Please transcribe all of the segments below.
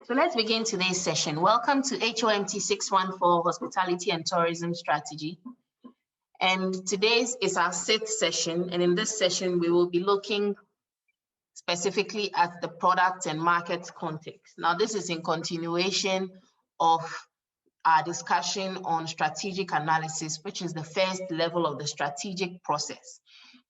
So let's begin today's session. Welcome to HOMT 614 Hospitality and Tourism Strategy. And today's is our 6th session. And in this session, we will be looking specifically at the product and market context. Now, this is in continuation of our discussion on strategic analysis, which is the first level of the strategic process.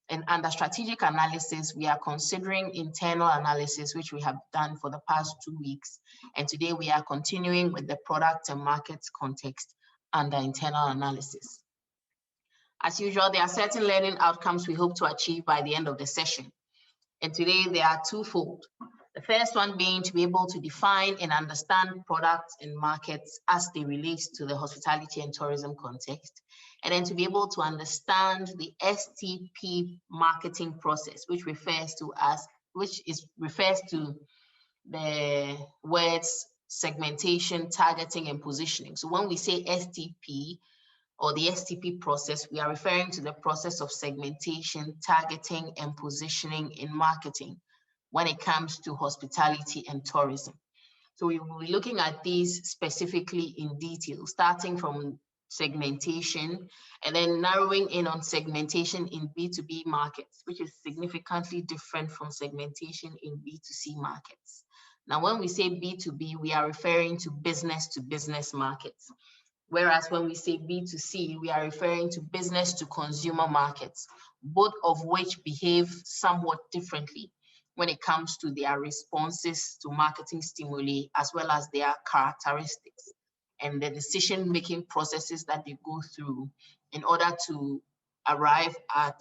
And under strategic analysis, we are considering internal analysis, which we have done for the past 2 weeks. And today we are continuing with the product and markets context under internal analysis. As usual, there are certain learning outcomes we hope to achieve by the end of the session. And today they are twofold. The first one being to be able to define and understand products and markets as they relate to the hospitality and tourism context. And then to be able to understand the STP marketing process, which refers to the words segmentation, targeting, and positioning. So when we say STP or the STP process, we are referring to the process of segmentation, targeting, and positioning in marketing when it comes to hospitality and tourism. So we will be looking at these specifically in detail, starting from segmentation and then narrowing in on segmentation in B2B markets, which is significantly different from segmentation in B2C markets. Now, when we say B2B, we are referring to business markets. Whereas when we say B2C, we are referring to business to consumer markets, both of which behave somewhat differently when it comes to their responses to marketing stimuli, as well as their characteristics and the decision-making processes that they go through in order to arrive at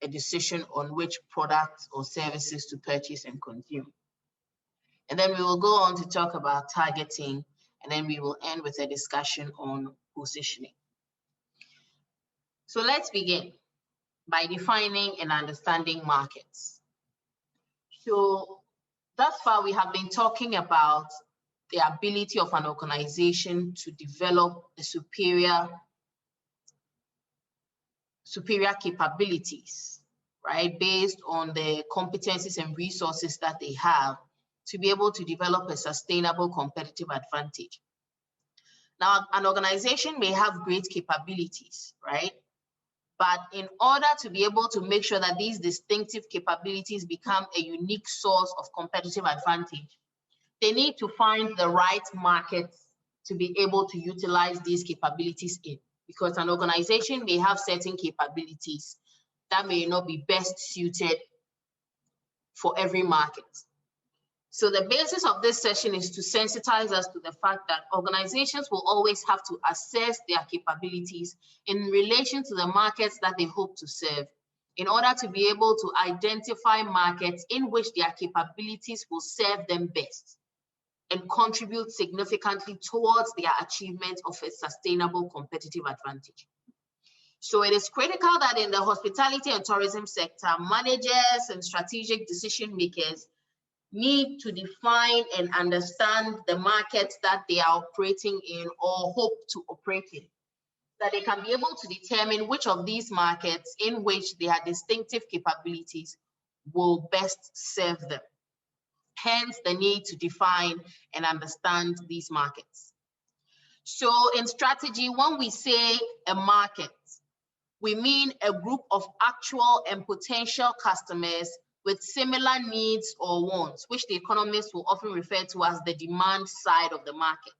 a decision on which products or services to purchase and consume. And then we will go on to talk about targeting, and then we will end with a discussion on positioning. So let's begin by defining and understanding markets. So thus far, we have been talking about the ability of an organization to develop a superior capabilities, right? Based on the competencies and resources that they have to be able to develop a sustainable competitive advantage. Now, an organization may have great capabilities, right? But in order to be able to make sure that these distinctive capabilities become a unique source of competitive advantage, they need to find the right markets to be able to utilize these capabilities in, because an organization may have certain capabilities that may not be best suited for every market. So the basis of this session is to sensitize us to the fact that organizations will always have to assess their capabilities in relation to the markets that they hope to serve, in order to be able to identify markets in which their capabilities will serve them best and contribute significantly towards their achievement of a sustainable competitive advantage. So it is critical that in the hospitality and tourism sector, managers and strategic decision makers need to define and understand the markets that they are operating in or hope to operate in, that they can be able to determine which of these markets in which their distinctive capabilities will best serve them. Hence the need to define and understand these markets. So in strategy, when we say a market, we mean a group of actual and potential customers with similar needs or wants, which the economists will often refer to as the demand side of the market.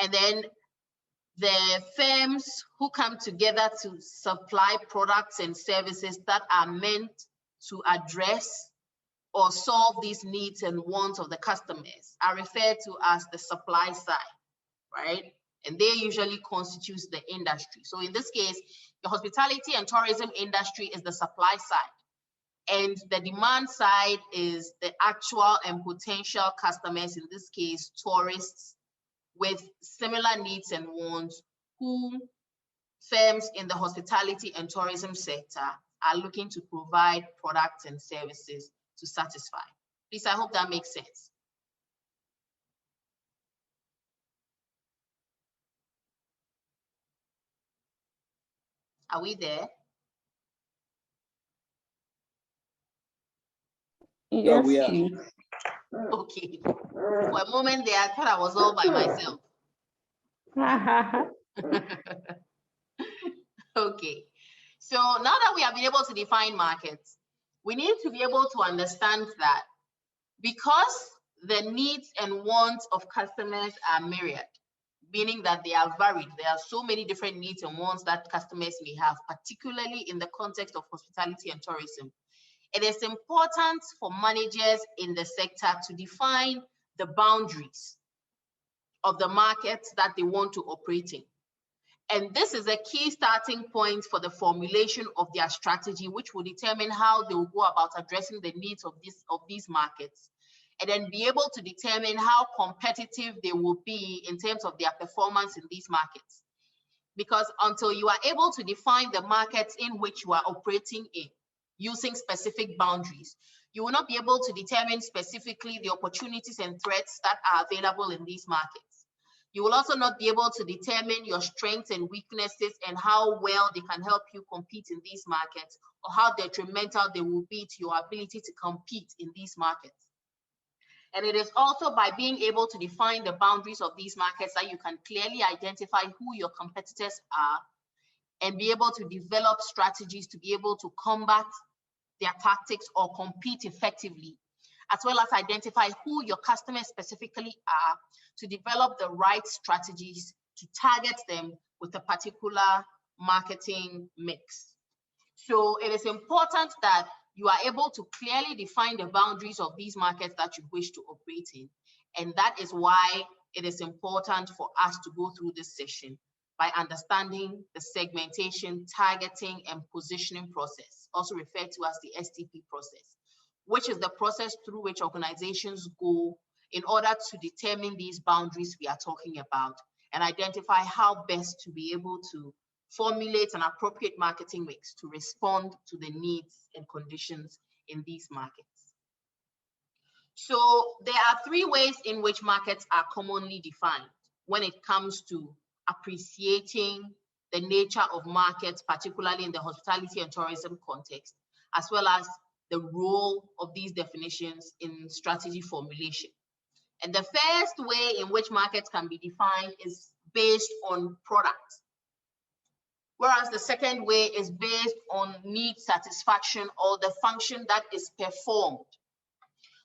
And then the firms who come together to supply products and services that are meant to address or solve these needs and wants of the customers are referred to as the supply side, right? And they usually constitute the industry. So in this case, the hospitality and tourism industry is the supply side, and the demand side is the actual and potential customers, in this case, tourists with similar needs and wants, whom firms in the hospitality and tourism sector are looking to provide products and services to satisfy. Please, I hope that makes sense. Are we there? Yes, we are. Okay. For a moment there, I thought I was all by myself. Okay. So now that we have been able to define markets, we need to be able to understand that because the needs and wants of customers are myriad, meaning that they are varied. There are so many different needs and wants that customers may have, particularly in the context of hospitality and tourism. It is important for managers in the sector to define the boundaries of the markets that they want to operate in. And this is a key starting point for the formulation of their strategy, which will determine how they will go about addressing the needs of these markets, and then be able to determine how competitive they will be in terms of their performance in these markets. Because until you are able to define the markets in which you are operating in using specific boundaries, you will not be able to determine specifically the opportunities and threats that are available in these markets. You will also not be able to determine your strengths and weaknesses and how well they can help you compete in these markets, or how detrimental they will be to your ability to compete in these markets. And it is also by being able to define the boundaries of these markets that you can clearly identify who your competitors are and be able to develop strategies to be able to combat their tactics or compete effectively, as well as identify who your customers specifically are to develop the right strategies to target them with a particular marketing mix. So it is important that you are able to clearly define the boundaries of these markets that you wish to operate in. And that is why it is important for us to go through this session by understanding the segmentation, targeting, and positioning process, also referred to as the STP process, which is the process through which organizations go in order to determine these boundaries we are talking about and identify how best to be able to formulate an appropriate marketing mix to respond to the needs and conditions in these markets. So there are three ways in which markets are commonly defined when it comes to appreciating the nature of markets, particularly in the hospitality and tourism context, as well as the role of these definitions in strategy formulation. And the first way in which markets can be defined is based on products, whereas the second way is based on need satisfaction or the function that is performed,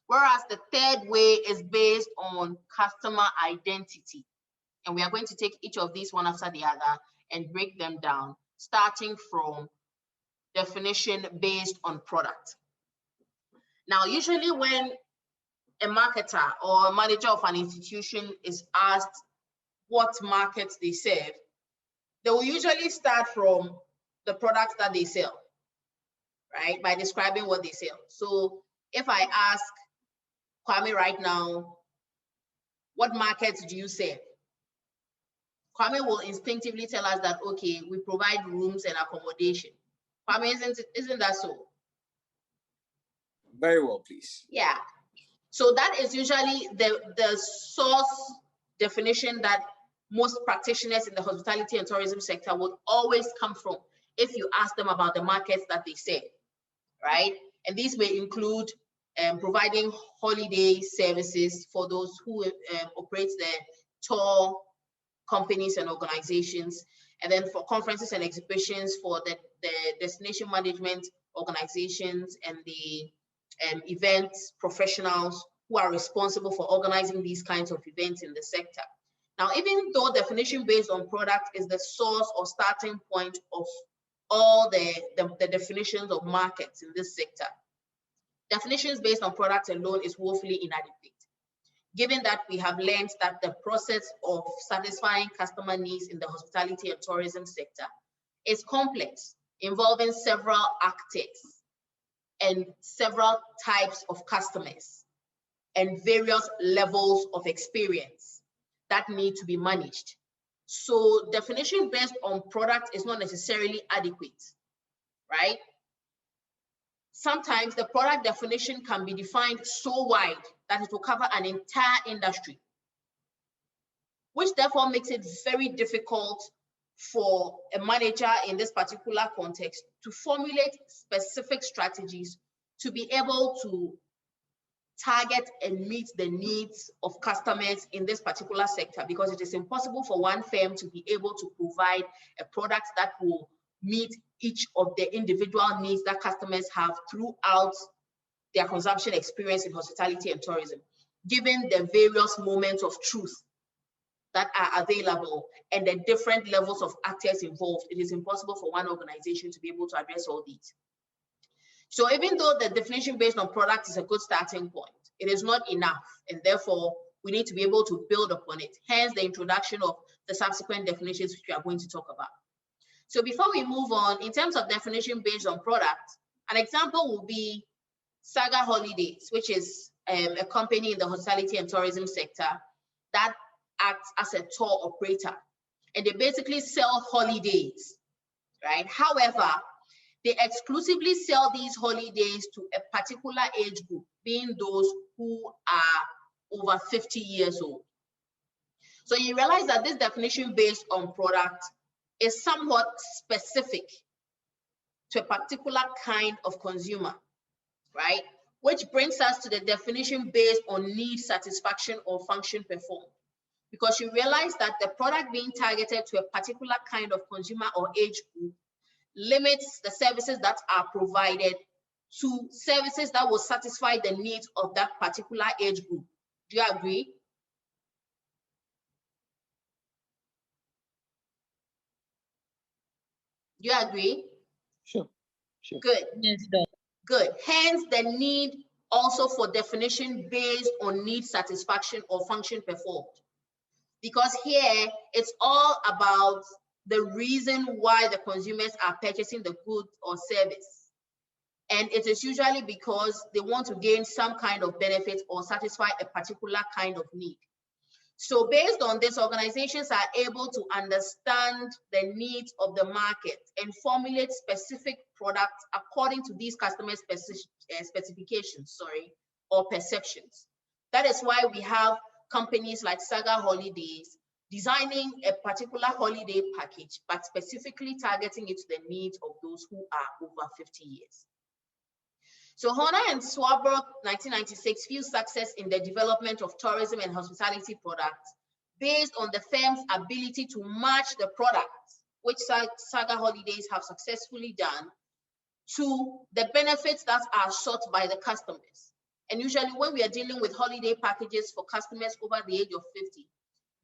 whereas the third way is based on customer identity. And we are going to take each of these one after the other and break them down, starting from definition based on product. Now, usually when a marketer or a manager of an institution is asked what markets they serve, they will usually start from the products that they sell, right? By describing what they sell. So if I ask Kwame right now, what markets do you serve? Kwame will instinctively tell us that, okay, we provide rooms and accommodation. Kwame, isn't that so? Very well, please. Yeah. So that is usually the source definition that most practitioners in the hospitality and tourism sector would always come from if you ask them about the markets that they serve, right? And these may include providing holiday services for those who operate the tour companies and organizations, and then for conferences and exhibitions for the destination management organizations and the events professionals who are responsible for organizing these kinds of events in the sector. Now, even though definition based on product is the source or starting point of all the definitions of markets in this sector, definitions based on product alone is woefully inadequate, given that we have learned that the process of satisfying customer needs in the hospitality and tourism sector is complex, involving several actors and several types of customers and various levels of experience that need to be managed. So definition based on product is not necessarily adequate, right? Sometimes the product definition can be defined so wide that it will cover an entire industry, which therefore makes it very difficult for a manager in this particular context to formulate specific strategies to be able to target and meet the needs of customers in this particular sector, because it is impossible for one firm to be able to provide a product that will meet each of the individual needs that customers have throughout their consumption experience in hospitality and tourism, given the various moments of truth that are available and the different levels of actors involved. It is impossible for one organization to be able to address all these. So even though the definition based on product is a good starting point, it is not enough, and therefore we need to be able to build upon it. Hence the introduction of the subsequent definitions which we are going to talk about. So before we move on, in terms of definition based on product, an example will be Saga Holidays, which is a company in the hospitality and tourism sector that acts as a tour operator, and they basically sell holidays, right? However, they exclusively sell these holidays to a particular age group, being those who are over 50 years old. So you realize that this definition based on product is somewhat specific to a particular kind of consumer, right? Which brings us to the definition based on need satisfaction or function performed. Because you realize that the product being targeted to a particular kind of consumer or age group limits the services that are provided to services that will satisfy the needs of that particular age group. Do you agree? Do you agree? Sure. Good. Yes, Doc. Good. Hence the need also for definition based on need satisfaction or function performed. Because here it's all about the reason why the consumers are purchasing the good or service. And it is usually because they want to gain some kind of benefit or satisfy a particular kind of need. So based on this, organizations are able to understand the needs of the market and formulate specific products according to these customer specifications, or perceptions. That is why we have companies like Saga Holidays designing a particular holiday package, but specifically targeting it to the needs of those who are over 50 years. So Horner and Swarbrick, 1996, view success in the development of tourism and hospitality products based on the firm's ability to match the products, which Saga Holidays have successfully done, to the benefits that are sought by the customers. And usually when we are dealing with holiday packages for customers over the age of 50,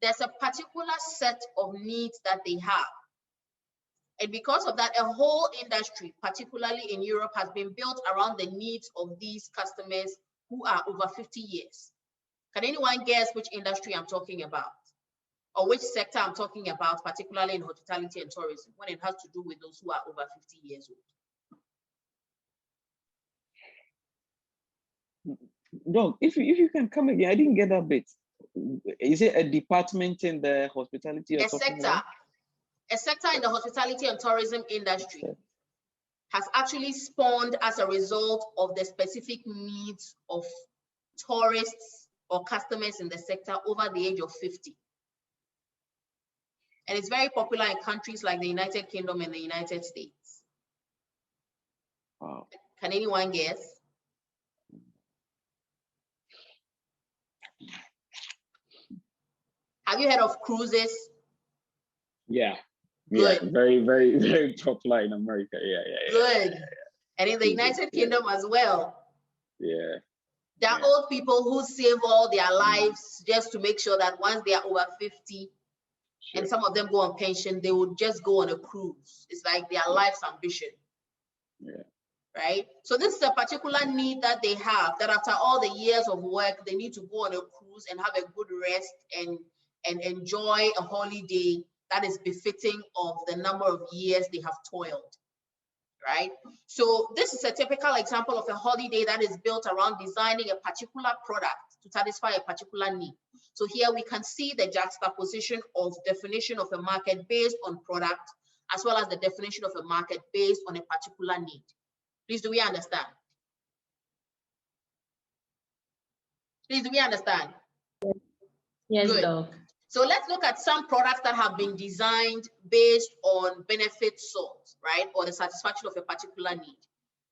there's a particular set of needs that they have. And because of that, a whole industry, particularly in Europe, has been built around the needs of these customers who are over 50 years. Can anyone guess which industry I'm talking about? Or which sector I'm talking about, particularly in hospitality and tourism, when it has to do with those who are over 50 years old? Doc, if you can come again, I didn't get that bit. Is it a department in the hospitality or something? A sector in the hospitality and tourism industry has actually spawned as a result of the specific needs of tourists or customers in the sector over the age of 50. And it's very popular in countries like the United Kingdom and the United States. Wow. Can anyone guess? Have you heard of cruises? Yeah. Good. Yeah, very, very, very popular in America. Yeah. Good. And in the United Kingdom as well. Yeah. There are old people who save all their lives just to make sure that once they are over 50, and some of them go on pension, they would just go on a cruise. It's like their life's ambition. Yeah. Right? So this is a particular need that they have, that after all the years of work, they need to go on a cruise and have a good rest and enjoy a holiday that is befitting of the number of years they have toiled, right? So this is a typical example of a holiday that is built around designing a particular product to satisfy a particular need. So here we can see the juxtaposition of definition of a market based on product, as well as the definition of a market based on a particular need. Please, do we understand? Please, do we understand? Yes, Good. Doc. So let's look at some products that have been designed based on benefit sought, right? Or the satisfaction of a particular need.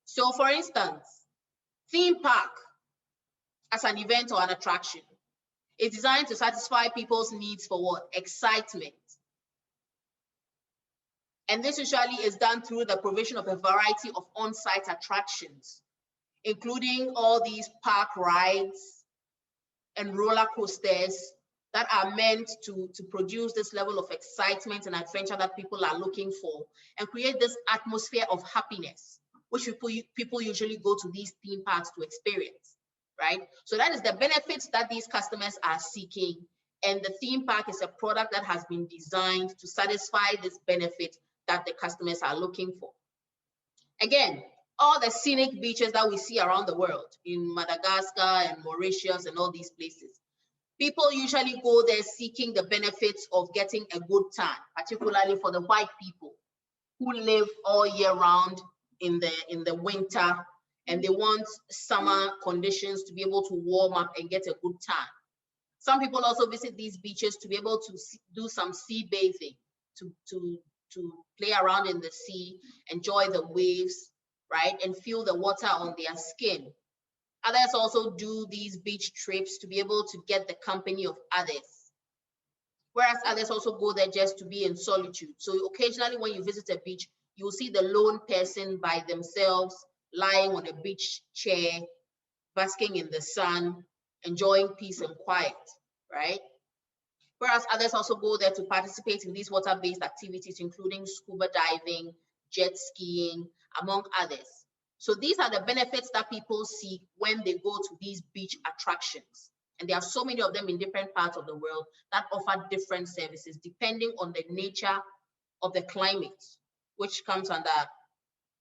So for instance, theme park. as an event or an attraction. It's designed to satisfy people's needs for what? Excitement. And this usually is done through the provision of a variety of on-site attractions, including all these park rides and roller coasters that are meant to produce this level of excitement and adventure that people are looking for and create this atmosphere of happiness, which people usually go to these theme parks to experience, right? So that is the benefits that these customers are seeking. And the theme park is a product that has been designed to satisfy this benefit that the customers are looking for. Again, all the scenic beaches that we see around the world, in Madagascar and Mauritius and all these places, people usually go there seeking the benefits of getting a good time, particularly for the white people who live all year round in the winter, and they want summer conditions to be able to warm up and get a good time. Some people also visit these beaches to be able to do some sea bathing, to play around in the sea, enjoy the waves, right, and feel the water on their skin. Others also do these beach trips to be able to get the company of others, whereas others also go there just to be in solitude. So occasionally when you visit a beach, you'll see the lone person by themselves, lying on a beach chair, basking in the sun, enjoying peace and quiet, right? Whereas others also go there to participate in these water-based activities, including scuba diving, jet skiing, among others. So these are the benefits that people seek when they go to these beach attractions. And there are so many of them in different parts of the world that offer different services depending on the nature of the climate, which comes under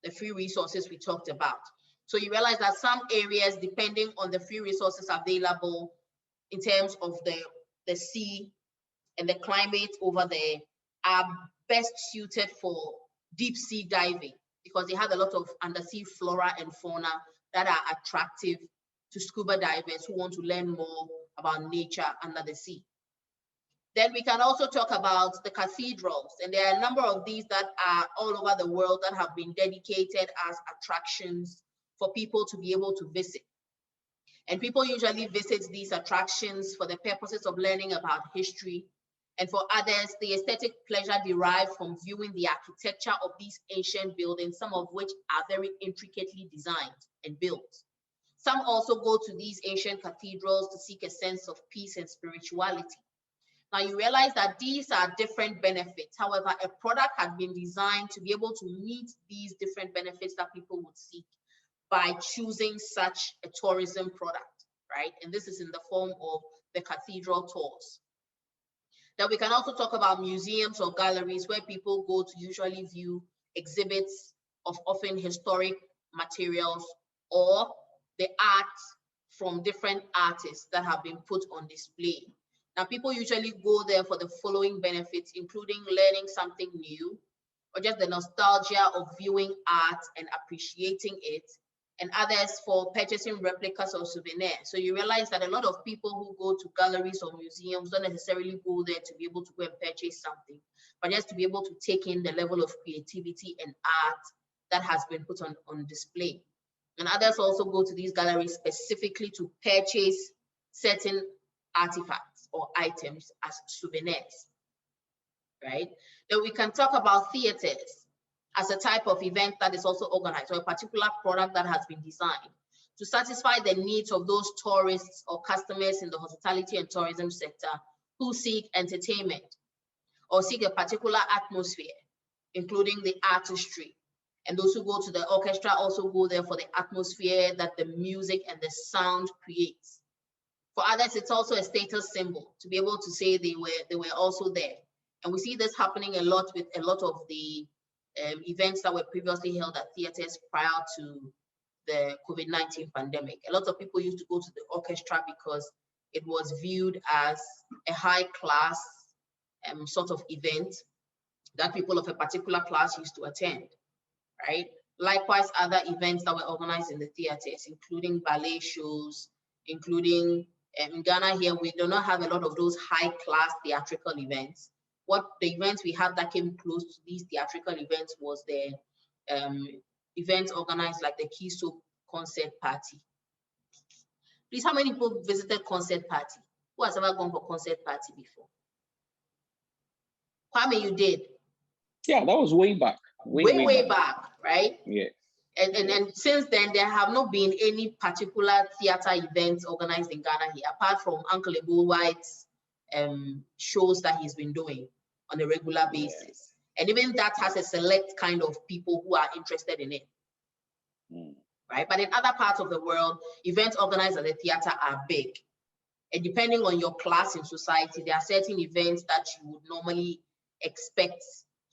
the free resources we talked about. So you realize that some areas, depending on the free resources available in terms of the sea and the climate over there, are best suited for deep sea diving because they have a lot of undersea flora and fauna that are attractive to scuba divers who want to learn more about nature under the sea. Then we can also talk about the cathedrals, and there are a number of these that are all over the world that have been dedicated as attractions for people to be able to visit. And people usually visit these attractions for the purposes of learning about history, and for others, the aesthetic pleasure derived from viewing the architecture of these ancient buildings, some of which are very intricately designed and built. Some also go to these ancient cathedrals to seek a sense of peace and spirituality. Now you realize that these are different benefits. However, a product has been designed to be able to meet these different benefits that people would seek by choosing such a tourism product, right? And this is in the form of the cathedral tours. Then we can also talk about museums or galleries where people go to usually view exhibits of often historic materials or the art from different artists that have been put on display. Now, people usually go there for the following benefits, including learning something new, or just the nostalgia of viewing art and appreciating it, and others for purchasing replicas or souvenirs. So you realize that a lot of people who go to galleries or museums don't necessarily go there to be able to go and purchase something, but just to be able to take in the level of creativity and art that has been put on display. And others also go to these galleries specifically to purchase certain artifacts or items as souvenirs, right? Then we can talk about theaters as a type of event that is also organized, or a particular product that has been designed to satisfy the needs of those tourists or customers in the hospitality and tourism sector who seek entertainment or seek a particular atmosphere, including the artistry. And those who go to the orchestra also go there for the atmosphere that the music and the sound creates. For others, it's also a status symbol to be able to say they were also there. And we see this happening a lot with a lot of the events that were previously held at theaters prior to the COVID-19 pandemic. A lot of people used to go to the orchestra because it was viewed as a high class sort of event that people of a particular class used to attend, right? Likewise, other events that were organized in the theaters, including ballet shows, including in Ghana here, we do not have a lot of those high class theatrical events. What the events we had that came close to these theatrical events was the events organized like the Key Soap concert party. Please, how many people visited concert party? Who has ever gone for concert party before? Kwame, you did? Yeah, that was way back. Way back, right? Yeah. And since then, there have not been any particular theater events organized in Ghana here, apart from Uncle Ebo White's shows that he's been doing on a regular basis. And even that has a select kind of people who are interested in it. Right? But in other parts of the world, events organized at the theater are big. And depending on your class in society, there are certain events that you would normally expect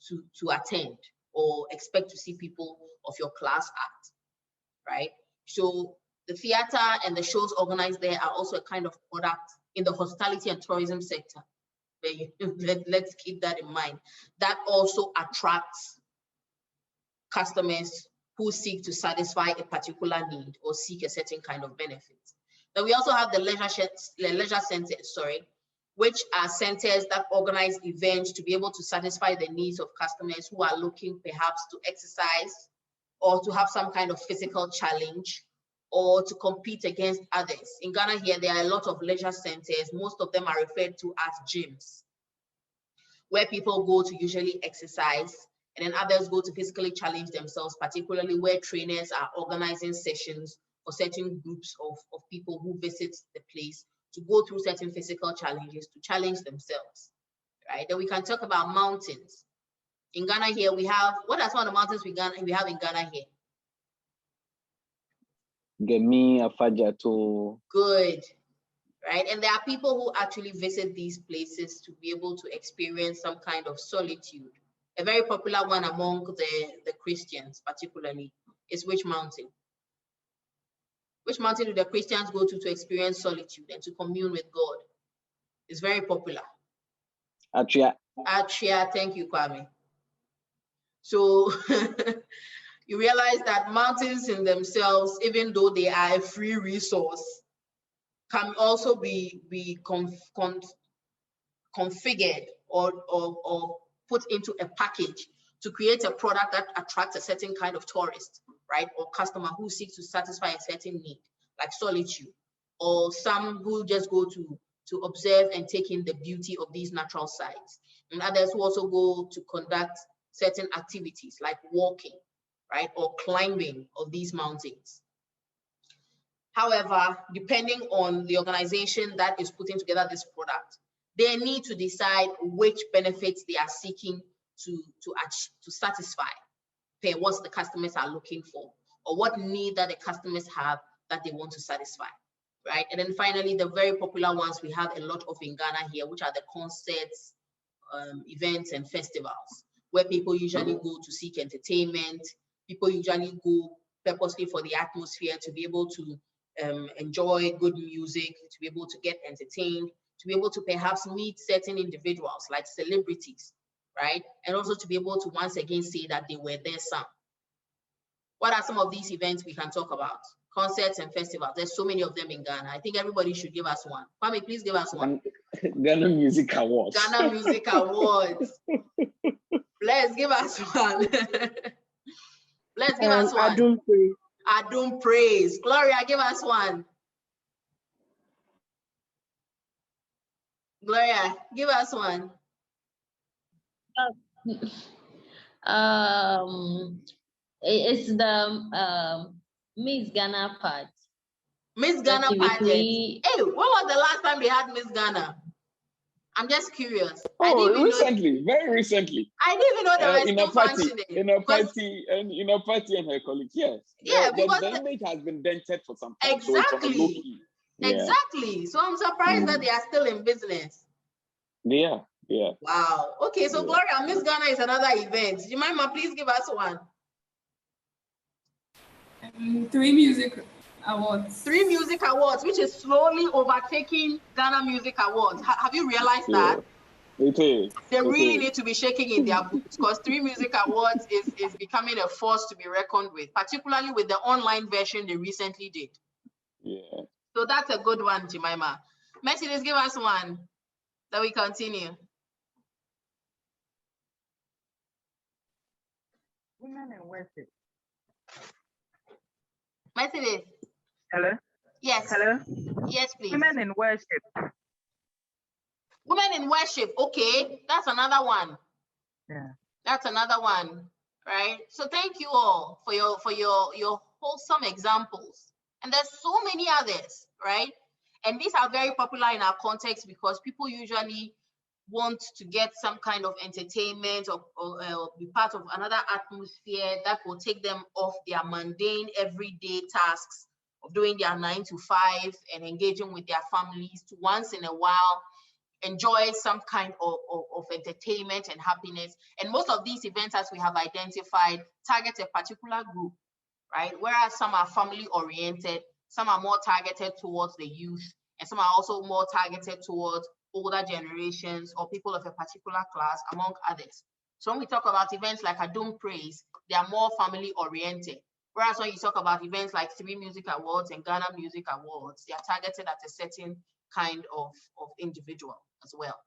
to attend or expect to see people of your class at, right? So the theater and the shows organized there are also a kind of product in the hospitality and tourism sector. Let's keep that in mind. That also attracts customers who seek to satisfy a particular need or seek a certain kind of benefit. Then we also have the leisure centers, which are centers that organize events to be able to satisfy the needs of customers who are looking perhaps to exercise or to have some kind of physical challenge or to compete against others. In Ghana here, there are a lot of leisure centers. Most of them are referred to as gyms, where people go to usually exercise, and then others go to physically challenge themselves, particularly where trainers are organizing sessions for certain groups of people who visit the place to go through certain physical challenges to challenge themselves, right? Then we can talk about mountains. In Ghana here, we have, what are some of the mountains we have in Ghana here? Gemi, Afajato. Good, right? And there are people who actually visit these places to be able to experience some kind of solitude. A very popular one among the Christians, particularly, is which mountain? Which mountain do the Christians go to experience solitude and to commune with God? It's very popular. Atria. Atria, thank you, Kwame. So you realize that mountains in themselves, even though they are a free resource, can also be configured or put into a package to create a product that attracts a certain kind of tourist, right? Or customer who seeks to satisfy a certain need, like solitude, or some who just go to observe and take in the beauty of these natural sites. And others who also go to conduct certain activities like walking, right? Or climbing of these mountains. However, depending on the organization that is putting together this product, they need to decide which benefits they are seeking to satisfy per what the customers are looking for, or what need that the customers have that they want to satisfy, right? And then finally, the very popular ones we have a lot of in Ghana here, which are the concerts, events and festivals, where people usually go to seek entertainment. People usually go purposely for the atmosphere, to be able to enjoy good music, to be able to get entertained, to be able to perhaps meet certain individuals like celebrities, right? And also to be able to once again say that they were their son. What are some of these events we can talk about? Concerts and festivals. There's so many of them in Ghana. I think everybody should give us one. Kwame, please give us one. Ghana Music Awards. Ghana Music Awards. Let's give us one. Let's give us one. Adum Praise. Adum Praise. Gloria, give us one. Gloria, give us one. It's the Miss Ghana part. Miss Ghana pageant. Hey, when was the last time they had Miss Ghana? I'm just curious. Oh, recently, very recently. I didn't even know they were still functioning. In a party and her colleagues, yes. Yeah, because the image has been dented for some time. Exactly. So Exactly. So I'm surprised that they are still in business. Yeah. Wow. Okay, so Gloria, Miss Ghana is another event. Do you mind, ma, please give us one? 3 music awards. 3 music awards, which is slowly overtaking Ghana Music Awards. Have you realized that? It is. They really need to be shaking in their boots, because 3 music awards is becoming a force to be reckoned with, particularly with the online version they recently did. Yeah. So that's a good one, Jemima. Mercedes, give us one that we continue. Women and worship. Mercedes. Hello? Yes. Hello? Yes, please. Women in worship. Women in worship. Okay, that's another one. Yeah. That's another one, right? So thank you all for your wholesome examples. And there's so many others, right? And these are very popular in our context because people usually want to get some kind of entertainment or be part of another atmosphere that will take them off their mundane everyday tasks of doing their 9 to 5 and engaging with their families to once in a while enjoy some kind of entertainment and happiness. And most of these events, as we have identified, target a particular group, right? Whereas some are family oriented, some are more targeted towards the youth, and some are also more targeted towards older generations or people of a particular class, among others. So when we talk about events like Adum Praise, they are more family oriented. Whereas when you talk about events like 3 Music Awards and Ghana Music Awards, they are targeted at a certain kind of individual as well.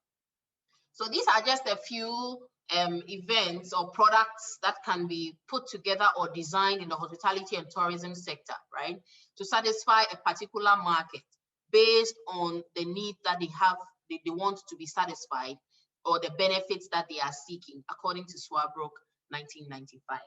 So these are just a few events or products that can be put together or designed in the hospitality and tourism sector, right? To satisfy a particular market based on the need that they have, they want to be satisfied, or the benefits that they are seeking, according to Swabrook 1995.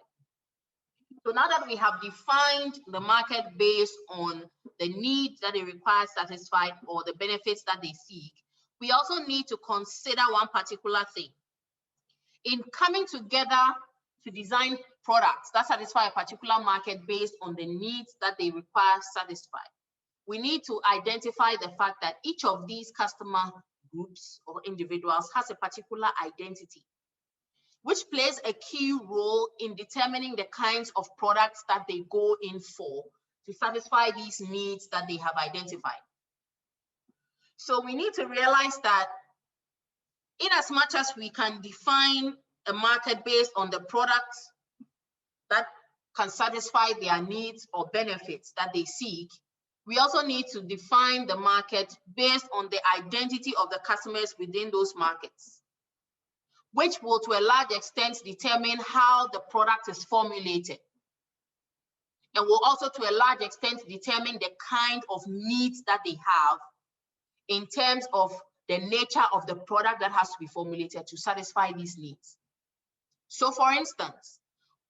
So now that we have defined the market based on the needs that they require satisfied or the benefits that they seek, we also need to consider one particular thing. In coming together to design products that satisfy a particular market based on the needs that they require satisfied, we need to identify the fact that each of these customer groups or individuals has a particular identity, which plays a key role in determining the kinds of products that they go in for to satisfy these needs that they have identified. So we need to realize that in as much as we can define a market based on the products that can satisfy their needs or benefits that they seek, we also need to define the market based on the identity of the customers within those markets, which will to a large extent determine how the product is formulated, and will also to a large extent determine the kind of needs that they have in terms of the nature of the product that has to be formulated to satisfy these needs. So for instance,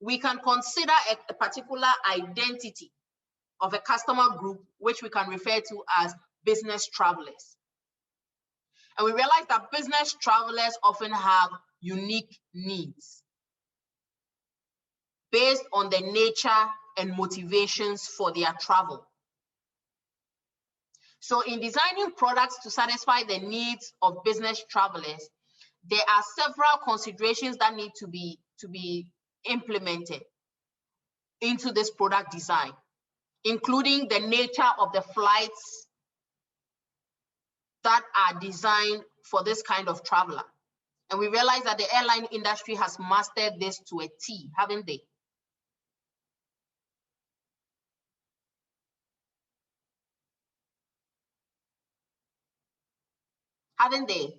we can consider a particular identity of a customer group, which we can refer to as business travelers. And we realize that business travelers often have unique needs based on the nature and motivations for their travel. So in designing products to satisfy the needs of business travelers, there are several considerations that need to be implemented into this product design, including the nature of the flights that are designed for this kind of traveler. And we realize that the airline industry has mastered this to a T, haven't they? Haven't they?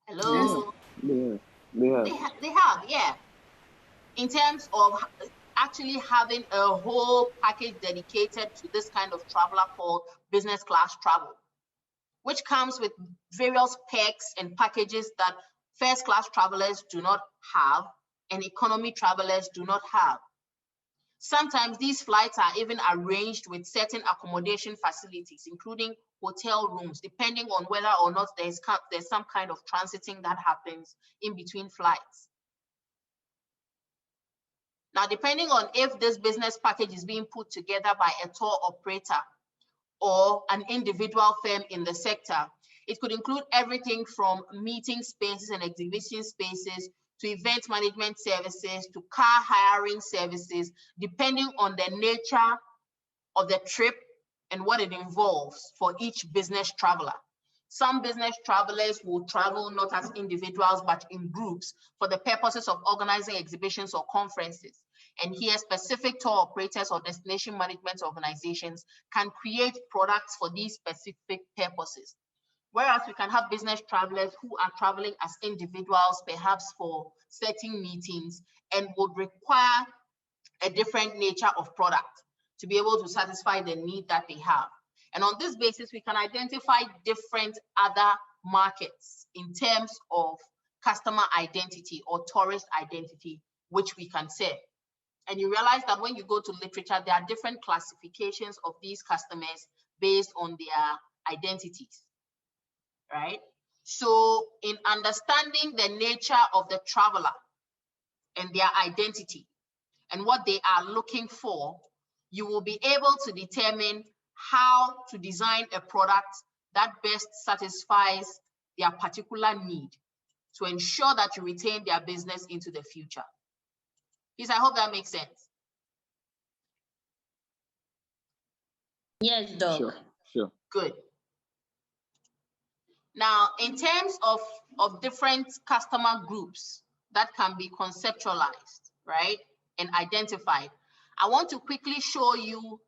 Hello? Yeah, they have. They have, yeah. In terms of actually having a whole package dedicated to this kind of traveler called business class travel, which comes with various perks and packages that first class travelers do not have and economy travelers do not have. Sometimes these flights are even arranged with certain accommodation facilities, including hotel rooms, depending on whether or not there's some kind of transiting that happens in between flights. Now, depending on if this business package is being put together by a tour operator or an individual firm in the sector, it could include everything from meeting spaces and exhibition spaces to event management services to car hiring services, depending on the nature of the trip and what it involves for each business traveler. Some business travelers will travel not as individuals, but in groups for the purposes of organizing exhibitions or conferences. And here, specific tour operators or destination management organizations can create products for these specific purposes. Whereas we can have business travelers who are traveling as individuals, perhaps for certain meetings, and would require a different nature of product. to be able to satisfy the need that they have. And on this basis, we can identify different other markets in terms of customer identity or tourist identity, which we can serve. And you realize that when you go to literature, there are different classifications of these customers based on their identities, right? So in understanding the nature of the traveler and their identity and what they are looking for, you will be able to determine how to design a product that best satisfies their particular need to ensure that you retain their business into the future. Please, I hope that makes sense. Yes, Doc. Sure. Good. Now, in terms of different customer groups that can be conceptualized, right, and identified, I want to quickly show you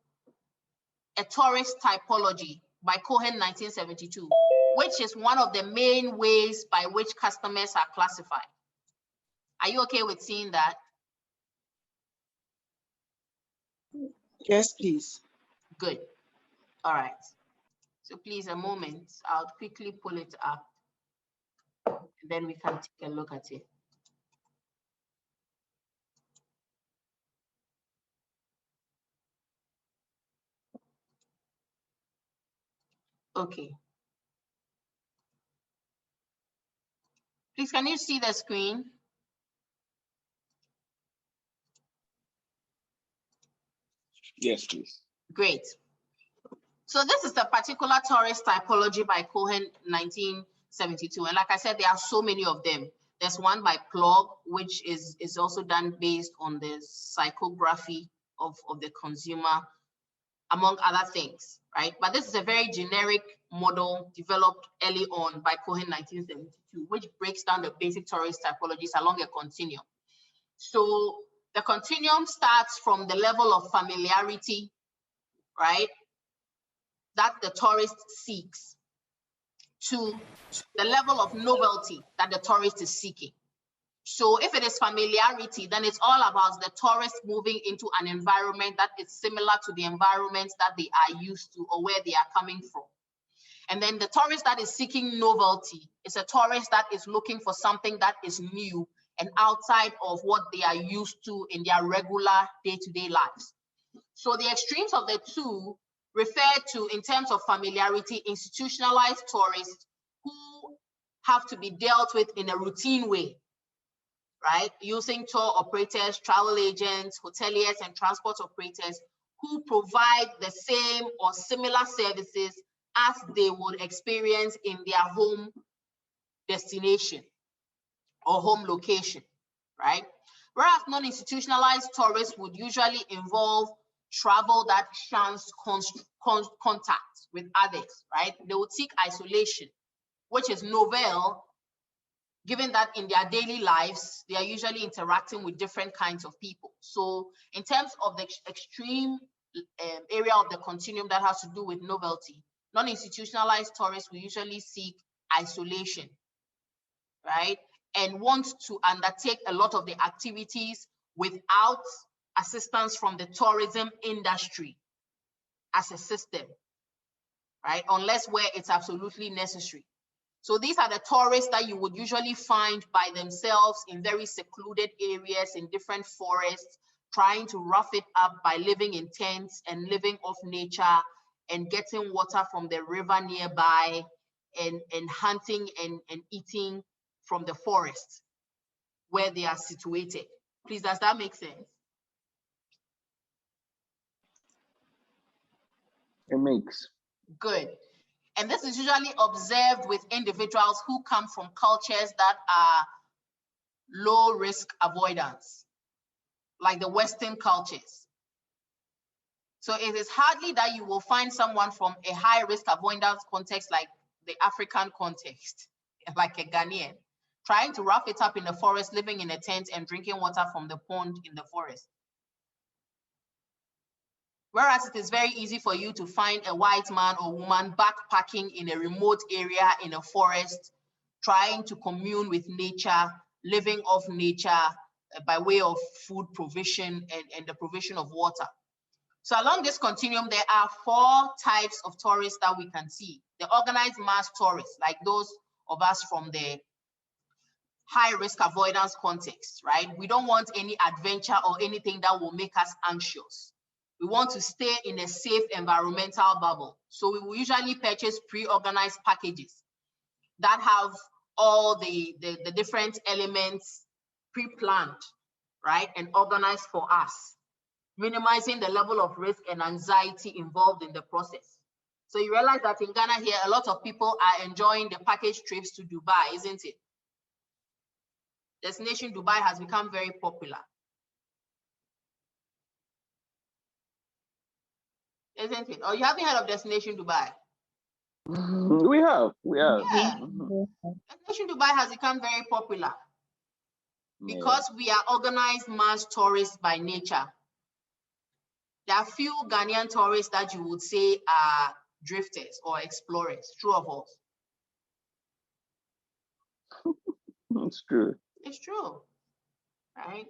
a tourist typology by Cohen 1972, which is one of the main ways by which customers are classified. Are you okay with seeing that? Yes, please. Good. All right. So please, a moment. I'll quickly pull it up, and then we can take a look at it. Okay. Please, can you see the screen? Yes, please. Great. So this is the particular tourist typology by Cohen 1972. And like I said, there are so many of them. There's one by Plug, which is also done based on the psychography of the consumer, among other things, right? But this is a very generic model developed early on by Cohen 1972, which breaks down the basic tourist typologies along a continuum. So the continuum starts from the level of familiarity, right, that the tourist seeks, to the level of novelty that the tourist is seeking. So if it is familiarity, then it's all about the tourist moving into an environment that is similar to the environment that they are used to or where they are coming from. And then the tourist that is seeking novelty is a tourist that is looking for something that is new and outside of what they are used to in their regular day-to-day lives. So the extremes of the two refer to, in terms of familiarity, institutionalized tourists who have to be dealt with in a routine way, right? Using tour operators, travel agents, hoteliers, and transport operators who provide the same or similar services as they would experience in their home destination or home location, right? Whereas non-institutionalized tourists would usually involve travel that shuns contact with others, right? They would seek isolation, which is novel, given that in their daily lives, they are usually interacting with different kinds of people. So in terms of the extreme area of the continuum that has to do with novelty, non-institutionalized tourists will usually seek isolation, right? And want to undertake a lot of the activities without assistance from the tourism industry as a system, right? Unless where it's absolutely necessary. So these are the tourists that you would usually find by themselves in very secluded areas in different forests, trying to rough it up by living in tents and living off nature and getting water from the river nearby and hunting and eating from the forest where they are situated. Please, does that make sense? It makes. Good. And this is usually observed with individuals who come from cultures that are low risk avoidance, like the Western cultures. So it is hardly that you will find someone from a high risk avoidance context like the African context, like a Ghanaian, trying to rough it up in the forest, living in a tent and drinking water from the pond in the forest. Whereas it is very easy for you to find a white man or woman backpacking in a remote area in a forest, trying to commune with nature, living off nature by way of food provision and the provision of water. So along this continuum, there are 4 types of tourists that we can see. The organized mass tourists, like those of us from the high risk avoidance context, right? We don't want any adventure or anything that will make us anxious. We want to stay in a safe environmental bubble. So we will usually purchase pre-organized packages that have all the different elements pre-planned, right? And organized for us, minimizing the level of risk and anxiety involved in the process. So you realize that in Ghana here, a lot of people are enjoying the package trips to Dubai, isn't it? Destination Dubai has become very popular. Isn't it? Or you haven't heard of Destination Dubai? We have. Yeah. Destination Dubai has become very popular because we are organized mass tourists by nature. There are few Ghanaian tourists that you would say are drifters or explorers. True or false? It's true. It's true, right?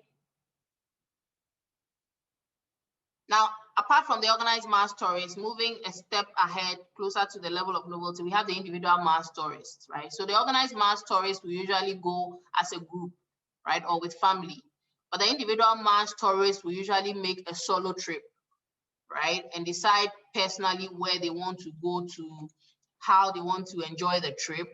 Now, apart from the organized mass tourists, moving a step ahead, closer to the level of novelty, we have the individual mass tourists, right? So the organized mass tourists will usually go as a group, right, or with family. But the individual mass tourists will usually make a solo trip, right, and decide personally where they want to go to, how they want to enjoy the trip,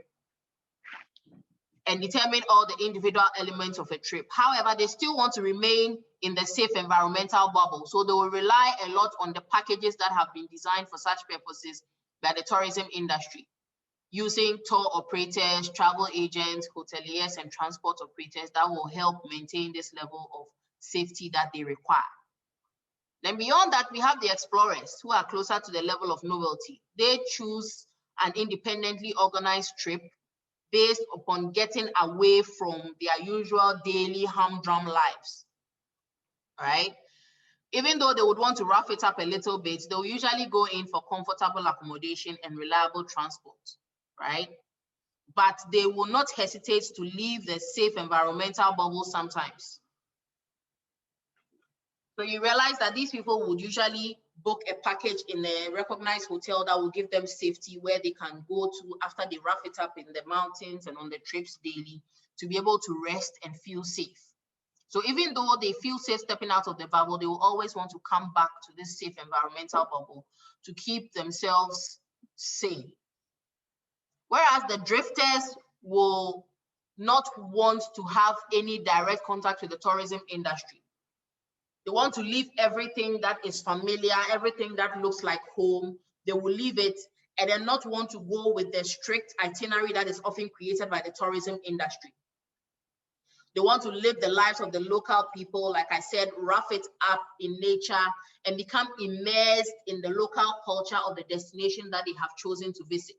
and determine all the individual elements of a trip. However, they still want to remain in the safe environmental bubble. So they will rely a lot on the packages that have been designed for such purposes by the tourism industry, using tour operators, travel agents, hoteliers, and transport operators that will help maintain this level of safety that they require. Then beyond that, we have the explorers who are closer to the level of novelty. They choose an independently organized trip based upon getting away from their usual daily humdrum lives, right? Even though they would want to rough it up a little bit, they'll usually go in for comfortable accommodation and reliable transport, right? But they will not hesitate to leave the safe environmental bubble sometimes. So you realize that these people would usually book a package in a recognized hotel that will give them safety, where they can go to after they rough it up in the mountains and on the trips daily, to be able to rest and feel safe. So even though they feel safe stepping out of the bubble, they will always want to come back to this safe environmental bubble to keep themselves sane. Whereas the drifters will not want to have any direct contact with the tourism industry. They want to leave everything that is familiar, everything that looks like home. They will leave it and then not want to go with the strict itinerary that is often created by the tourism industry. They want to live the lives of the local people, like I said, rough it up in nature and become immersed in the local culture of the destination that they have chosen to visit.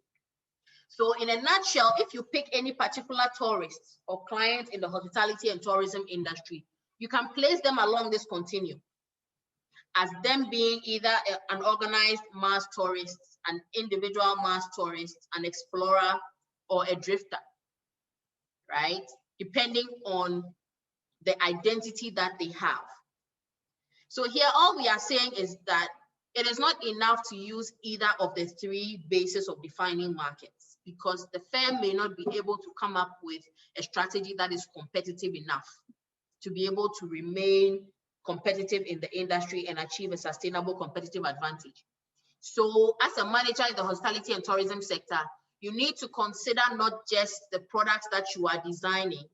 So in a nutshell, if you pick any particular tourist or client in the hospitality and tourism industry, you can place them along this continuum as them being either an organized mass tourist, an individual mass tourist, an explorer, or a drifter, right? Depending on the identity that they have. So here, all we are saying is that it is not enough to use either of the 3 bases of defining markets, because the firm may not be able to come up with a strategy that is competitive enough to be able to remain competitive in the industry and achieve a sustainable competitive advantage. So as a manager in the hospitality and tourism sector, you need to consider not just the products that you are designing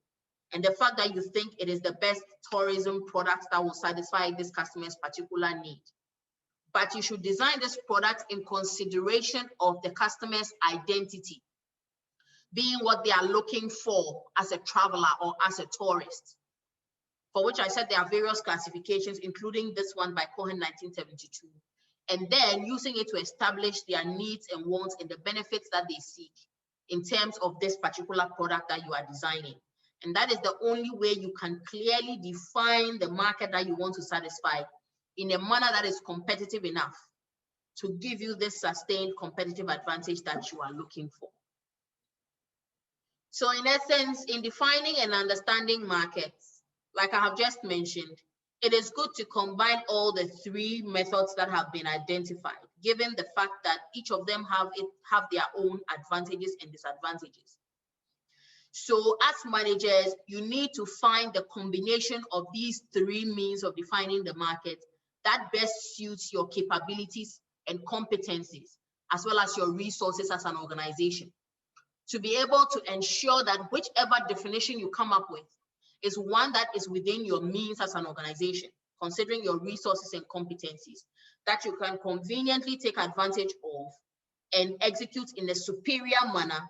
and the fact that you think it is the best tourism product that will satisfy this customer's particular need, but you should design this product in consideration of the customer's identity, being what they are looking for as a traveler or as a tourist, for which I said there are various classifications, including this one by Cohen 1972, and then using it to establish their needs and wants and the benefits that they seek in terms of this particular product that you are designing. And that is the only way you can clearly define the market that you want to satisfy in a manner that is competitive enough to give you this sustained competitive advantage that you are looking for. So in essence, in defining and understanding markets, like I have just mentioned, it is good to combine all the three methods that have been identified, given the fact that each of them have their own advantages and disadvantages. So as managers, you need to find the combination of these three means of defining the market that best suits your capabilities and competencies, as well as your resources as an organization, to be able to ensure that whichever definition you come up with is one that is within your means as an organization, considering your resources and competencies, that you can conveniently take advantage of and execute in a superior manner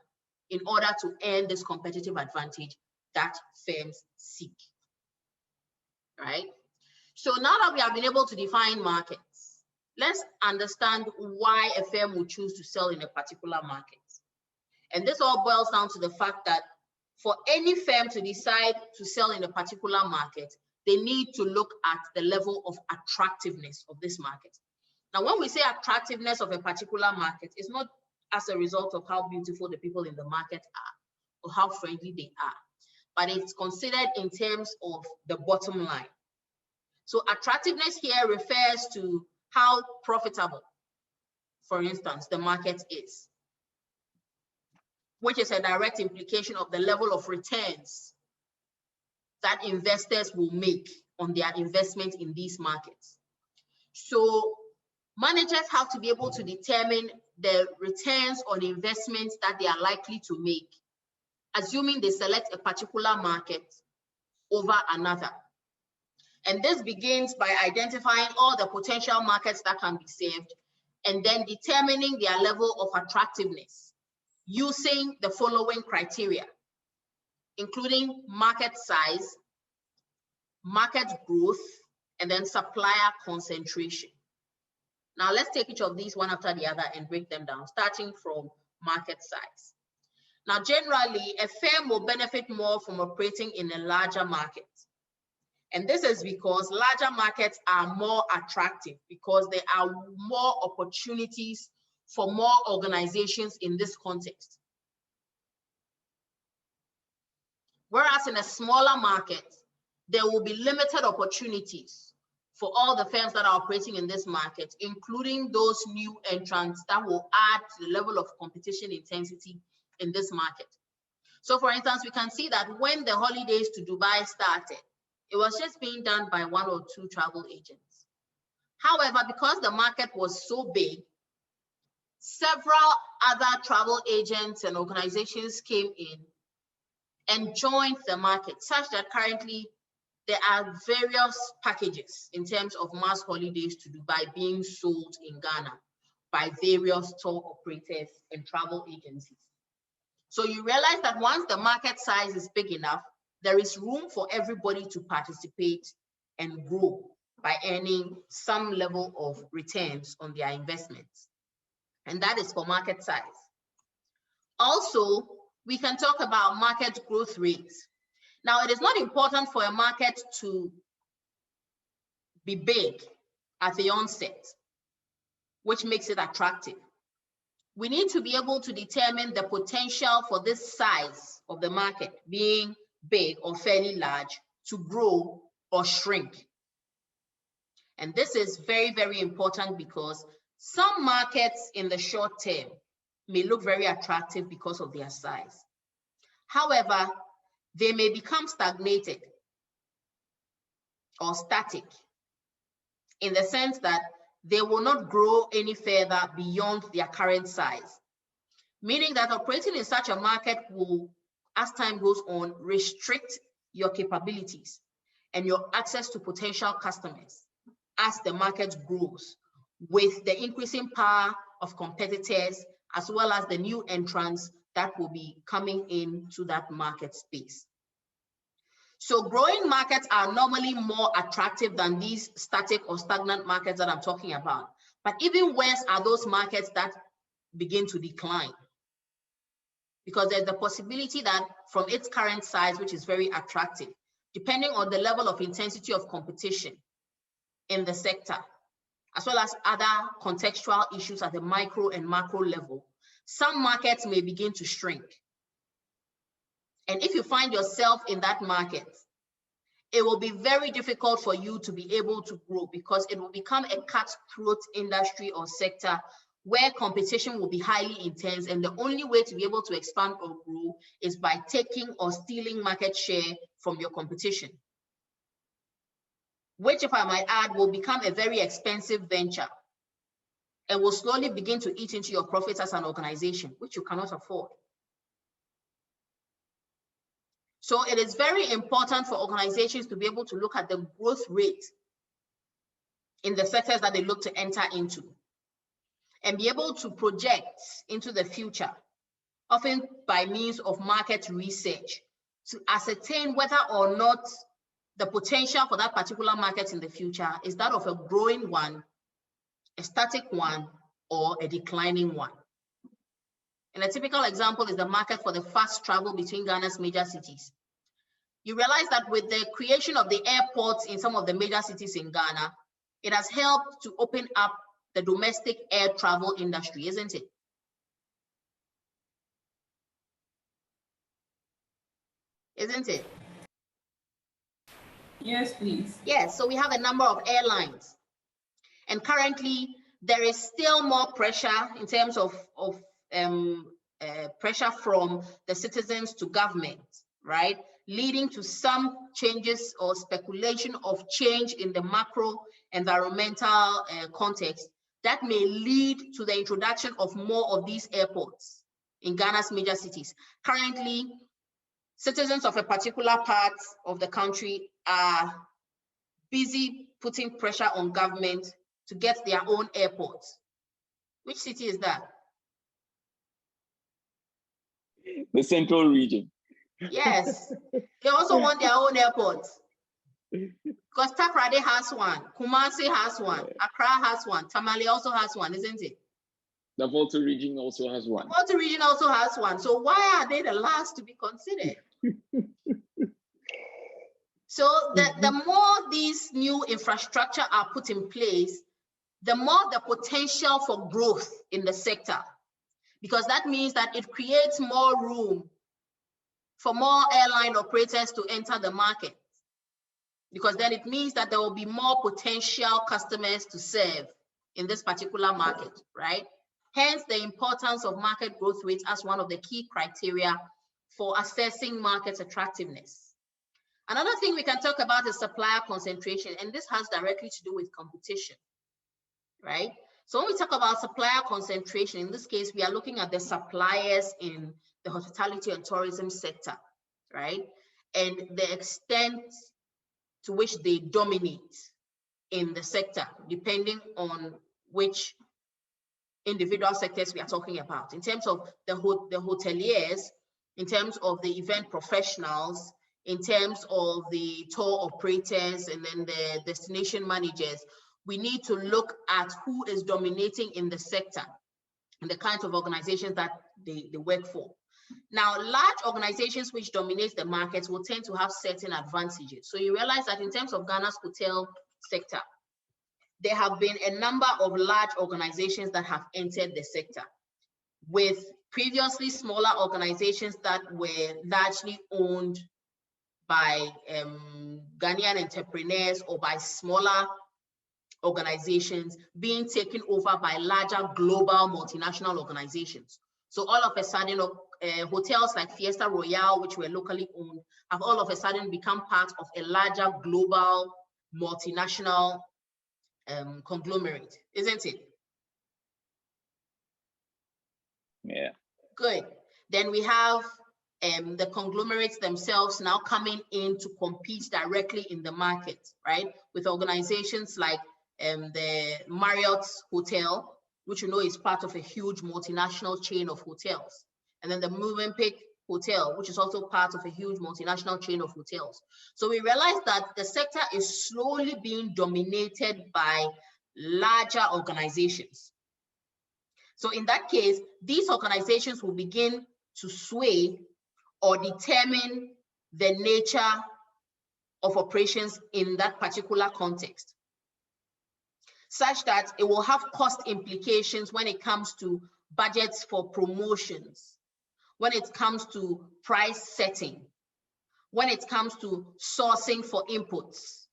in order to earn this competitive advantage that firms seek, right? So now that we have been able to define markets, let's understand why a firm would choose to sell in a particular market. And this all boils down to the fact that for any firm to decide to sell in a particular market, they need to look at the level of attractiveness of this market. Now, when we say attractiveness of a particular market, it's not as a result of how beautiful the people in the market are or how friendly they are, but it's considered in terms of the bottom line. So attractiveness here refers to how profitable, for instance, the market is, which is a direct implication of the level of returns that investors will make on their investment in these markets. So managers have to be able to determine the returns on investments that they are likely to make, assuming they select a particular market over another. And this begins by identifying all the potential markets that can be served and then determining their level of attractiveness using the following criteria, including market size, market growth, and then supplier concentration. Now let's take each of these one after the other and break them down, starting from market size. Now, generally, a firm will benefit more from operating in a larger market. And this is because larger markets are more attractive because there are more opportunities for more organizations in this context. Whereas in a smaller market, there will be limited opportunities for all the firms that are operating in this market, including those new entrants that will add to the level of competition intensity in this market. So for instance, we can see that when the holidays to Dubai started, it was just being done by 1 or 2 travel agents. However, because the market was so big, several other travel agents and organizations came in and joined the market, such that currently there are various packages in terms of mass holidays to Dubai being sold in Ghana by various tour operators and travel agencies. So you realize that once the market size is big enough, there is room for everybody to participate and grow by earning some level of returns on their investments. And that is for market size. Also, we can talk about market growth rates. Now, it is not important for a market to be big at the onset, which makes it attractive. We need to be able to determine the potential for this size of the market, being big or fairly large, to grow or shrink. And this is very, very important because some markets in the short term may look very attractive because of their size. However, they may become stagnated or static in the sense that they will not grow any further beyond their current size, meaning that operating in such a market will, as time goes on, restrict your capabilities and your access to potential customers as the market grows with the increasing power of competitors as well as the new entrants that will be coming into that market space. So growing markets are normally more attractive than these static or stagnant markets that I'm talking about. But even worse are those markets that begin to decline, because there's the possibility that from its current size, which is very attractive, depending on the level of intensity of competition in the sector, as well as other contextual issues at the micro and macro level, some markets may begin to shrink. And if you find yourself in that market it will be very difficult for you to be able to grow, because it will become a cutthroat industry or sector where competition will be highly intense, and the only way to be able to expand or grow is by taking or stealing market share from your competition, which, if I might add, will become a very expensive venture and will slowly begin to eat into your profits as an organization, which you cannot afford. So it is very important for organizations to be able to look at the growth rate in the sectors that they look to enter into, and be able to project into the future, often by means of market research, to ascertain whether or not the potential for that particular market in the future is that of a growing one, a static one, or a declining one. And a typical example is the market for the fast travel between Ghana's major cities. You realize that with the creation of the airports in some of the major cities in Ghana, it has helped to open up the domestic air travel industry, isn't it? Isn't it? Yes, please. Yes, so we have a number of airlines. And currently, there is still more pressure in terms of pressure from the citizens to government, right? Leading to some changes or speculation of change in the macro environmental context that may lead to the introduction of more of these airports in Ghana's major cities. Currently, citizens of a particular part of the country are busy putting pressure on government to get their own airports. Which city is that? The central region. Yes, they also want their own airports. Because Takrade has one, Kumasi has one, Accra has one, Tamale also has one, isn't it? The Volta region also has one. The Volta region also has one. So why are they the last to be considered? So the more these new infrastructure are put in place, the more the potential for growth in the sector, because that means that it creates more room for more airline operators to enter the market, because then it means that there will be more potential customers to serve in this particular market, right? Hence the importance of market growth rates as one of the key criteria for assessing market attractiveness. Another thing we can talk about is supplier concentration, and this has directly to do with competition, right? So when we talk about supplier concentration, in this case, we are looking at the suppliers in the hospitality and tourism sector, right? And the extent to which they dominate in the sector, depending on which individual sectors we are talking about. In terms of the hoteliers, in terms of the event professionals, in terms of the tour operators, and then the destination managers, we need to look at who is dominating in the sector and the kinds of organizations that they work for. Now, large organizations which dominate the markets will tend to have certain advantages. So you realize that in terms of Ghana's hotel sector, there have been a number of large organizations that have entered the sector, with previously smaller organizations that were largely owned by Ghanaian entrepreneurs or by smaller organizations being taken over by larger global multinational organizations. So all of a sudden, hotels like Fiesta Royale, which were locally owned, have all of a sudden become part of a larger global multinational conglomerate, isn't it? Yeah. Good. Then we have the conglomerates themselves now coming in to compete directly in the market, right? With organizations like the Marriott Hotel, which you know is part of a huge multinational chain of hotels. And then the Movenpick Hotel, which is also part of a huge multinational chain of hotels. So we realize that the sector is slowly being dominated by larger organizations. So in that case, these organizations will begin to sway or determine the nature of operations in that particular context, such that it will have cost implications when it comes to budgets for promotions, when it comes to price setting, when it comes to sourcing for inputs.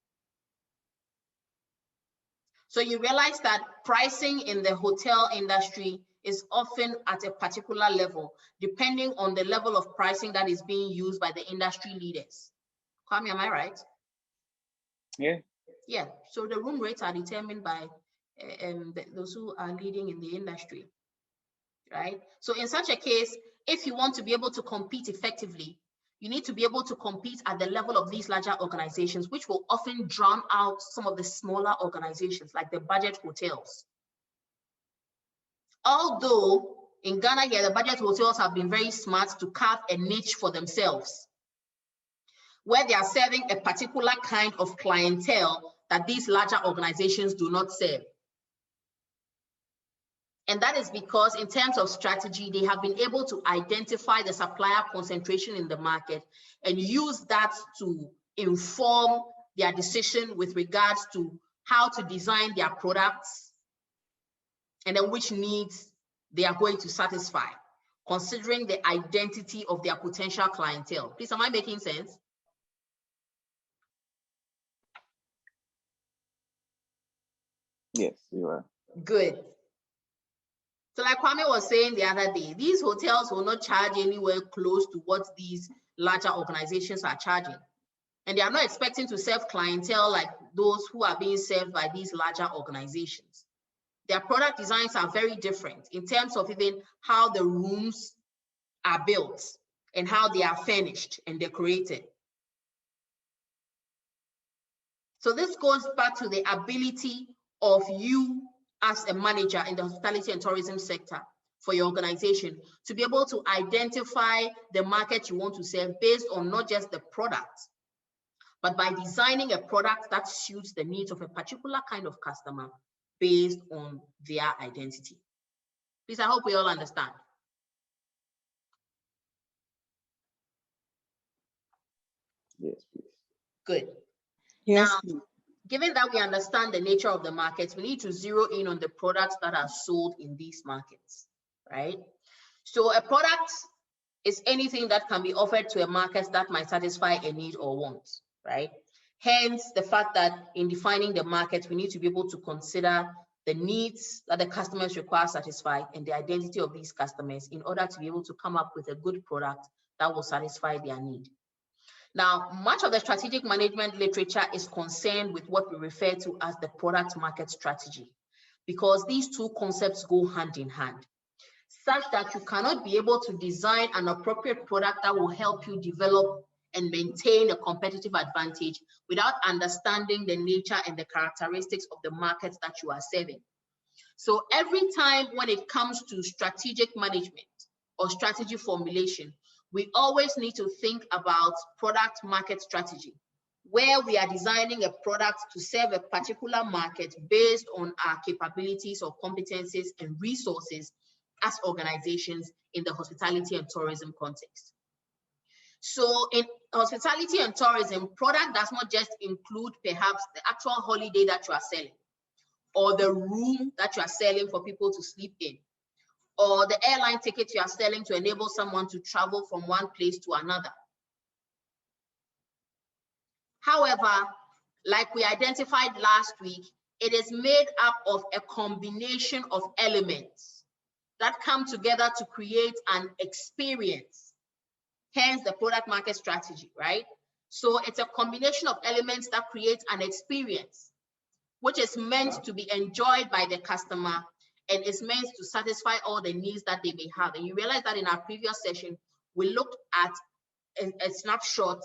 So you realize that pricing in the hotel industry is often at a particular level, depending on the level of pricing that is being used by the industry leaders. Kwame, am I right? Yeah. Yeah, so the room rates are determined by those who are leading in the industry, right? So in such a case, if you want to be able to compete effectively, you need to be able to compete at the level of these larger organizations, which will often drown out some of the smaller organizations like the budget hotels. Although in Ghana here, the budget hotels have been very smart to carve a niche for themselves, where they are serving a particular kind of clientele that these larger organizations do not serve. And that is because in terms of strategy, they have been able to identify the supplier concentration in the market and use that to inform their decision with regards to how to design their products and then which needs they are going to satisfy, considering the identity of their potential clientele. Please, am I making sense? Yes, you are. Good. So like Kwame was saying the other day, these hotels will not charge anywhere close to what these larger organizations are charging. And they are not expecting to serve clientele like those who are being served by these larger organizations. Their product designs are very different in terms of even how the rooms are built and how they are furnished and decorated. So this goes back to the ability of you as a manager in the hospitality and tourism sector for your organization to be able to identify the market you want to serve based on not just the product, but by designing a product that suits the needs of a particular kind of customer based on their identity. Please, I hope we all understand. Yes, please. Good. Yes, Now, please. given that we understand the nature of the markets, we need to zero in on the products that are sold in these markets, right? So a product is anything that can be offered to a market that might satisfy a need or want, right? Hence, the fact that in defining the market, we need to be able to consider the needs that the customers require satisfied and the identity of these customers in order to be able to come up with a good product that will satisfy their need. Now, much of the strategic management literature is concerned with what we refer to as the product market strategy, because these two concepts go hand in hand, such that you cannot be able to design an appropriate product that will help you develop and maintain a competitive advantage without understanding the nature and the characteristics of the markets that you are serving. So every time when it comes to strategic management or strategy formulation, we always need to think about product market strategy, where we are designing a product to serve a particular market based on our capabilities or competencies and resources as organizations in the hospitality and tourism context. So in hospitality and tourism, product does not just include perhaps the actual holiday that you are selling, or the room that you are selling for people to sleep in, or the airline ticket you are selling to enable someone to travel from one place to another. However, like we identified last week, it is made up of a combination of elements that come together to create an experience, hence the product market strategy, right? So it's a combination of elements that create an experience, which is meant to be enjoyed by the customer and is meant to satisfy all the needs that they may have. And you realize that in our previous session, we looked at a snapshot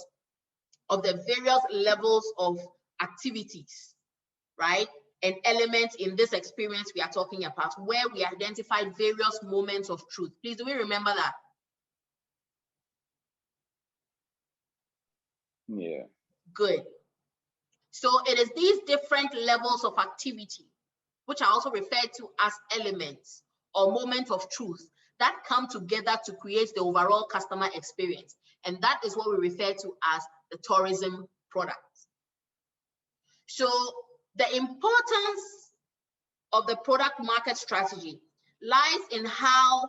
of the various levels of activities, right? And elements in this experience we are talking about, where we identified various moments of truth. Please, do we remember that? Yeah. Good. So it is these different levels of activity, which are also referred to as elements or moments of truth, that come together to create the overall customer experience. And that is what we refer to as the tourism product. So the importance of the product market strategy lies in how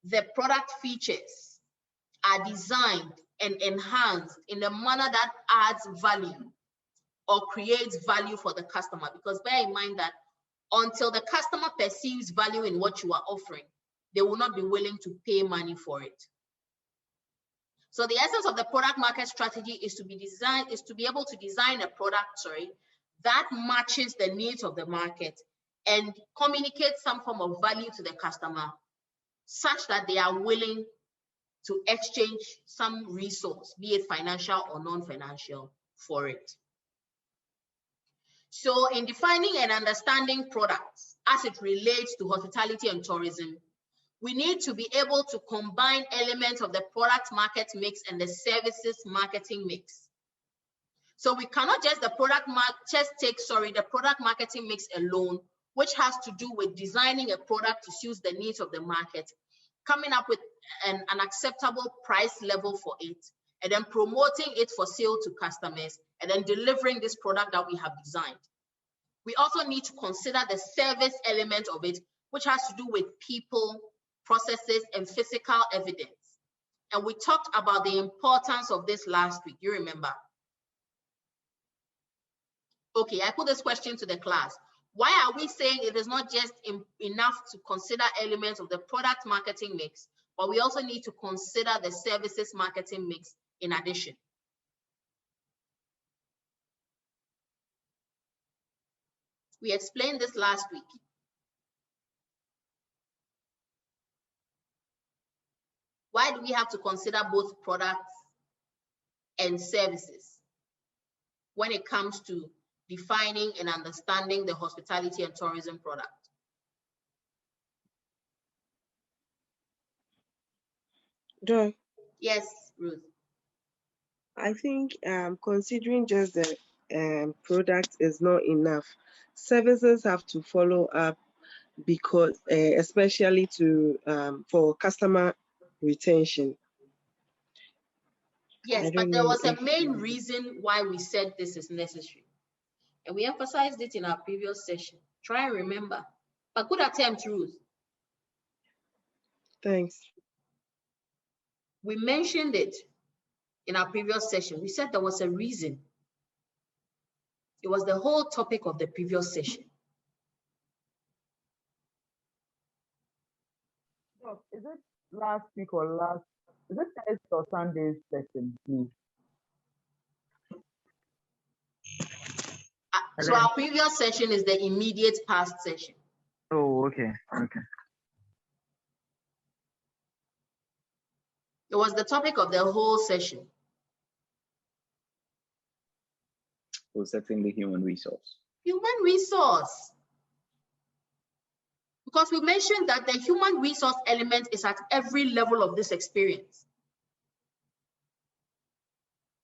the product features are designed and enhanced in a manner that adds value or creates value for the customer. Because bear in mind that until the customer perceives value in what you are offering, they will not be willing to pay money for it. So the essence of the product market strategy is to be able to design a product, that matches the needs of the market and communicates some form of value to the customer such that they are willing to exchange some resource, be it financial or non-financial, for it. So in defining and understanding products as it relates to hospitality and tourism, we need to be able to combine elements of the product market mix and the services marketing mix. So we cannot just take the product marketing mix alone, which has to do with designing a product to suit the needs of the market, coming up with an acceptable price level for it, and then promoting it for sale to customers, and then delivering this product that we have designed. We also need to consider the service element of it, which has to do with people, processes, and physical evidence. And we talked about the importance of this last week, you remember? Okay, I put this question to the class. Why are we saying it is not just enough to consider elements of the product marketing mix, but we also need to consider the services marketing mix in addition? We explained this last week. Why do we have to consider both products and services when it comes to defining and understanding the hospitality and tourism product? Joy, Yes, Ruth. I think considering just the product is not enough. Services have to follow up because, especially for customer retention. Yes, but there was a main reason why we said this is necessary. And we emphasized it in our previous session. Try and remember. But good attempt, Ruth. Thanks. We mentioned it in our previous session. We said there was a reason. It was the whole topic of the previous session. Is it last week or is it Thursday or Sunday's session, please? So our previous session is the immediate past session. Oh, okay, okay. It was the topic of the whole session. So certainly human resource. Human resource. Because we mentioned that the human resource element is at every level of this experience.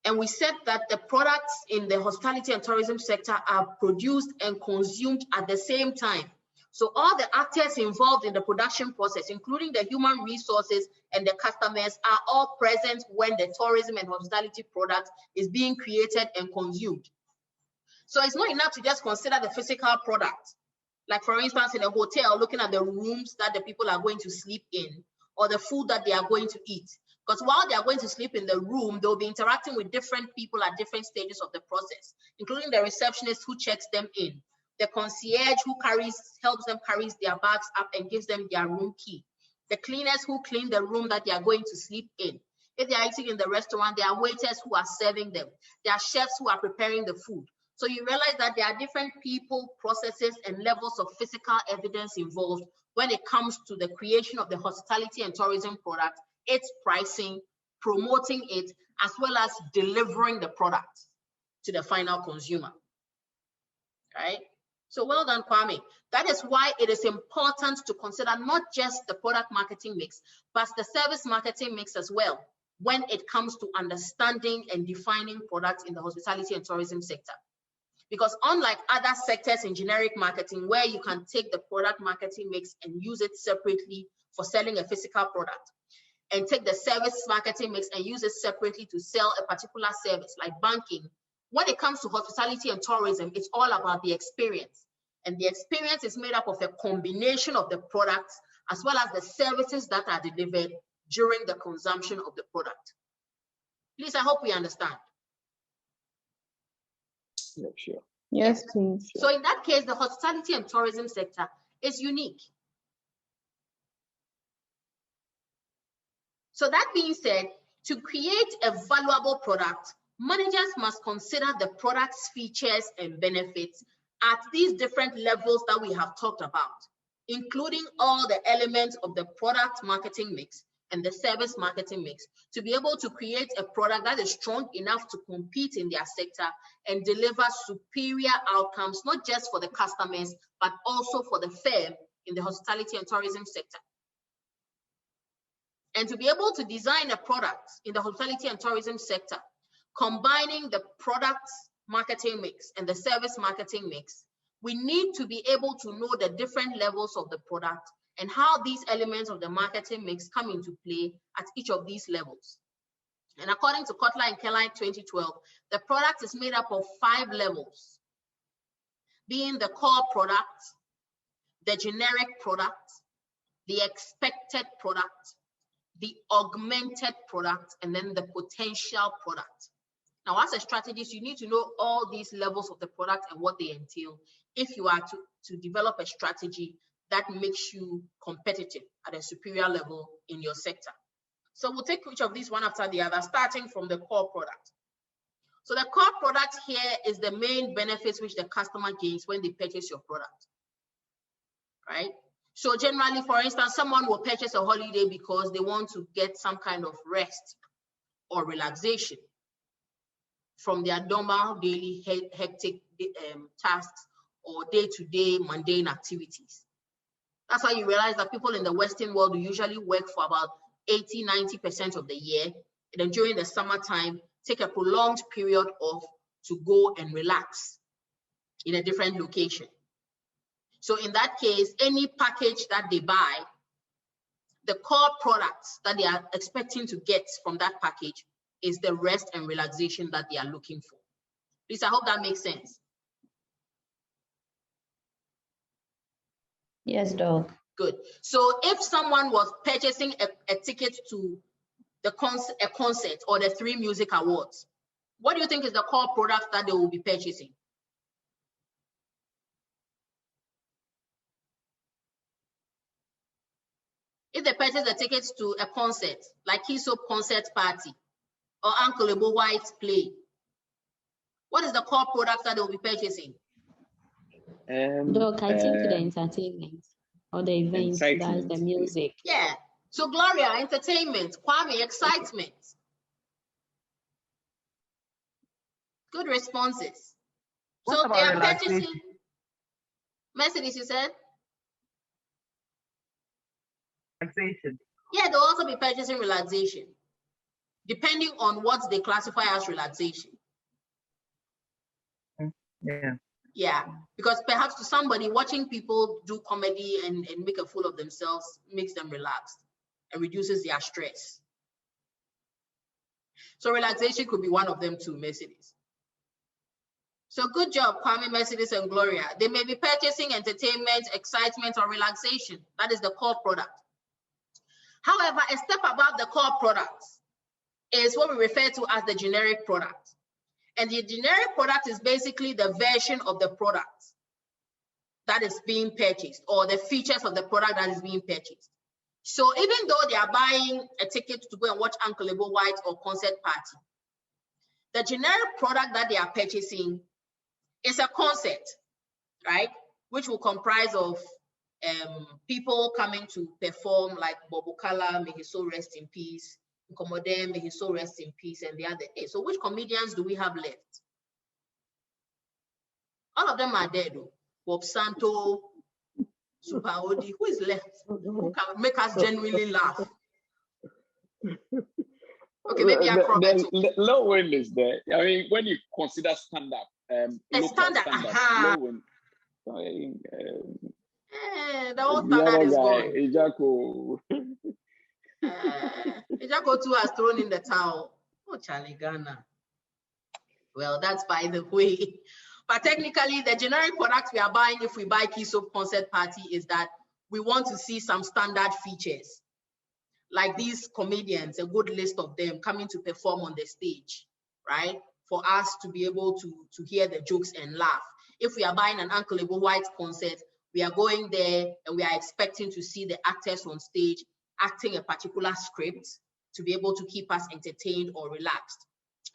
And we said that the products in the hospitality and tourism sector are produced and consumed at the same time. So all the actors involved in the production process, including the human resources and the customers, are all present when the tourism and hospitality product is being created and consumed. So it's not enough to just consider the physical product. Like for instance, in a hotel, looking at the rooms that the people are going to sleep in, or the food that they are going to eat. Because while they are going to sleep in the room, they'll be interacting with different people at different stages of the process, including the receptionist who checks them in, the concierge who helps them carry their bags up and gives them their room key, the cleaners who clean the room that they are going to sleep in. If they are eating in the restaurant, there are waiters who are serving them. There are chefs who are preparing the food. So you realize that there are different people, processes, and levels of physical evidence involved when it comes to the creation of the hospitality and tourism product, its pricing, promoting it, as well as delivering the product to the final consumer. Right? So well done, Kwame. That is why it is important to consider not just the product marketing mix, but the service marketing mix as well when it comes to understanding and defining products in the hospitality and tourism sector. Because unlike other sectors in generic marketing, where you can take the product marketing mix and use it separately for selling a physical product, and take the service marketing mix and use it separately to sell a particular service like banking, when it comes to hospitality and tourism, it's all about the experience. And the experience is made up of a combination of the products as well as the services that are delivered during the consumption of the product. Please, I hope we understand. Yeah, sure. Yes, please. So in that case, the hospitality and tourism sector is unique. So that being said, to create a valuable product, managers must consider the product's features and benefits at these different levels that we have talked about, including all the elements of the product marketing mix and the service marketing mix, to be able to create a product that is strong enough to compete in their sector and deliver superior outcomes, not just for the customers, but also for the firm in the hospitality and tourism sector. And to be able to design a product in the hospitality and tourism sector, combining the product marketing mix and the service marketing mix, we need to be able to know the different levels of the product and how these elements of the marketing mix come into play at each of these levels. And according to Kotler and Keller 2012, the product is made up of 5 levels, being the core product, the generic product, the expected product, the augmented product, and then the potential product. Now, as a strategist, you need to know all these levels of the product and what they entail if you are to develop a strategy that makes you competitive at a superior level in your sector. So we'll take each of these one after the other, starting from the core product. So the core product here is the main benefits which the customer gains when they purchase your product, right? So generally, for instance, someone will purchase a holiday because they want to get some kind of rest or relaxation from their normal daily hectic tasks or day-to-day mundane activities. That's why you realize that people in the Western world usually work for about 80–90% of the year, and then during the summertime, take a prolonged period off to go and relax in a different location. So in that case, any package that they buy, the core products that they are expecting to get from that package is the rest and relaxation that they are looking for. Please, I hope that makes sense. Yes, Doc. Good. So if someone was purchasing a ticket to a concert or the 3 music awards, what do you think is the core product that they will be purchasing? If they purchase the tickets to a concert, like Keysop Concert Party or Uncle Ebo White's play, what is the core product that they will be purchasing? Doc, I think the entertainment or the events, that's the music. Yeah. So Gloria, entertainment. Kwame, excitement. Good responses. What So about they are relaxation? purchasing. Mercedes, you said? Relaxation. Yeah, they'll also be purchasing relaxation, depending on what they classify as relaxation. Yeah. Yeah, because perhaps to somebody, watching people do comedy and make a fool of themselves makes them relaxed and reduces their stress. So relaxation could be one of them too, Mercedes. So good job, Kwame, Mercedes, and Gloria. They may be purchasing entertainment, excitement, or relaxation. That is the core product. However, a step above the core product is what we refer to as the generic product. And the generic product is basically the version of the product that is being purchased, or the features of the product that is being purchased. So even though they are buying a ticket to go and watch Uncle Ebo White or concert party, the generic product that they are purchasing is a concert, right? Which will comprise of people coming to perform, like Bobo Kala, may his soul rest in peace, Nkomodem, may his soul rest in peace, and the other day. So which comedians do we have left? All of them are dead though. Bob Santo, Super Odi, who is left? Who can make us genuinely laugh? Okay, maybe the low end is there. I mean, when you consider stand-up, standard, the whole the standard other is guy, gone. Ejako. Ejako too has thrown in the towel. Oh, Charlie Ghana. Well, that's by the way. But technically, the generic product we are buying if we buy Keysop Concert Party is that we want to see some standard features, like these comedians, a good list of them coming to perform on the stage, right? For us to be able to hear the jokes and laugh. If we are buying an Uncle Ebo White concert, we are going there and we are expecting to see the actors on stage acting a particular script to be able to keep us entertained or relaxed.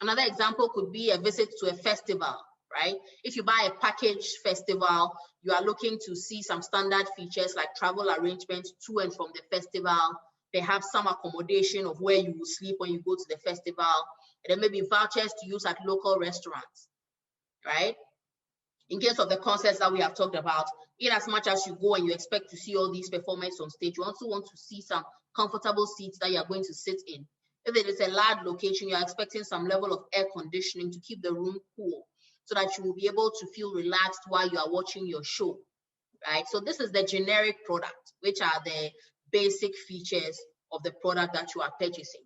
Another example could be a visit to a festival, right? If you buy a package festival, you are looking to see some standard features like travel arrangements to and from the festival, perhaps some accommodation of where you will sleep when you go to the festival, and then maybe vouchers to use at local restaurants, right? In case of the concerts that we have talked about, in as much as you go and you expect to see all these performers on stage, you also want to see some comfortable seats that you are going to sit in. If it is a large location, you are expecting some level of air conditioning to keep the room cool so that you will be able to feel relaxed while you are watching your show, right? So this is the generic product, which are the basic features of the product that you are purchasing.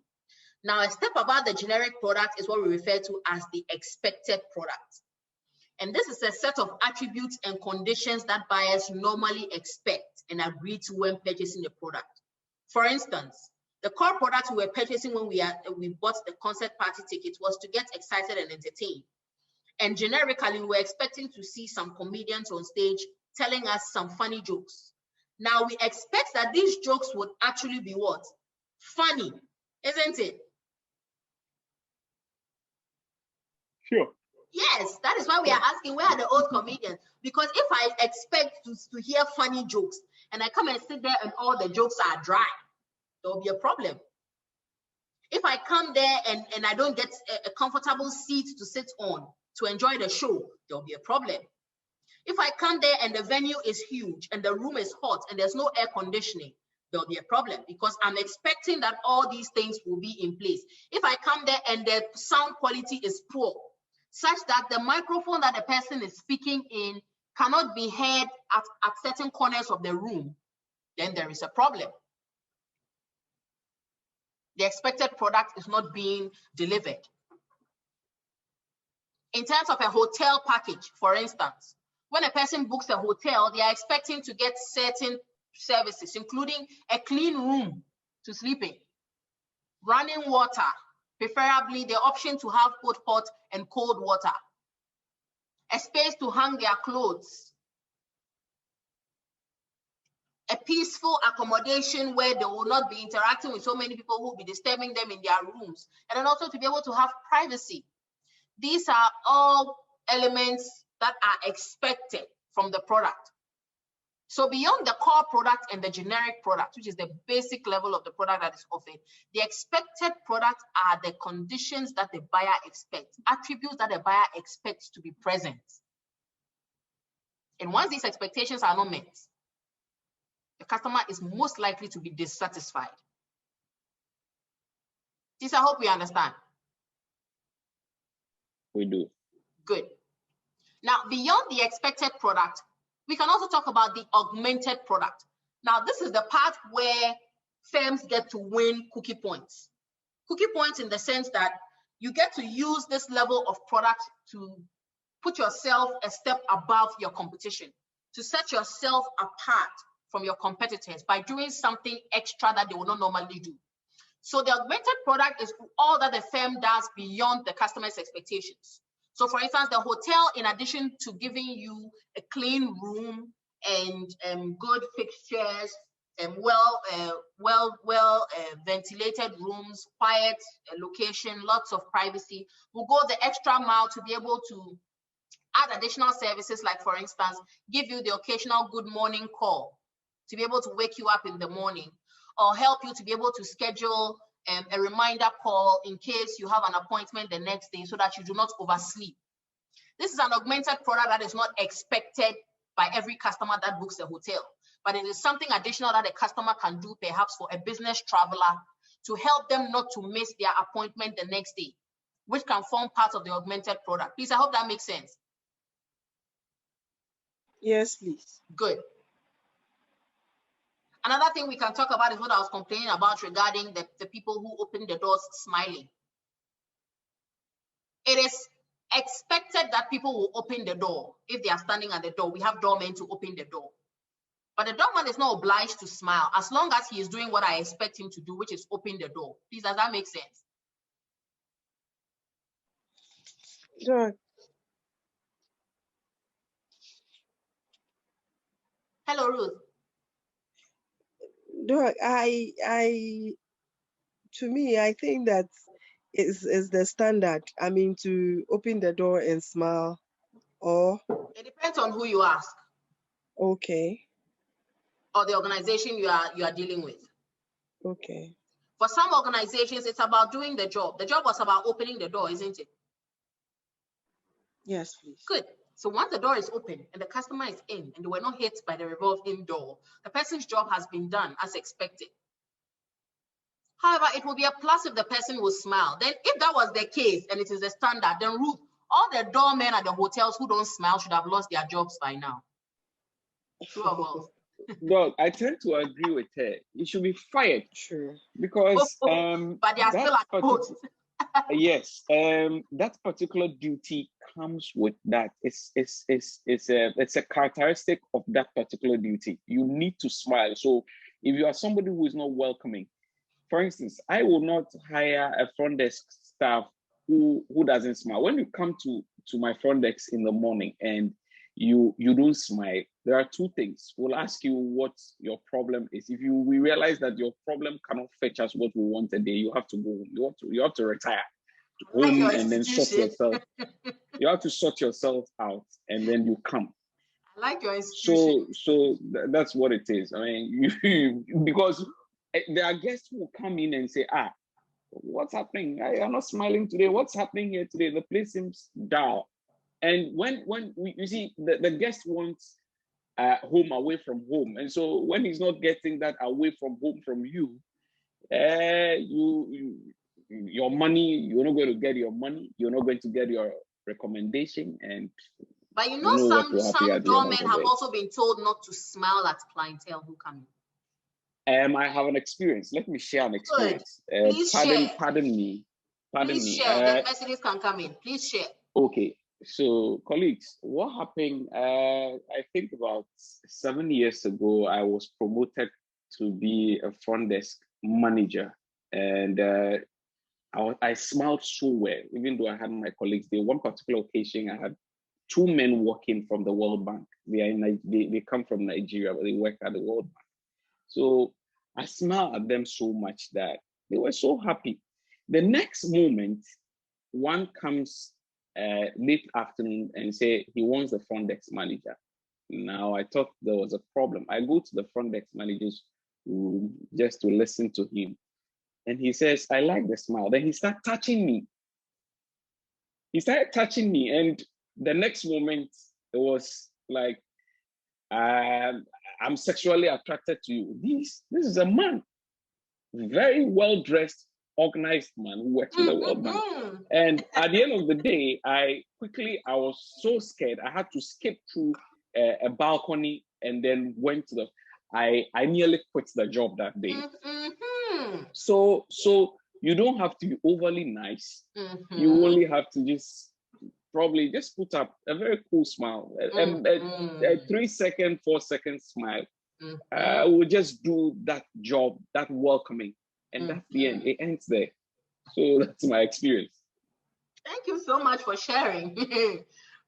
Now, a step above the generic product is what we refer to as the expected product. And this is a set of attributes and conditions that buyers normally expect and agree to when purchasing the product. For instance, the core product we were purchasing when we bought the concert party ticket was to get excited and entertained. And generically, we were expecting to see some comedians on stage telling us some funny jokes. Now, we expect that these jokes would actually be what? Funny, isn't it? Sure. Yes, that is why we are asking, where are the old comedians? Because if I expect to hear funny jokes and I come and sit there and all the jokes are dry, there will be a problem. If I come there and I don't get a comfortable seat to sit on to enjoy the show, there will be a problem. If I come there and the venue is huge and the room is hot and there's no air conditioning, there'll be a problem because I'm expecting that all these things will be in place. If I come there and the sound quality is poor, such that the microphone that the person is speaking in cannot be heard at certain corners of the room, then there is a problem. The expected product is not being delivered. In terms of a hotel package, for instance, when a person books a hotel, they are expecting to get certain services, including a clean room to sleep in, running water, preferably the option to have both hot and cold water, a space to hang their clothes, a peaceful accommodation where they will not be interacting with so many people who will be disturbing them in their rooms, and then also to be able to have privacy. These are all elements that are expected from the product. So beyond the core product and the generic product, which is the basic level of the product that is offered, the expected product are the conditions that the buyer expects, attributes that the buyer expects to be present. And once these expectations are not met, the customer is most likely to be dissatisfied. This, I hope we understand. We do. Good. Now, beyond the expected product, we can also talk about the augmented product. Now, this is the part where firms get to win cookie points. Cookie points in the sense that you get to use this level of product to put yourself a step above your competition, to set yourself apart from your competitors by doing something extra that they will not normally do. So the augmented product is all that the firm does beyond the customer's expectations. So for instance, the hotel, in addition to giving you a clean room and good fixtures and well ventilated rooms, quiet location, lots of privacy, will go the extra mile to be able to add additional services, like for instance, give you the occasional good morning call to be able to wake you up in the morning, or help you to be able to schedule a reminder call in case you have an appointment the next day so that you do not oversleep. This is an augmented product that is not expected by every customer that books a hotel, but it is something additional that a customer can do perhaps for a business traveler to help them not to miss their appointment the next day, which can form part of the augmented product. Please, I hope that makes sense. Yes, please. Good. Another thing we can talk about is what I was complaining about regarding the people who open the doors smiling. It is expected that people will open the door if they are standing at the door. We have doormen to open the door. But the doorman is not obliged to smile as long as he is doing what I expect him to do, which is open the door. Please, does that make sense? Doc, Hello, Ruth. Doc, to me, I think that is the standard. I mean, to open the door and smile, or It depends on who you ask. Okay. Or the organization you are dealing with. Okay. For some organizations, it's about doing the job. The job was about opening the door, isn't it? Yes, please. Good. So once the door is open and the customer is in and they were not hit by the revolving door, the person's job has been done as expected. However, it will be a plus if the person will smile. Then if that was the case and it is the standard, then Ruth, all the doormen at the hotels who don't smile should have lost their jobs by now. True or false? Well, I tend to agree with her. You should be fired. True. Because but they are still at post. Yes, that particular duty comes with that. It's a characteristic of that particular duty. You need to smile. So if you are somebody who is not welcoming, for instance, I will not hire a front desk staff who doesn't smile. When you come to my front desk in the morning and you don't smile, there are two things. We'll ask you what your problem is. If we realize that your problem cannot fetch us what we want a day, you have to go. You have to retire to home and then sort yourself. You have to sort yourself out and then you come. I like your institution. So that's what it is. I mean, because there are guests who come in and say, what's happening? I am not smiling today. What's happening here today? The place seems dull. And when you see the guest wants home away from home, and so when he's not getting that away from home from you, your money, you're not going to get your money. You're not going to get your recommendation, and but some doormen have also been told not to smile at clientele who come in. I have an experience. Let me share an experience. Please share. Pardon me. Please share. The messages can come in. Please share. Okay. So, colleagues, what happened? I think about 7 years ago, I was promoted to be a front desk manager, and I smiled so well, even though I had my colleagues there. One particular occasion, I had two men walking from the World Bank. They come from Nigeria, but they work at the World Bank. So I smiled at them so much that they were so happy. The next moment, one comes late afternoon and say he wants the front desk manager. Now I thought there was a problem. I go to the front desk manager's room just to listen to him. And he says, I like the smile. Then he started touching me. And the next moment it was like, I'm sexually attracted to you. This is a man, very well-dressed, organized man who works in the World Bank. And at the end of the day, I was so scared. I had to skip through a balcony and then went to I nearly quit the job that day. So you don't have to be overly nice. You only have to just put up a very cool smile, a 3 second, 4 second smile. We'll just do that job, that welcoming. And that's the end. It ends there. So that's my experience. Thank you so much for sharing.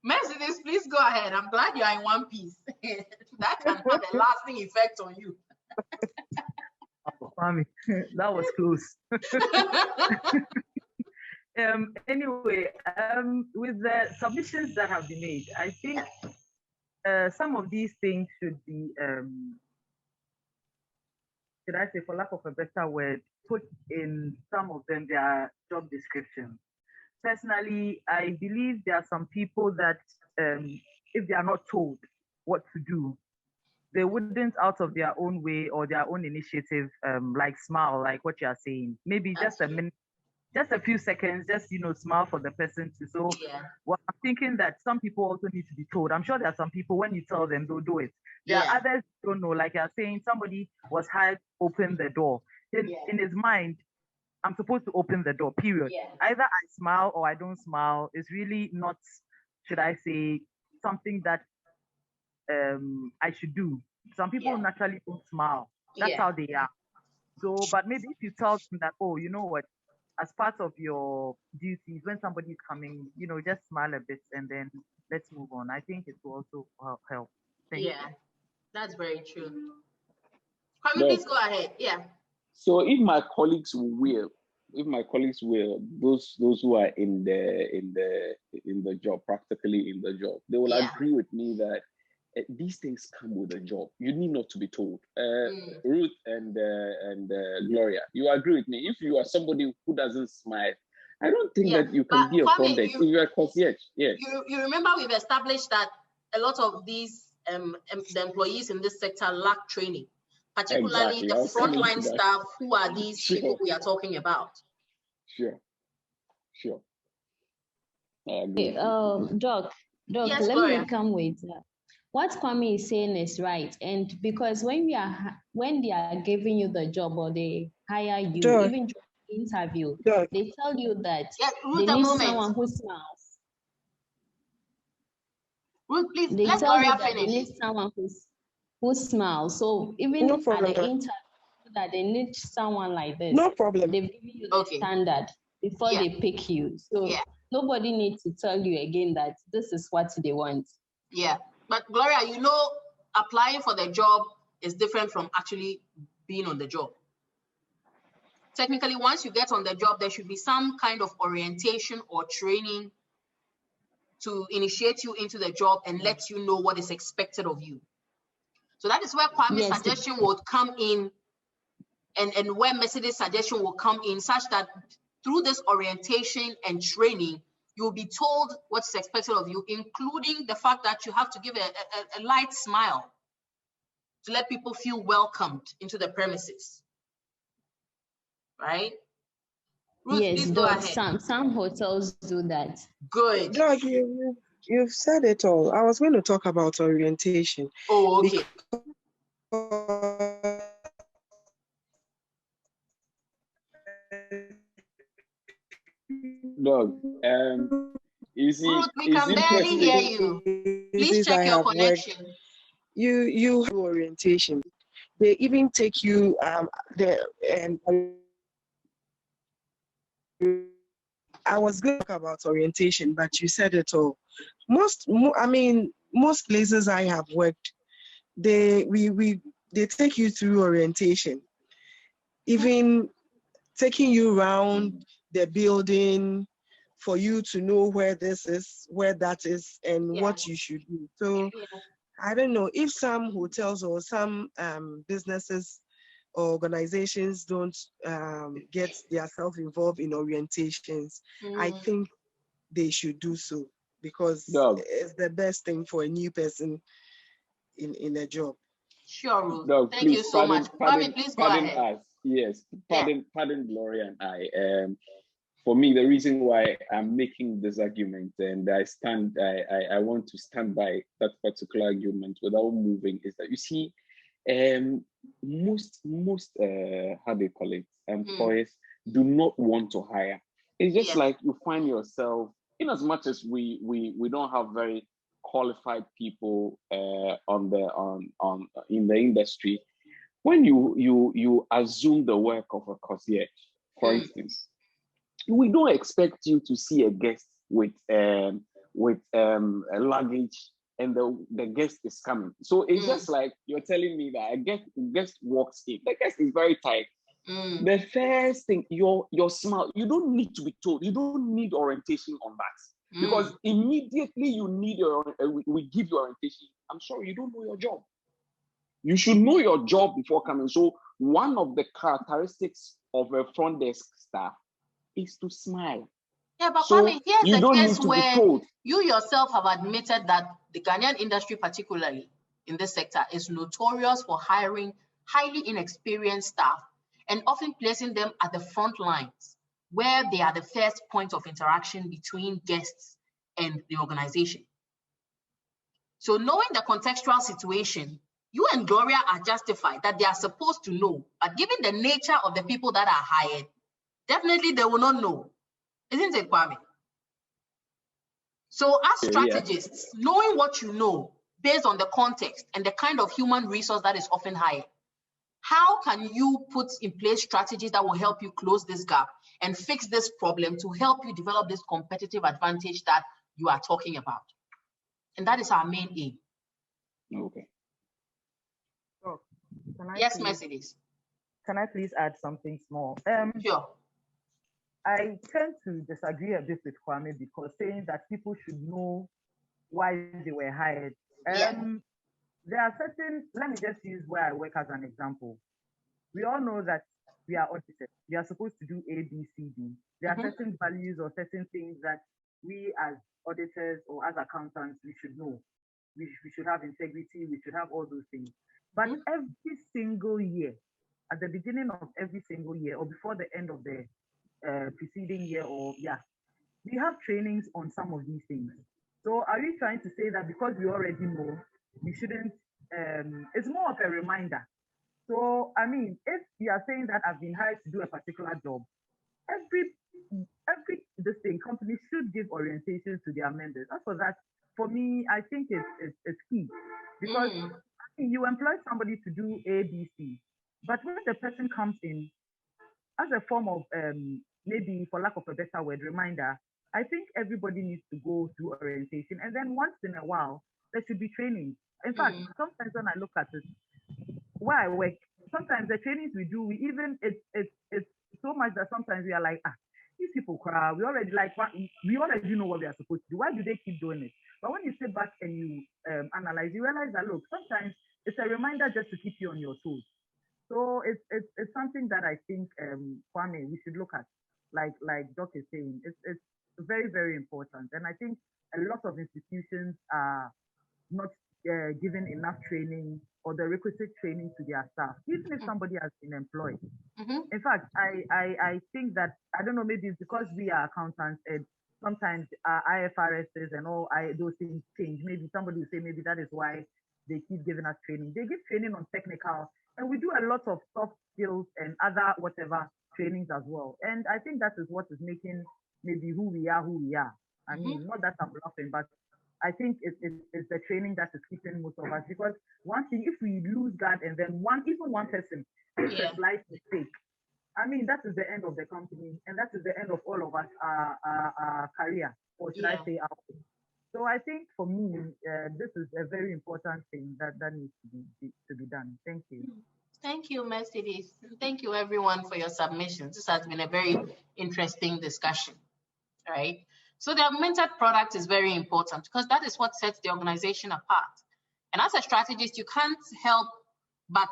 Mercedes, please go ahead. I'm glad you are in one piece. That can have a lasting effect on you. That was close. Anyway, with the submissions that have been made, I think some of these things should be, should I say, for lack of a better word, put in some of them their job description. Personally, I believe there are some people that if they are not told what to do, they wouldn't out of their own way or their own initiative, like smile, like what you are saying. Maybe just a minute, just a few seconds, just, smile for the person to. So well, I'm thinking that some people also need to be told. I'm sure there are some people, when you tell them, they'll do it. There are others who don't know, like you're saying, somebody was hired, open the door. In his mind, I'm supposed to open the door, period. Either I smile or I don't smile. It's really not, should I say, something that I should do. Some people naturally don't smile. That's how they are. So, but maybe if you tell them that, oh, you know what, as part of your duties, when somebody is coming, you know, just smile a bit and then let's move on. I think it will also help. Thank you. That's very true. Please go ahead. Yeah. So if my colleagues will, those who are in the job, practically in the job, they will agree with me that these things come with a job. You need not to be told. Ruth and Gloria, you agree with me? If you are somebody who doesn't smile, I don't think that you can be a front desk. If you are concierge, yes. You remember we've established that a lot of these the employees in this sector lack training, particularly the frontline staff. Who are these people we are talking about? Sure. Doc, yes, let Gloria. me come with what Kwame is saying is right, and because when they are giving you the job or they hire you, even during the interview, they tell you that they need someone who smiles. Ruth, please, let Gloria finish. They need someone who smiles. So even at the interview, that they need someone like this. No problem. They've given you the standard before they pick you. So nobody needs to tell you again that this is what they want. Yeah. But Gloria, you know, applying for the job is different from actually being on the job. Technically, once you get on the job, there should be some kind of orientation or training to initiate you into the job and let you know what is expected of you. So that is where Kwame's suggestion would come in, and where Mercedes' suggestion will come in, such that through this orientation and training, you'll be told what's expected of you, including the fact that you have to give a light smile to let people feel welcomed into the premises, right? Ruth, yes, some hotels do that. Good. Doug, you've said it all. I was going to talk about orientation. Oh, okay. Doug, you see, Ruth, we can barely hear you. Please check your connection. You have orientation. They even take you I was going to talk about orientation, but you said it all. Most places I have worked, they take you through orientation, even taking you around the building for you to know where this is, where that is, and what you should do. So I don't know if some hotels or some businesses or organizations don't get themselves involved in orientations. I think they should do so, because it's the best thing for a new person in a job. Sure, Ruth. Thank you so much. Kwame, please go ahead. Us. Yes, pardon Gloria and I. For me, the reason why I'm making this argument, and I want to stand by that particular argument without moving, is that you see, most how do you call it, employers do not want to hire. It's just like you find yourself, in as much as we don't have very qualified people in the industry. When you assume the work of a concierge, for instance, we don't expect you to see a guest with a luggage and the guest is coming. So it's just like you're telling me that a guest walks in. The guest is very tired. The first thing, your smile, you don't need to be told. You don't need orientation on that. Because immediately you need we give you orientation. I'm sorry, you don't know your job. You should know your job before coming. So one of the characteristics of a front desk staff is to smile. Yeah, but so Kwame, here's the case where you yourself have admitted that the Ghanaian industry, particularly in this sector, is notorious for hiring highly inexperienced staff and often placing them at the front lines, where they are the first point of interaction between guests and the organization. So knowing the contextual situation, you and Gloria are justified that they are supposed to know, but given the nature of the people that are hired, definitely they will not know. Isn't it, Kwame? So as strategists, knowing what you know based on the context and the kind of human resource that is often hired. How can you put in place strategies that will help you close this gap and fix this problem to help you develop this competitive advantage that you are talking about? And that is our main aim. Okay. Oh, yes, Mercedes. Can I please add something small? Sure. I tend to disagree a bit with Kwame because saying that people should know why they were hired. There are certain, let me just use where I work as an example. We all know that we are auditors. We are supposed to do A, B, C, D. There are certain values or certain things that we as auditors or as accountants, we should know. We should have integrity, we should have all those things. But every single year, at the beginning of every single year or before the end of the preceding year we have trainings on some of these things. So are you trying to say that because we already know, we shouldn't, it's more of a reminder. So, I mean, if you are saying that I've been hired to do a particular job, every company should give orientation to their members. As for that, for me, I think it's key. Because you employ somebody to do A, B, C, but when the person comes in as a form of, maybe for lack of a better word, reminder, I think everybody needs to go through orientation. And then once in a while, there should be training. In fact, sometimes when I look at it, where I work, sometimes the trainings we do, it's so much that sometimes we are like, these people cry. We already know what we are supposed to do. Why do they keep doing it? But when you sit back and you analyze, you realize that look, sometimes it's a reminder just to keep you on your toes. So it's something that I think, Kwame, we should look at. Like Doc is saying, it's very, very important. And I think a lot of institutions are not giving enough training or the requisite training to their staff, even if somebody has been employed. In fact, I think that, I don't know, maybe it's because we are accountants and sometimes IFRSs and all those things change. Maybe somebody will say maybe that is why they keep giving us training. They give training on technical, and we do a lot of soft skills and other whatever trainings as well. And I think that is what is making maybe who we are. I mean, not that I'm laughing, but I think it's the training that is keeping most of us. Because one thing, if we lose guard and then even one person makes a slight mistake, I mean, that is the end of the company, and that is the end of all of us, our career, or should I say our. So I think for me, this is a very important thing that needs to be done. Thank you. Thank you, Mercedes. Thank you, everyone, for your submissions. This has been a very interesting discussion, right? So the augmented product is very important because that is what sets the organization apart. And as a strategist, you can't help but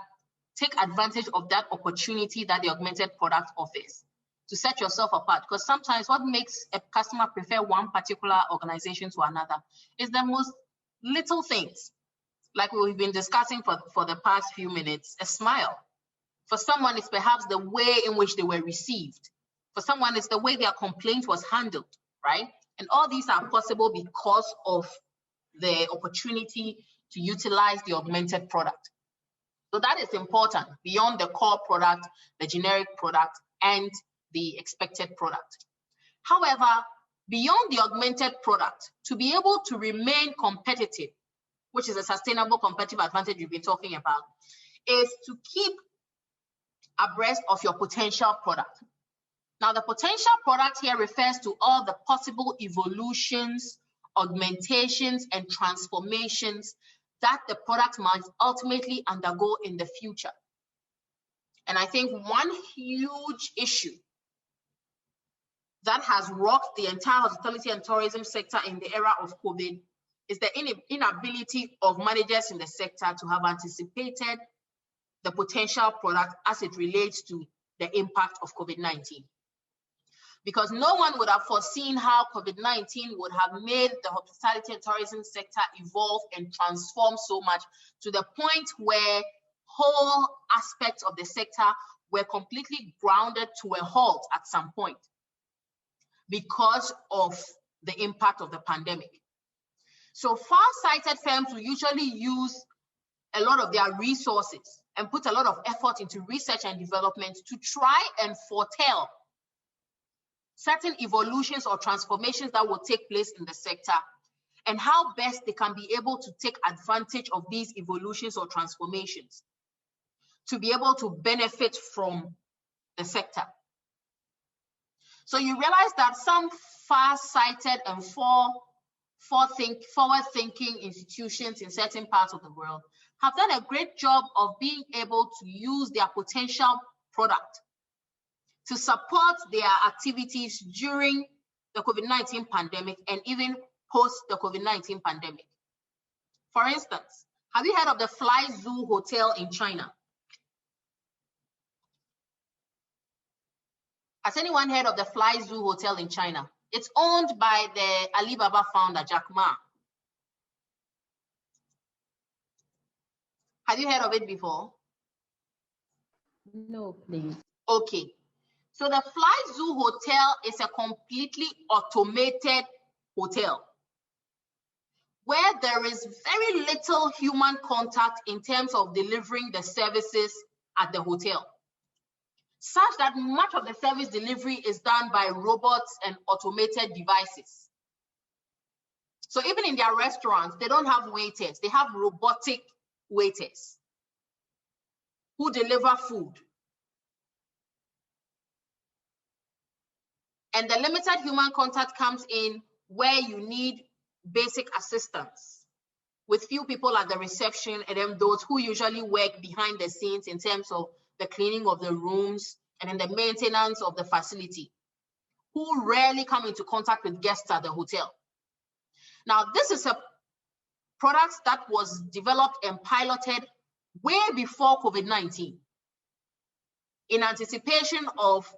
take advantage of that opportunity that the augmented product offers to set yourself apart. Because sometimes what makes a customer prefer one particular organization to another is the most little things. Like we've been discussing for the past few minutes, a smile. For someone, it's perhaps the way in which they were received. For someone, it's the way their complaint was handled, right? And all these are possible because of the opportunity to utilize the augmented product. So that is important beyond the core product, the generic product, and the expected product. However, beyond the augmented product, to be able to remain competitive, which is a sustainable competitive advantage we've been talking about, is to keep abreast of your potential product. Now, the potential product here refers to all the possible evolutions, augmentations, and transformations that the product might ultimately undergo in the future. And I think one huge issue that has rocked the entire hospitality and tourism sector in the era of COVID is the inability of managers in the sector to have anticipated the potential product as it relates to the impact of COVID-19. Because no one would have foreseen how COVID-19 would have made the hospitality and tourism sector evolve and transform so much to the point where whole aspects of the sector were completely grounded to a halt at some point because of the impact of the pandemic. So far-sighted firms will usually use a lot of their resources and put a lot of effort into research and development to try and foretell certain evolutions or transformations that will take place in the sector and how best they can be able to take advantage of these evolutions or transformations to be able to benefit from the sector. So you realize that some far-sighted and forward-thinking institutions in certain parts of the world have done a great job of being able to use their potential product to support their activities during the COVID-19 pandemic and even post the COVID-19 pandemic. For instance, have you heard of the Fly Zoo Hotel in China? Has anyone heard of the Fly Zoo Hotel in China? It's owned by the Alibaba founder, Jack Ma. Have you heard of it before? No, please. Okay. So the Fly Zoo Hotel is a completely automated hotel where there is very little human contact in terms of delivering the services at the hotel, such that much of the service delivery is done by robots and automated devices. So even in their restaurants, they don't have waiters, they have robotic waiters who deliver food. And the limited human contact comes in where you need basic assistance with few people at the reception and then those who usually work behind the scenes in terms of the cleaning of the rooms and then the maintenance of the facility, who rarely come into contact with guests at the hotel. Now, this is a product that was developed and piloted way before COVID-19 in anticipation of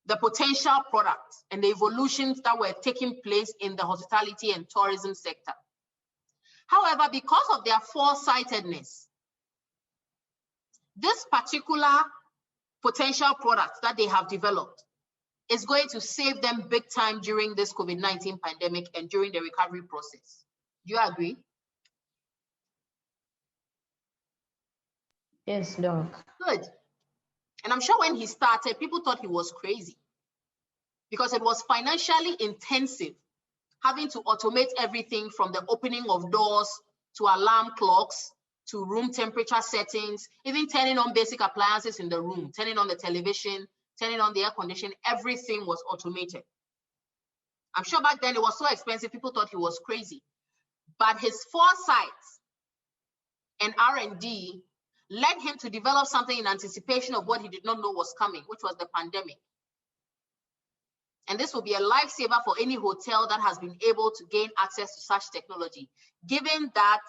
the potential products and the evolutions that were taking place in the hospitality and tourism sector. However, because of their foresightedness, this particular potential product that they have developed is going to save them big time during this COVID-19 pandemic and during the recovery process. Do you agree? Yes, Doc. Good. And I'm sure when he started, people thought he was crazy because it was financially intensive, having to automate everything from the opening of doors to alarm clocks to room temperature settings, even turning on basic appliances in the room, turning on the television, turning on the air conditioning, everything was automated. I'm sure back then it was so expensive, people thought he was crazy. But his foresight and R&D led him to develop something in anticipation of what he did not know was coming, which was the pandemic. And this will be a lifesaver for any hotel that has been able to gain access to such technology, given that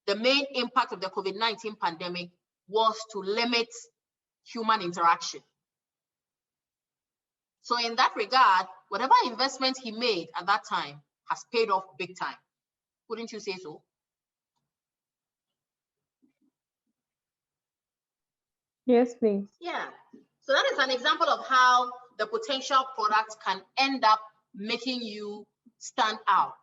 the main impact of the COVID-19 pandemic was to limit human interaction. So in that regard, whatever investment he made at that time has paid off big time. Wouldn't you say so? Yes, please. Yeah. So that is an example of how the potential product can end up making you stand out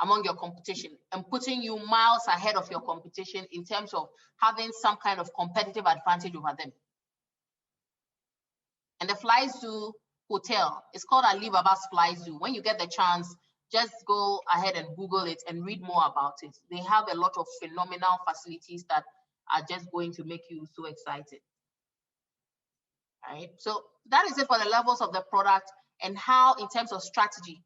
among your competition and putting you miles ahead of your competition in terms of having some kind of competitive advantage over them. And the Fly Zoo Hotel is called Alibaba's Fly Zoo. When you get the chance, just go ahead and Google it and read more about it. They have a lot of phenomenal facilities that are just going to make you so excited. All right, so that is it for the levels of the product and how, in terms of strategy,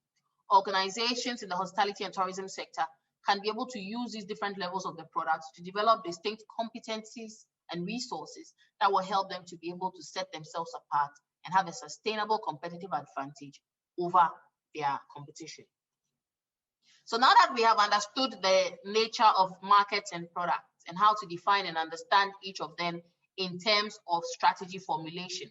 organizations in the hospitality and tourism sector can be able to use these different levels of the products to develop distinct competencies and resources that will help them to be able to set themselves apart and have a sustainable competitive advantage over their competition. So now that we have understood the nature of markets and products and how to define and understand each of them in terms of strategy formulation,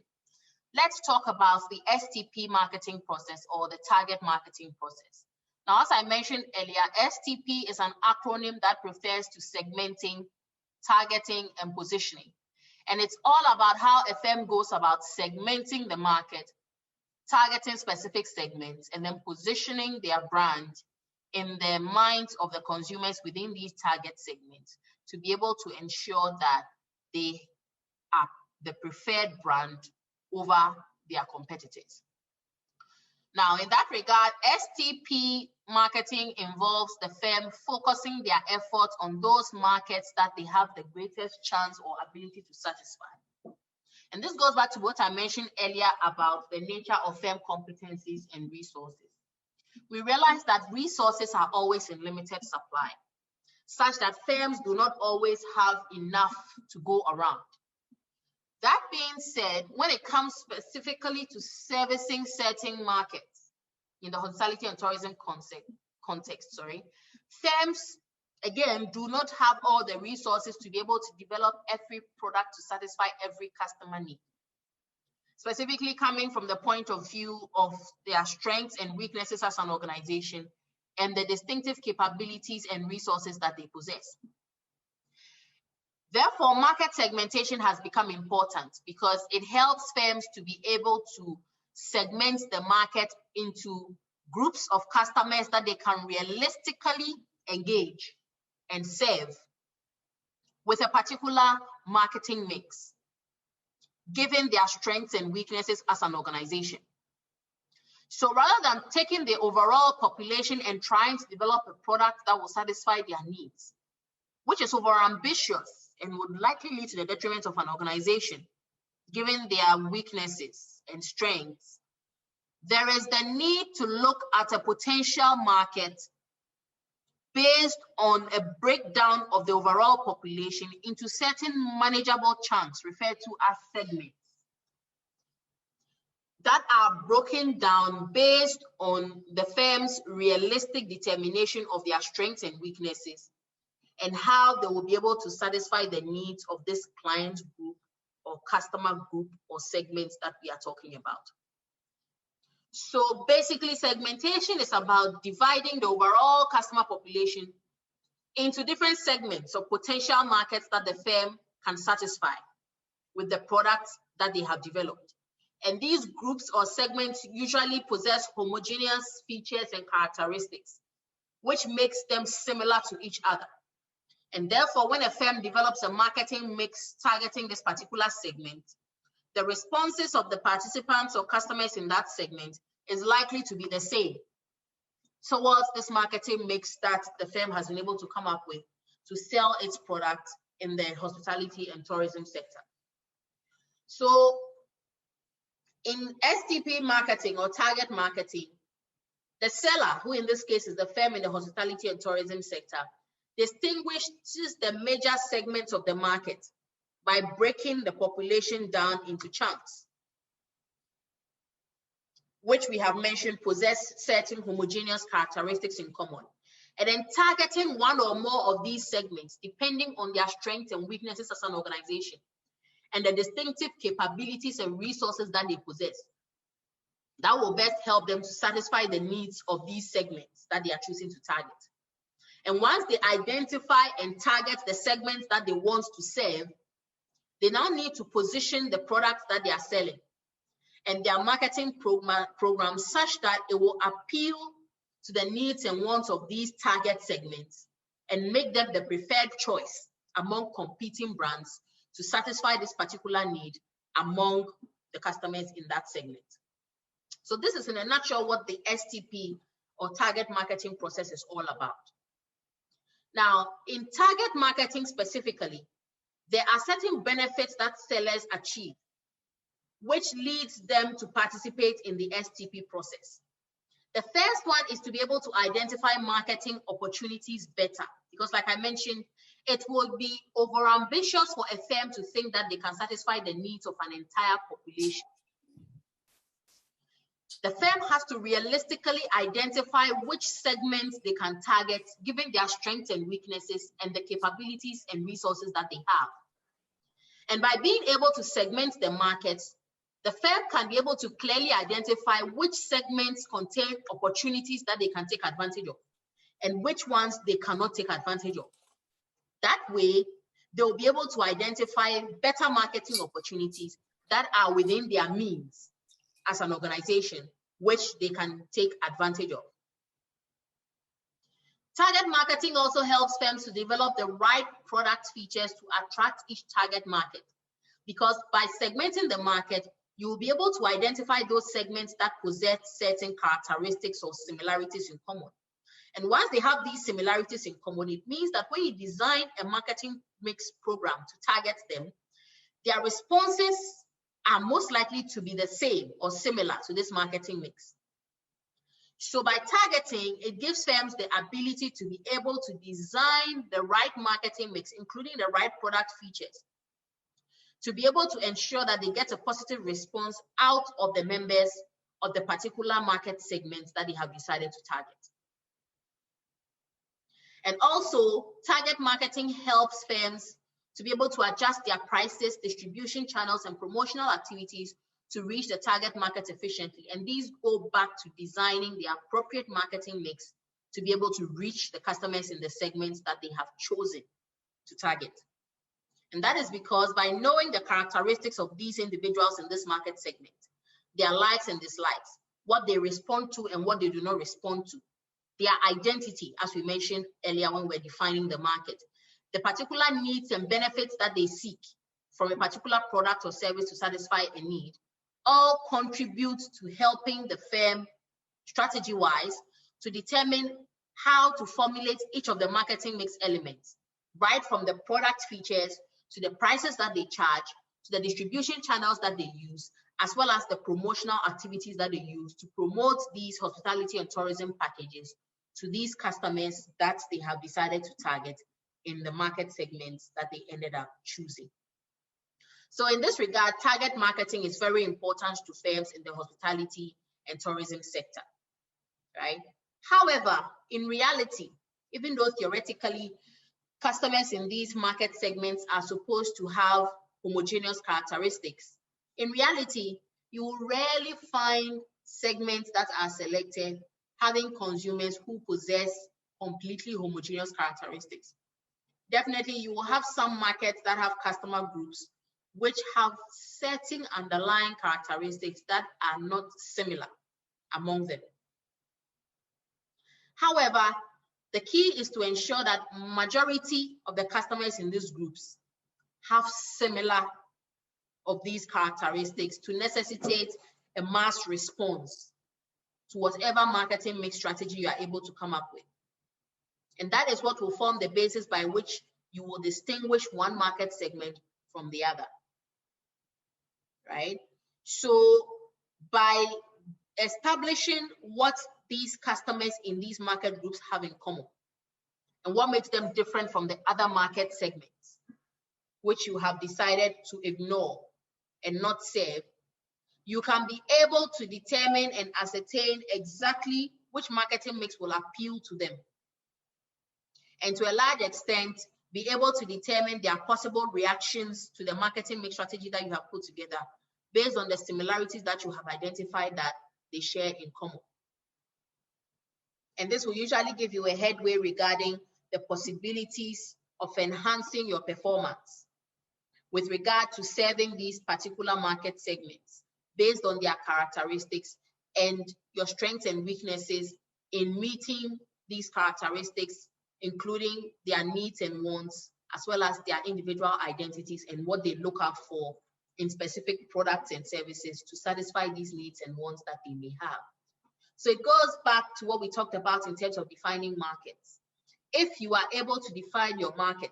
let's talk about the STP marketing process or the target marketing process. Now, as I mentioned earlier, STP is an acronym that refers to segmenting, targeting, and positioning. And it's all about how a firm goes about segmenting the market, targeting specific segments, and then positioning their brand in the minds of the consumers within these target segments to be able to ensure that they are the preferred brand over their competitors. Now, in that regard, STP marketing involves the firm focusing their efforts on those markets that they have the greatest chance or ability to satisfy. And this goes back to what I mentioned earlier about the nature of firm competencies and resources. We realize that resources are always in limited supply, such that firms do not always have enough to go around. That being said, when it comes specifically to servicing certain markets in the hospitality and tourism context, firms, again, do not have all the resources to be able to develop every product to satisfy every customer need. Specifically coming from the point of view of their strengths and weaknesses as an organization and the distinctive capabilities and resources that they possess. Therefore, market segmentation has become important because it helps firms to be able to segment the market into groups of customers that they can realistically engage and serve with a particular marketing mix, given their strengths and weaknesses as an organization. So rather than taking the overall population and trying to develop a product that will satisfy their needs, which is overambitious and would likely lead to the detriment of an organization, given their weaknesses and strengths, there is the need to look at a potential market based on a breakdown of the overall population into certain manageable chunks referred to as segments that are broken down based on the firm's realistic determination of their strengths and weaknesses and how they will be able to satisfy the needs of this client group or customer group or segments that we are talking about. So basically, segmentation is about dividing the overall customer population into different segments of potential markets that the firm can satisfy with the products that they have developed. And these groups or segments usually possess homogeneous features and characteristics, which makes them similar to each other. And therefore, when a firm develops a marketing mix targeting this particular segment, the responses of the participants or customers in that segment is likely to be the same towards this marketing mix that the firm has been able to come up with to sell its product in the hospitality and tourism sector. So in STP marketing or target marketing, the seller, who in this case is the firm in the hospitality and tourism sector, distinguishes the major segments of the market by breaking the population down into chunks, which we have mentioned possess certain homogeneous characteristics in common, and then targeting one or more of these segments depending on their strengths and weaknesses as an organization and the distinctive capabilities and resources that they possess. That will best help them to satisfy the needs of these segments that they are choosing to target. And once they identify and target the segments that they want to serve, they now need to position the products that they are selling and their marketing program such that it will appeal to the needs and wants of these target segments and make them the preferred choice among competing brands to satisfy this particular need among the customers in that segment. So this is in a nutshell what the STP or target marketing process is all about. Now, in target marketing specifically, there are certain benefits that sellers achieve, which leads them to participate in the STP process. The first one is to be able to identify marketing opportunities better, because like I mentioned, it would be overambitious for a firm to think that they can satisfy the needs of an entire population. The firm has to realistically identify which segments they can target given their strengths and weaknesses and the capabilities and resources that they have. And by being able to segment the markets, the firm can be able to clearly identify which segments contain opportunities that they can take advantage of and which ones they cannot take advantage of. That way, they'll be able to identify better marketing opportunities that are within their means as an organization, which they can take advantage of. Target marketing also helps firms to develop the right product features to attract each target market, because by segmenting the market, you will be able to identify those segments that possess certain characteristics or similarities in common. And once they have these similarities in common, it means that when you design a marketing mix program to target them, their responses are most likely to be the same or similar to this marketing mix. So by targeting, it gives firms the ability to be able to design the right marketing mix, including the right product features, to be able to ensure that they get a positive response out of the members of the particular market segments that they have decided to target. And also, target marketing helps firms to be able to adjust their prices, distribution channels, and promotional activities to reach the target market efficiently. And these go back to designing the appropriate marketing mix to be able to reach the customers in the segments that they have chosen to target. And that is because by knowing the characteristics of these individuals in this market segment, their likes and dislikes, what they respond to and what they do not respond to, their identity, as we mentioned earlier when we're defining the market, the particular needs and benefits that they seek from a particular product or service to satisfy a need, all contribute to helping the firm strategy-wise to determine how to formulate each of the marketing mix elements, right from the product features to the prices that they charge, to the distribution channels that they use, as well as the promotional activities that they use to promote these hospitality and tourism packages to these customers that they have decided to target in the market segments that they ended up choosing. So in this regard, target marketing is very important to firms in the hospitality and tourism sector, right? However, in reality, even though theoretically customers in these market segments are supposed to have homogeneous characteristics, in reality, you will rarely find segments that are selected having consumers who possess completely homogeneous characteristics. Definitely, you will have some markets that have customer groups which have certain underlying characteristics that are not similar among them. However, the key is to ensure that majority of the customers in these groups have similar of these characteristics to necessitate a mass response to whatever marketing mix strategy you are able to come up with. And that is what will form the basis by which you will distinguish one market segment from the other, right? So by establishing what these customers in these market groups have in common and what makes them different from the other market segments, which you have decided to ignore and not serve, you can be able to determine and ascertain exactly which marketing mix will appeal to them. And to a large extent, be able to determine their possible reactions to the marketing mix strategy that you have put together based on the similarities that you have identified that they share in common. And this will usually give you a headway regarding the possibilities of enhancing your performance with regard to serving these particular market segments based on their characteristics and your strengths and weaknesses in meeting these characteristics, including their needs and wants, as well as their individual identities and what they look out for in specific products and services to satisfy these needs and wants that they may have. So it goes back to what we talked about in terms of defining markets. If you are able to define your market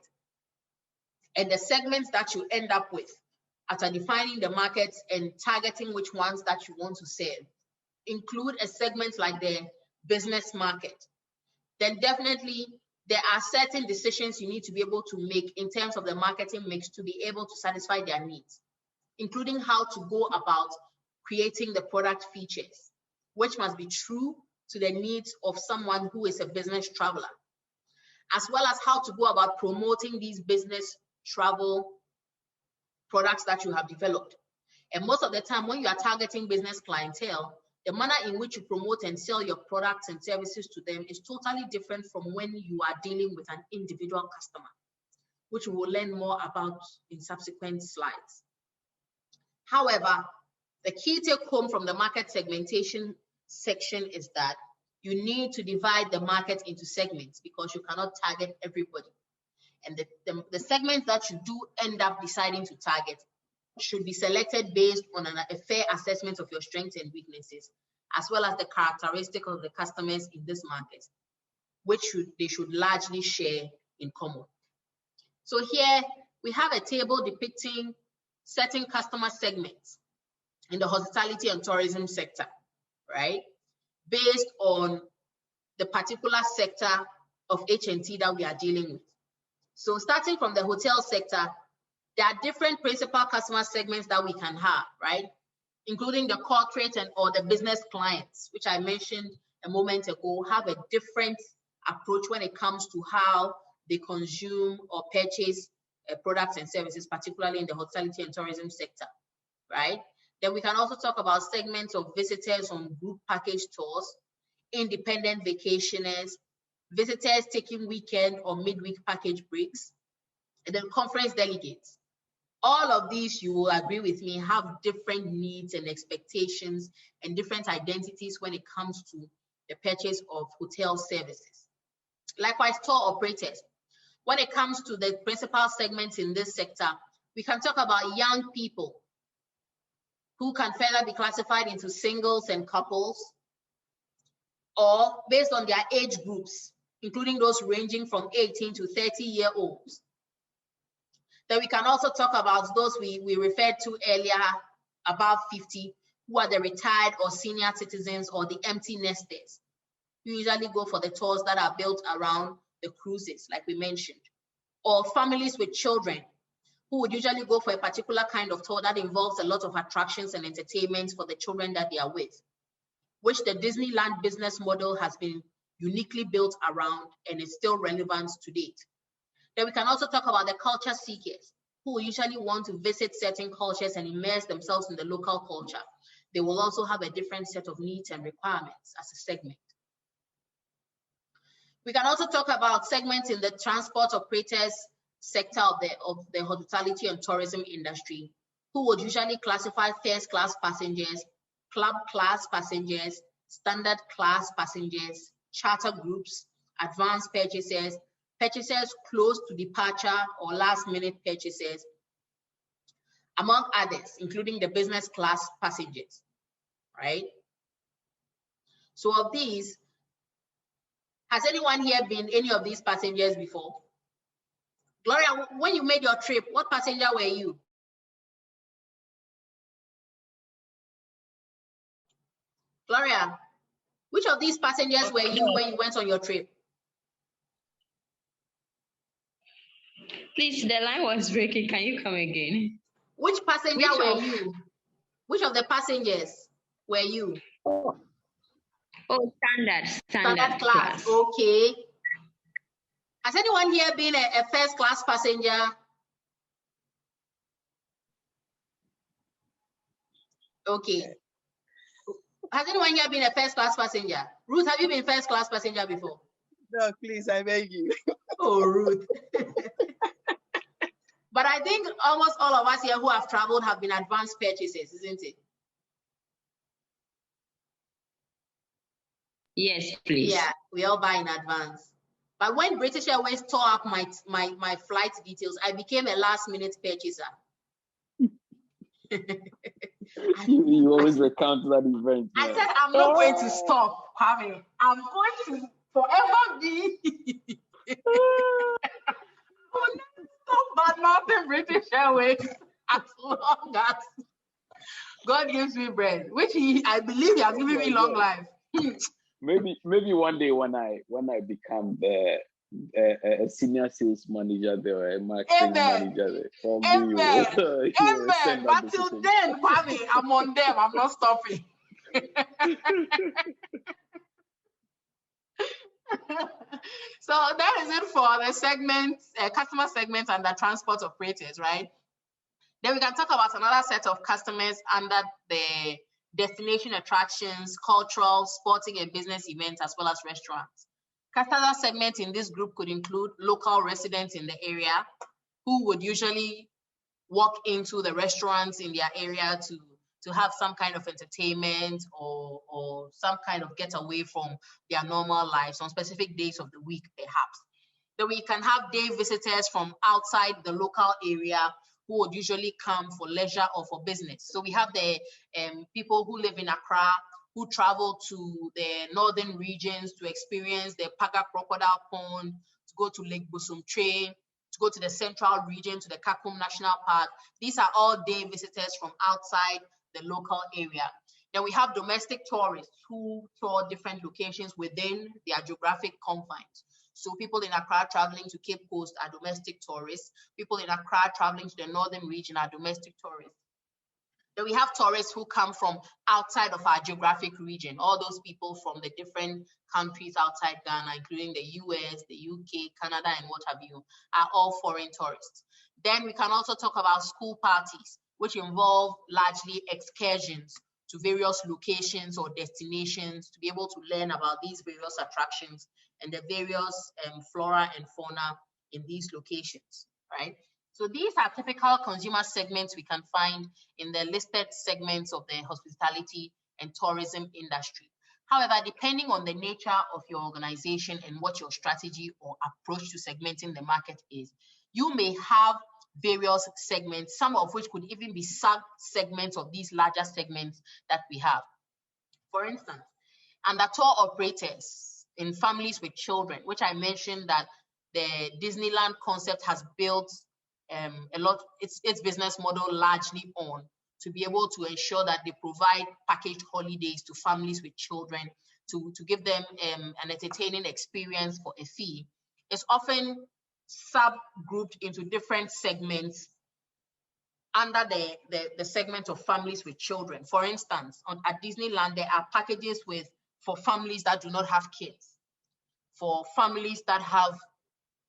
and the segments that you end up with after defining the markets and targeting which ones that you want to serve, include a segment like the business market, then definitely there are certain decisions you need to be able to make in terms of the marketing mix to be able to satisfy their needs, including how to go about creating the product features, which must be true to the needs of someone who is a business traveler, as well as how to go about promoting these business travel products that you have developed. And most of the time when you are targeting business clientele, the manner in which you promote and sell your products and services to them is totally different from when you are dealing with an individual customer, which we will learn more about in subsequent slides. However, the key take home from the market segmentation section is that you need to divide the market into segments because you cannot target everybody. And the segments that you do end up deciding to target should be selected based on a fair assessment of your strengths and weaknesses, as well as the characteristics of the customers in this market, which they should largely share in common. So here we have a table depicting certain customer segments in the hospitality and tourism sector, right? Based on the particular sector of H&T that we are dealing with. So starting from the hotel sector, there are different principal customer segments that we can have, right? Including the corporate and or the business clients, which I mentioned a moment ago, have a different approach when it comes to how they consume or purchase products and services, particularly in the hospitality and tourism sector, right? Then we can also talk about segments of visitors on group package tours, independent vacationers, visitors taking weekend or midweek package breaks, and then conference delegates. All of these, you will agree with me, have different needs and expectations and different identities when it comes to the purchase of hotel services. Likewise, tour operators. When it comes to the principal segments in this sector, we can talk about young people who can further be classified into singles and couples, or based on their age groups, including those ranging from 18 to 30-year-olds. Then we can also talk about those we referred to earlier, above 50, who are the retired or senior citizens or the empty nesters, who usually go for the tours that are built around the cruises, like we mentioned, or families with children, who would usually go for a particular kind of tour that involves a lot of attractions and entertainment for the children that they are with, which the Disneyland business model has been uniquely built around and is still relevant to date. Then we can also talk about the culture seekers, who usually want to visit certain cultures and immerse themselves in the local culture. They will also have a different set of needs and requirements as a segment. We can also talk about segments in the transport operators sector of the hospitality and tourism industry, who would usually classify first class passengers, club class passengers, standard class passengers, charter groups, advanced purchasers, purchasers close to departure or last minute purchasers, among others, including the business class passengers, right? So of these, has anyone here been any of these passengers before? Gloria, when you made your trip, what passenger were you? Gloria, which of these passengers were you when you went on your trip? Please, the line was breaking. Can you come again? Which passenger were you? Which of the passengers were you? Oh, standard class. Okay. Has anyone here been a first class passenger? Okay. Has anyone here been a first class passenger? Ruth, have you been first class passenger before? No, please, I beg you. Oh, Ruth. But I think almost all of us here who have traveled have been advanced purchases, isn't it? Yes, please. Yeah, we all buy in advance. But when British Airways tore up my flight details, I became a last minute purchaser. You always recount that event. I said, I'm not going to stop, Kwame. I'm going to forever be stop bad mouthing British Airways as long as God gives me bread, which I believe he has given me long life. Maybe one day when I become a senior sales manager there or a marketing manager there. Amen. Amen. But till then, Kwame, I'm on them. I'm not stopping. So that is it for the segments, customer segments under transport operators, right? Then we can talk about another set of customers under the destination attractions, cultural, sporting, and business events, as well as restaurants. Customer segments in this group could include local residents in the area who would usually walk into the restaurants in their area to have some kind of entertainment or some kind of getaway from their normal lives on specific days of the week, perhaps. Then we can have day visitors from outside the local area who would usually come for leisure or for business. So we have the people who live in Accra, who travel to the northern regions to experience the Paga Crocodile Pond, to go to Lake Busumtre, to go to the central region, to the Kakum National Park. These are all day visitors from outside the local area. Then we have domestic tourists who tour different locations within their geographic confines. So people in Accra traveling to Cape Coast are domestic tourists. People in Accra traveling to the northern region are domestic tourists. Then we have tourists who come from outside of our geographic region. All those people from the different countries outside Ghana, including the US, the UK, Canada, and what have you, are all foreign tourists. Then we can also talk about school parties, which involve largely excursions to various locations or destinations to be able to learn about these various attractions and the various flora and fauna in these locations, right? So these are typical consumer segments we can find in the listed segments of the hospitality and tourism industry. However, depending on the nature of your organization and what your strategy or approach to segmenting the market is, you may have various segments, some of which could even be sub-segments of these larger segments that we have. For instance, under tour operators in families with children, which I mentioned that the Disneyland concept has built a lot, its business model largely on, to be able to ensure that they provide packaged holidays to families with children to give them an entertaining experience for a fee. It's often subgrouped into different segments under the segment of families with children. For instance, at Disneyland, there are packages for families that do not have kids, for families that have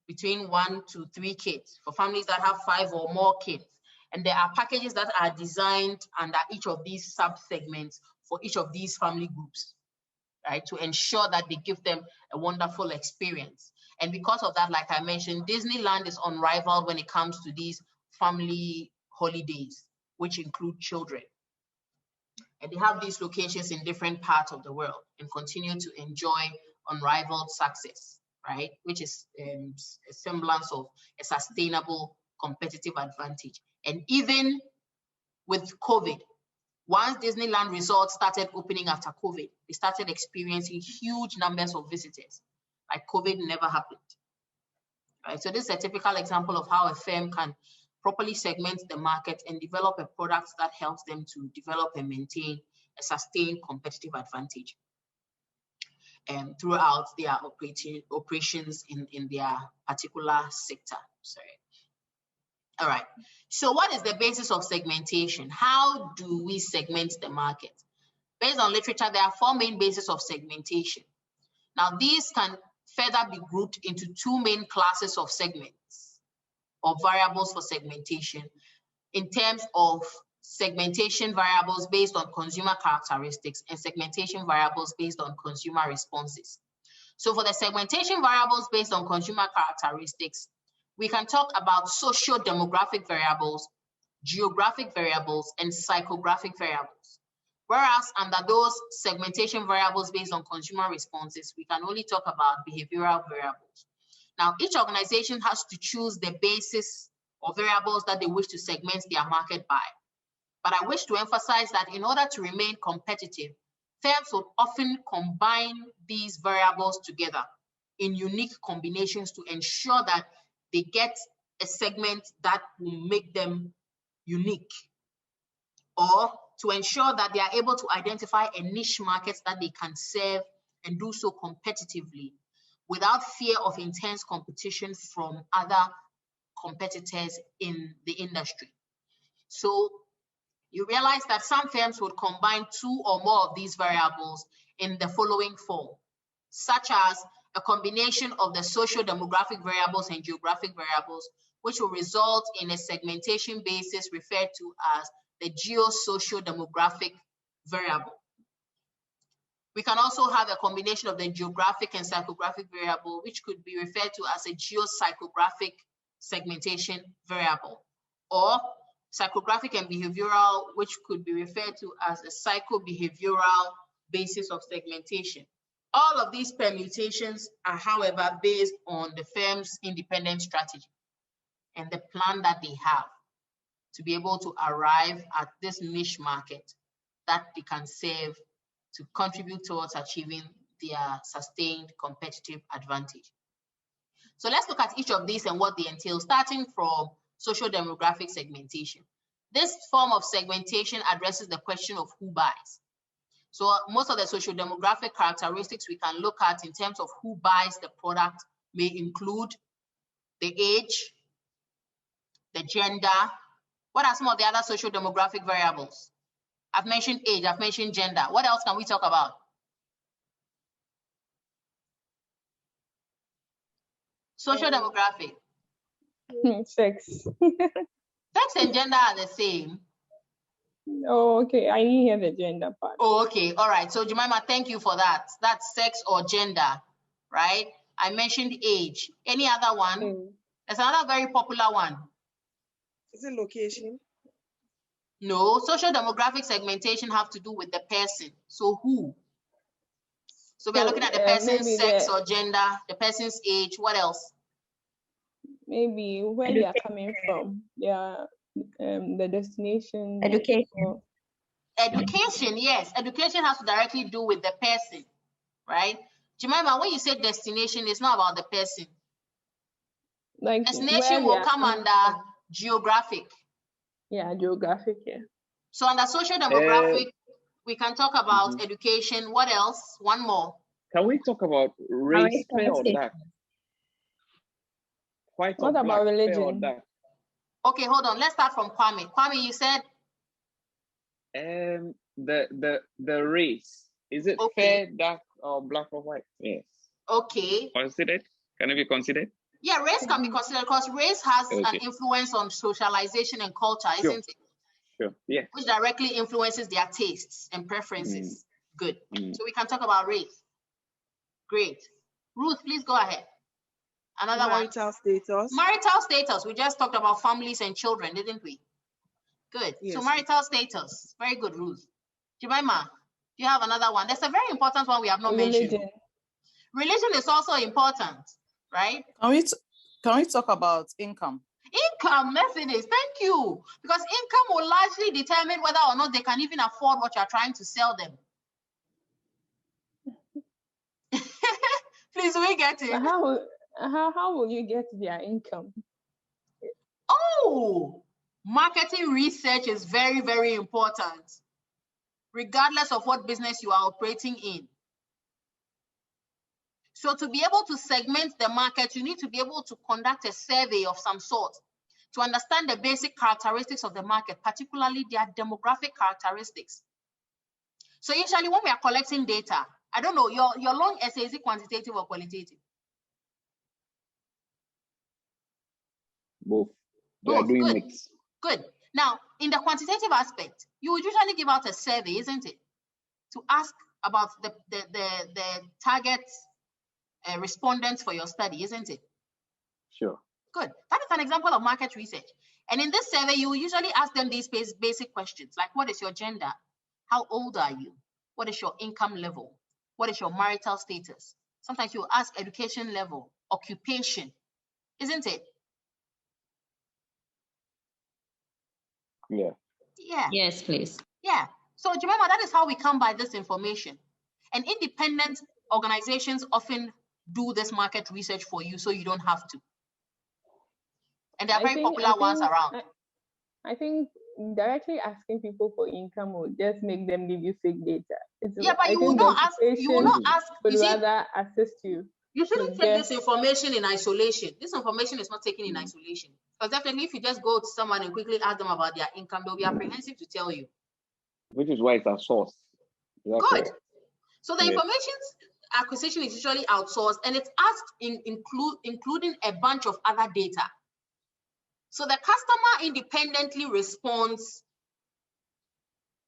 between 1 to 3 kids, for families that have 5 or more kids. And there are packages that are designed under each of these sub-segments for each of these family groups, right? To ensure that they give them a wonderful experience. And because of that, like I mentioned, Disneyland is unrivaled when it comes to these family holidays, which include children. And they have these locations in different parts of the world and continue to enjoy unrivaled success, right? Which is a semblance of a sustainable competitive advantage. And even with COVID, once Disneyland resorts started opening after COVID, they started experiencing huge numbers of visitors. Like COVID never happened, right? So this is a typical example of how a firm can properly segment the market and develop a product that helps them to develop and maintain a sustained competitive advantage throughout their operations in their particular sector. Sorry. All right. So what is the basis of segmentation? How do we segment the market? Based on literature, there are 4 main bases of segmentation. Now, these can further be grouped into 2 main classes of segments or variables for segmentation in terms of segmentation variables based on consumer characteristics and segmentation variables based on consumer responses. So for the segmentation variables based on consumer characteristics, we can talk about socio-demographic variables, geographic variables, and psychographic variables. Whereas under those segmentation variables based on consumer responses, we can only talk about behavioral variables. Now, each organization has to choose the basis or variables that they wish to segment their market by. But I wish to emphasize that in order to remain competitive, firms would often combine these variables together in unique combinations to ensure that they get a segment that will make them unique, or to ensure that they are able to identify a niche market that they can serve and do so competitively without fear of intense competition from other competitors in the industry. So you realize that some firms would combine 2 or more of these variables in the following form, such as a combination of the socio-demographic variables and geographic variables, which will result in a segmentation basis referred to as the geo-socio-demographic variable. We can also have a combination of the geographic and psychographic variable, which could be referred to as a geo-psychographic segmentation variable, or psychographic and behavioral, which could be referred to as a psycho-behavioral basis of segmentation. All of these permutations are, however, based on the firm's independent strategy and the plan that they have. to be able to arrive at this niche market that they can serve to contribute towards achieving their sustained competitive advantage. So let's look at each of these and what they entail, starting from social demographic segmentation. This form of segmentation addresses the question of who buys. So most of the social demographic characteristics we can look at in terms of who buys the product may include the age, the gender. What are some of the other social demographic variables? I've mentioned age, I've mentioned gender. What else can we talk about? Social demographic. Sex. Sex and gender are the same. Oh, okay. I didn't hear the gender part. Oh, okay. All right. So Jemima, thank you for that. That's sex or gender, right? I mentioned age. Any other one? There's another very popular one. Is it location? No, social demographic segmentation have to do with the person. So who? So we are looking at the person's sex or gender, the person's age. What else? Maybe where they are coming from. The destination. Education. Education, yes. Education has to directly do with the person, right? Jemima, when you say destination, it's not about the person. Like destination will come under geographic. Yeah, geographic, yeah. So under social demographic, we can talk about education. What else? One more. Can we talk about race, fair or dark? What about religion? Okay, hold on. Let's start from Kwame. Kwame, you said? The race. Is it fair, dark, or black or white? Yes. Okay. Considered? Can it be considered? Yeah, race can be considered because race has an influence on socialization and culture, isn't it? Sure, yeah. Which directly influences their tastes and preferences. Good. So we can talk about race. Great. Ruth, please go ahead. Another marital status. Marital status. We just talked about families and children, didn't we? Good. Yes. So marital status. Very good, Ruth. Jemima, do you have another one? There's a very important one we have not mentioned. Religion is also important, right? Can we talk about income? Income, Mercedes, thank you. Because income will largely determine whether or not they can even afford what you're trying to sell them. Please, we get it. How will you get their income? Oh, marketing research is very, very important, regardless of what business you are operating in. So to be able to segment the market, you need to be able to conduct a survey of some sort to understand the basic characteristics of the market, particularly their demographic characteristics. So usually when we are collecting data, I don't know, your long essay, is it quantitative or qualitative? Both. We are doing mix. Good. Now, in the quantitative aspect, you would usually give out a survey, isn't it? To ask about the target respondents for your study, isn't it? Sure. Good. That is an example of market research. And in this survey, you will usually ask them these basic questions, like what is your gender? How old are you? What is your income level? What is your marital status? Sometimes you ask education level, occupation, isn't it? Yeah. Yeah. Yes, please. Yeah. So remember, that is how we come by this information. And independent organizations often do this market research for you, so you don't have to. And there are very popular ones around. I think directly asking people for income will just make them give you fake data. Yeah, but you will not ask. You will not ask. Would rather assist you. You shouldn't take this information in isolation. This information is not taken in isolation. Because definitely, if you just go to someone and quickly ask them about their income, they'll be apprehensive to tell you. Which is why it's outsourced. Good. Right. So the information acquisition is usually outsourced, and it's asked including a bunch of other data. So the customer independently responds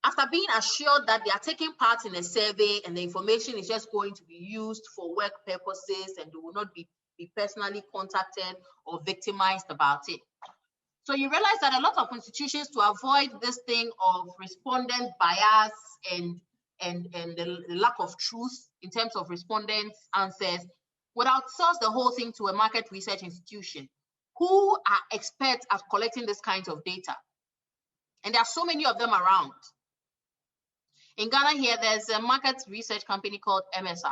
after being assured that they are taking part in a survey and the information is just going to be used for work purposes and they will not be personally contacted or victimized about it. So you realize that a lot of institutions, to avoid this thing of respondent bias and the lack of truth in terms of respondents' answers, would outsource the whole thing to a market research institution who are experts at collecting this kind of data. And there are so many of them around. In Ghana here, there's a market research company called MSR.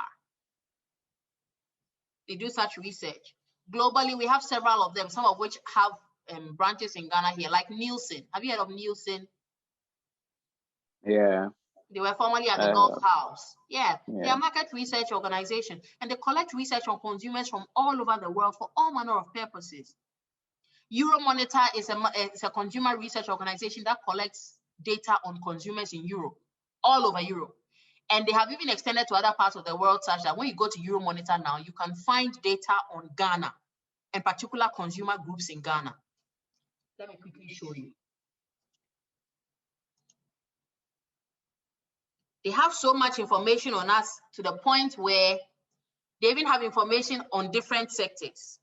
They do such research. Globally, we have several of them, some of which have branches in Ghana here, like Nielsen. Have you heard of Nielsen? Yeah. They were formerly at the Gulf House. Yeah, they are market research organization, and they collect research on consumers from all over the world for all manner of purposes. Euromonitor is a consumer research organization that collects data on consumers in Europe, all over Europe. And they have even extended to other parts of the world, such that when you go to Euromonitor now, you can find data on Ghana and particular consumer groups in Ghana. Let me quickly show you. They have so much information on us to the point where they even have information on different sectors.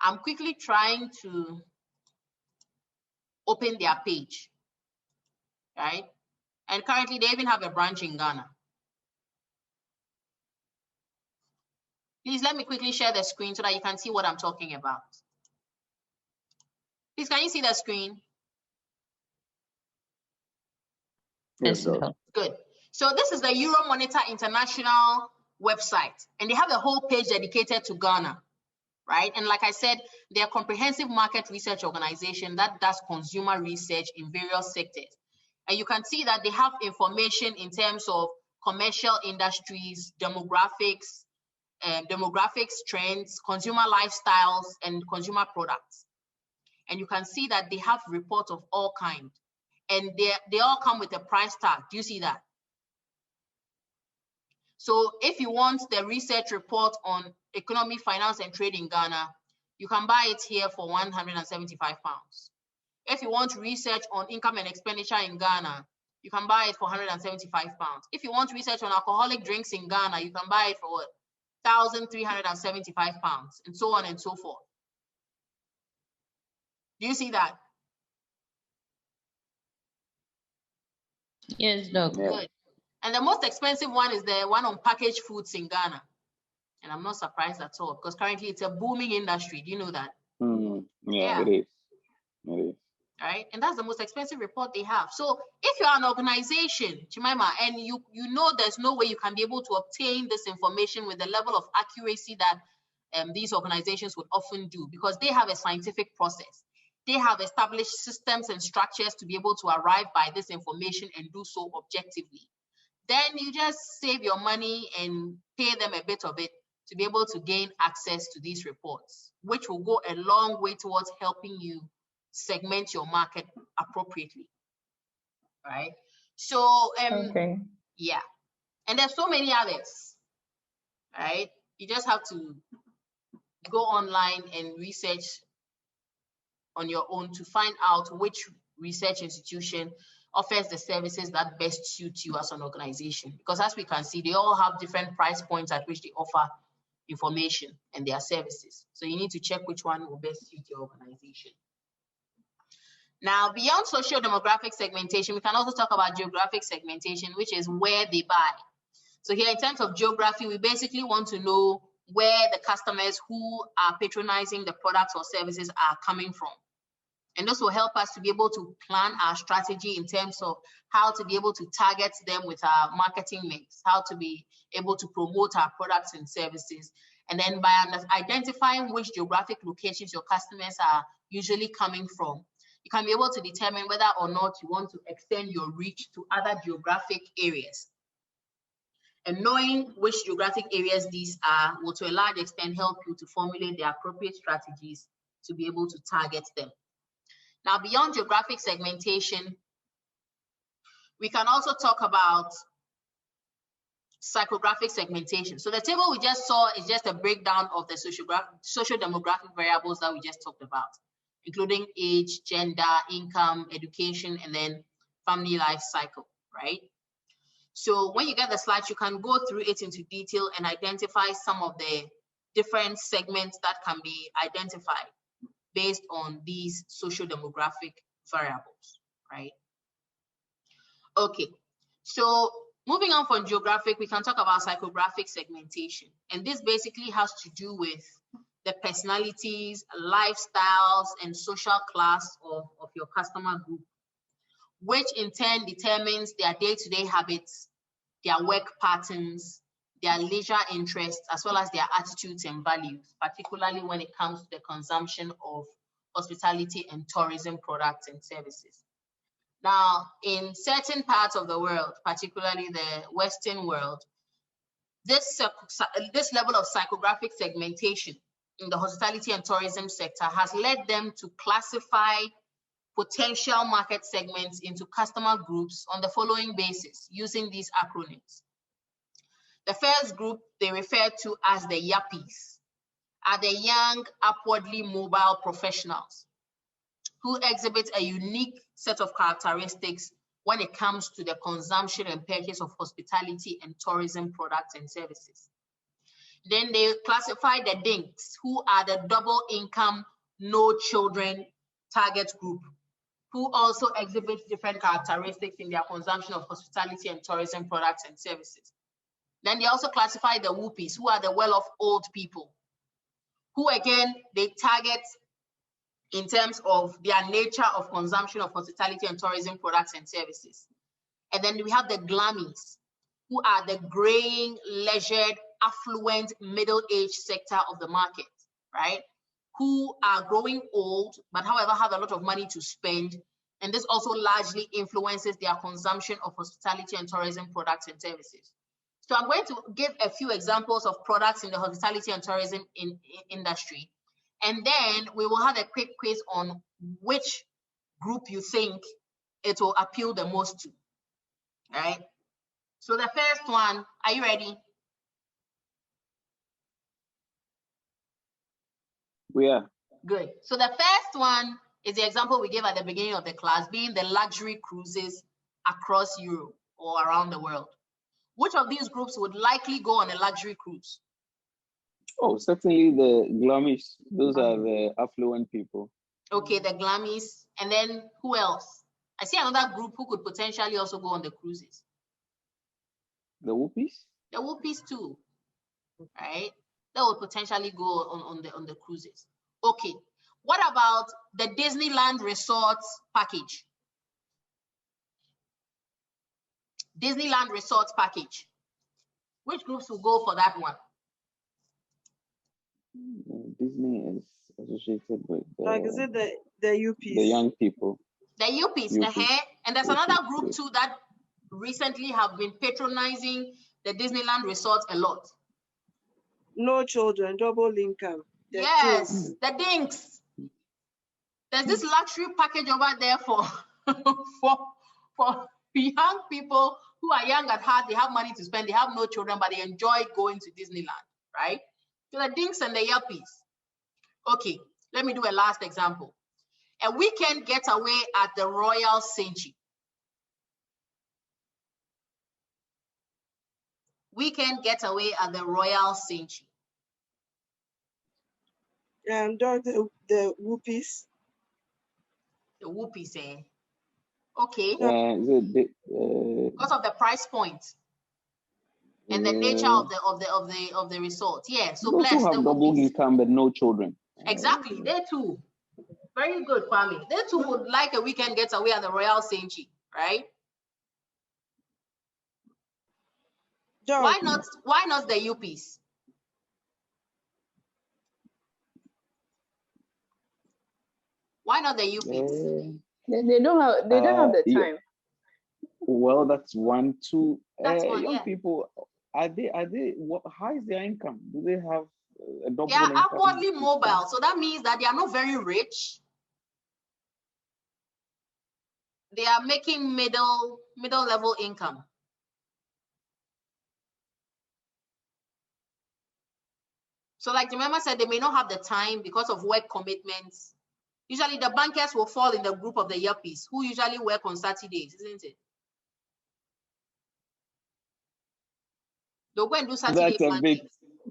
I'm quickly trying to open their page, right? And currently they even have a branch in Ghana. Please let me quickly share the screen so that you can see what I'm talking about. Please, can you see the screen? Yes, sir. Good. So this is the Euromonitor International website, and they have a whole page dedicated to Ghana, right? And like I said, they're a comprehensive market research organization that does consumer research in various sectors. And you can see that they have information in terms of commercial industries, demographics, trends, consumer lifestyles, and consumer products. And you can see that they have reports of all kinds. And they all come with a price tag. Do you see that? So if you want the research report on economy, finance, and trade in Ghana, you can buy it here for £175. If you want research on income and expenditure in Ghana, you can buy it for £175. If you want research on alcoholic drinks in Ghana, you can buy it for £1,375, and so on and so forth. Do you see that? Yes, Doc. Good. And the most expensive one is the one on packaged foods in Ghana. And I'm not surprised at all, because currently it's a booming industry. Do you know that? Yeah, it is. It is. Right? And that's the most expensive report they have. So if you're an organization, Jemima, and you know there's no way you can be able to obtain this information with the level of accuracy that these organizations would often do, because they have a scientific process. They have established systems and structures to be able to arrive by this information and do so objectively. Then you just save your money and pay them a bit of it to be able to gain access to these reports, which will go a long way towards helping you segment your market appropriately, right? So, yeah, and there's so many others, right? You just have to go online and research on your own to find out which research institution offers the services that best suit you as an organization. Because as we can see, they all have different price points at which they offer information and their services. So you need to check which one will best suit your organization. Now, beyond social demographic segmentation, we can also talk about geographic segmentation, which is where they buy. So here in terms of geography, we basically want to know where the customers who are patronizing the products or services are coming from. And this will help us to be able to plan our strategy in terms of how to be able to target them with our marketing mix, how to be able to promote our products and services. And then by identifying which geographic locations your customers are usually coming from, you can be able to determine whether or not you want to extend your reach to other geographic areas. And knowing which geographic areas these are will to a large extent help you to formulate the appropriate strategies to be able to target them. Now, beyond geographic segmentation, we can also talk about psychographic segmentation. So the table we just saw is just a breakdown of the social demographic variables that we just talked about, including age, gender, income, education, and then family life cycle, right? So when you get the slides, you can go through it into detail and identify some of the different segments that can be identified based on these social demographic variables, right? Okay, so moving on from geographic, we can talk about psychographic segmentation. And this basically has to do with the personalities, lifestyles, and social class of your customer group, which in turn determines their day-to-day habits, their work patterns, their leisure interests, as well as their attitudes and values, particularly when it comes to the consumption of hospitality and tourism products and services. Now, in certain parts of the world, particularly the Western world, this level of psychographic segmentation in the hospitality and tourism sector has led them to classify potential market segments into customer groups on the following basis, using these acronyms. The first group they refer to as the yuppies are the young, upwardly mobile professionals who exhibit a unique set of characteristics when it comes to the consumption and purchase of hospitality and tourism products and services. Then they classify the dinks, who are the double income, no children target group, who also exhibit different characteristics in their consumption of hospitality and tourism products and services. Then they also classify the whoopies, who are the well-off old people, who again, they target in terms of their nature of consumption of hospitality and tourism products and services. And then we have the glammies, who are the graying, leisured, affluent, middle-aged sector of the market, right? Who are growing old, but however have a lot of money to spend. And this also largely influences their consumption of hospitality and tourism products and services. So I'm going to give a few examples of products in the hospitality and tourism industry. And then we will have a quick quiz on which group you think it will appeal the most to, all right? So the first one, are you ready? We are. Good. So the first one is the example we gave at the beginning of the class, being the luxury cruises across Europe or around the world. Which of these groups would likely go on a luxury cruise? Oh, certainly the glammies. Those are the affluent people. Okay, the glammies. And then who else? I see another group who could potentially also go on the cruises. The whoopies? The whoopies too, right? That would potentially go on the cruises. Okay, what about the Disneyland Resorts package? Disneyland Resorts package. Which groups will go for that one? Disney is associated with like is it the UPs? The young people. The UPs. And there's another group too that recently have been patronizing the Disneyland Resort a lot. No children, double income. Yes, the dinks. There's this luxury package over there for for young people who are young at heart. They have money to spend. They have no children, but they enjoy going to Disneyland, right? So the dinks and the yuppies. Okay, let me do a last example. A weekend getaway at the Royal Senchi. Weekend getaway at the Royal Senchi. And the whoopies. The whoopies, eh? Okay. Because of the price point and the nature of the resort. Yeah. So bless the have double income but no children. Exactly. They too. Very good, Kwame. They too would like a weekend getaway at the Royal Senchi, right? Why not the UPs? Why not the UPs? They don't have the time. Yeah. Well, that's one. Two. Young people, are they? How is their income? Do they have a double? They are upwardly mobile, so that means that they are not very rich. They are making middle level income. So like the member said, they may not have the time because of work commitments. Usually the bankers will fall in the group of the yuppies who usually work on Saturdays, isn't it? They'll go and do Saturday banking.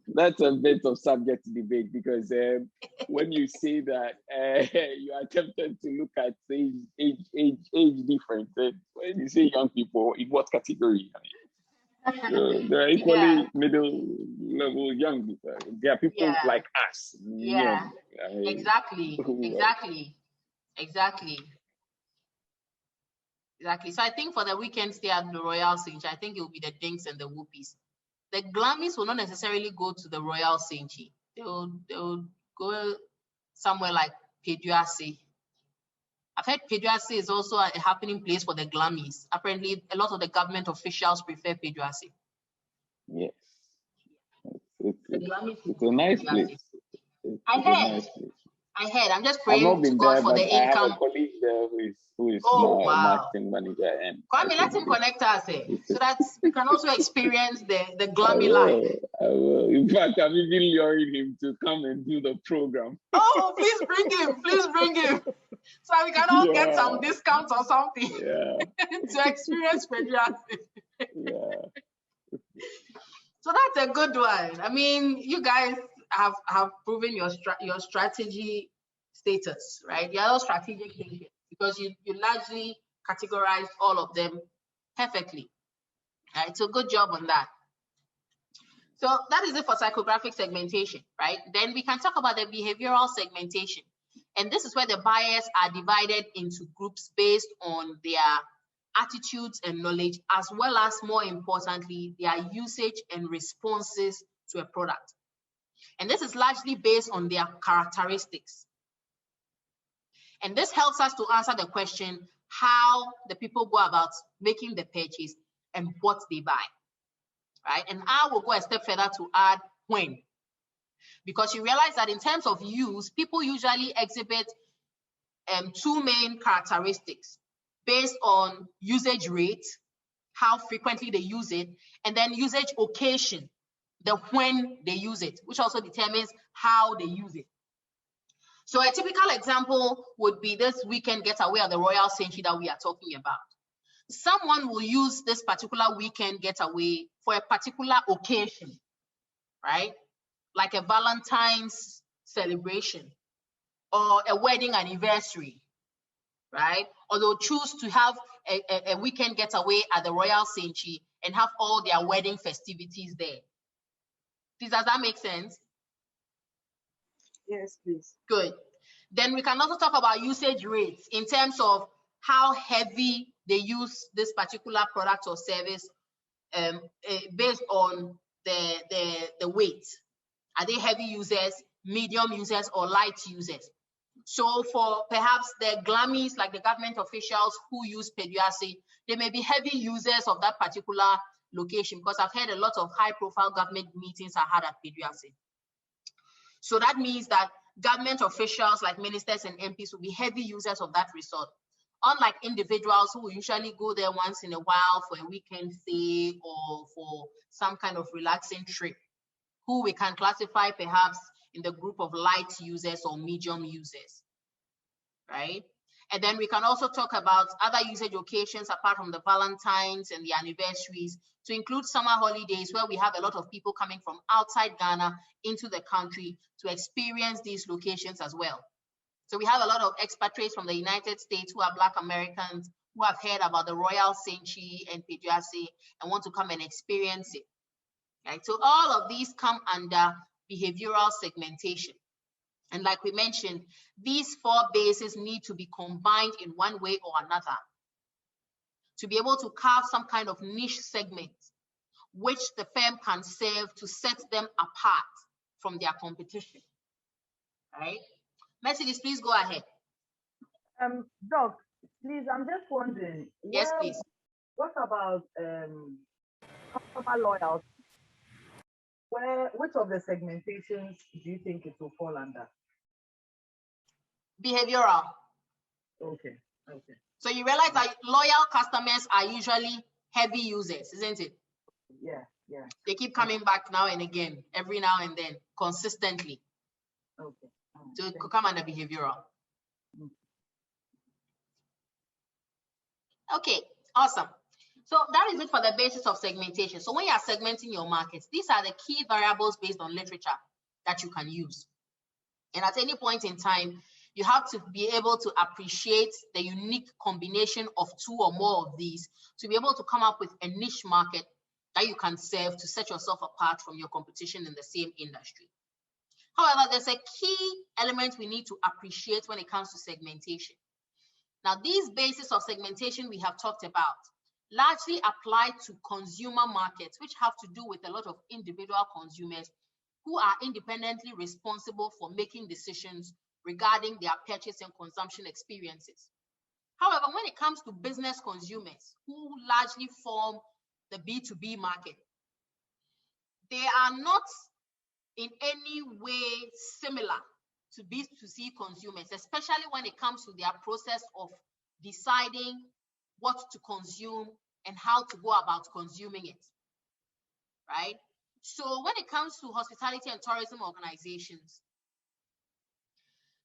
That's a bit of subject to debate because when you say that you are tempted to look at age difference, when you say young people, in what category? So they're equally middle level young people. They are people like us. Yeah. Young. Exactly. So I think for the weekend stay at the Royal Saint, I think it will be the Dinks and the Whoopies. The Glammies will not necessarily go to the Royal Saint. They'll go somewhere like Peduase. I've heard Peduase is also a happening place for the Glammies. Apparently, a lot of the government officials prefer Peduase. Yes. It's a nice place. I heard. I'm just praying to God for the income. I have a colleague there who is now a marketing manager. And Kwame, let him connect us so that we can also experience the Glammy life. I will. In fact, I'm even luring him to come and do the program. Oh, please bring him. So we can all get some discounts or something to experience Peduase. So that's a good one. I mean, you guys have proven your strategy status, right? You're all strategic thinking because you largely categorize all of them perfectly. Right? So good job on that. So that is it for psychographic segmentation, right? Then we can talk about the behavioral segmentation. And this is where the buyers are divided into groups based on their attitudes and knowledge, as well as, more importantly, their usage and responses to a product. And this is largely based on their characteristics. And this helps us to answer the question, how the people go about making the purchase and what they buy, right? And I will go a step further to add when. Because you realize that in terms of use, people usually exhibit two main characteristics based on usage rate, how frequently they use it, and then usage occasion, the when they use it, which also determines how they use it. So a typical example would be this weekend getaway at the Royal Sanctuary that we are talking about. Someone will use this particular weekend getaway for a particular occasion, right? Like a Valentine's celebration or a wedding anniversary, right? Or they'll choose to have a weekend getaway at the Royal Sanctuary and have all their wedding festivities there. Does that make sense? Yes, please. Good. Then we can also talk about usage rates in terms of how heavy they use this particular product or service based on the weight. Are they heavy users, medium users, or light users? So for perhaps the Glammies, like the government officials who use Peduase, they may be heavy users of that particular location, because I've heard a lot of high-profile government meetings are had at Peduase. So that means that government officials like ministers and MPs will be heavy users of that resort, unlike individuals who will usually go there once in a while for a weekend stay or for some kind of relaxing trip, who we can classify perhaps in the group of light users or medium users, right? And then we can also talk about other usage occasions apart from the Valentines and the anniversaries, to include summer holidays where we have a lot of people coming from outside Ghana into the country to experience these locations as well. So we have a lot of expatriates from the United States who are Black Americans who have heard about the Royal Sanctuary and Peduase and want to come and experience it. Right? So all of these come under behavioral segmentation. And like we mentioned, these four bases need to be combined in one way or another to be able to carve some kind of niche segment which the firm can serve to set them apart from their competition. Right? Mercedes, please go ahead. Doc, please, I'm just wondering. Yes, please. What about customer loyalty? Which of the segmentations do you think it will fall under? Behavioral. Okay. So you realize that loyal customers are usually heavy users, isn't it? Yeah. They keep coming back now and again, every now and then, consistently. Okay. So it could come under behavioral. Okay, awesome. So that is it for the basis of segmentation. So when you are segmenting your markets, these are the key variables based on literature that you can use. And at any point in time, you have to be able to appreciate the unique combination of two or more of these to be able to come up with a niche market that you can serve to set yourself apart from your competition in the same industry. However, there's a key element we need to appreciate when it comes to segmentation. Now, these bases of segmentation we have talked about largely apply to consumer markets, which have to do with a lot of individual consumers who are independently responsible for making decisions regarding their purchase and consumption experiences. However, when it comes to business consumers who largely form the B2B market, they are not in any way similar to B2C consumers, especially when it comes to their process of deciding what to consume and how to go about consuming it, right? So when it comes to hospitality and tourism organizations,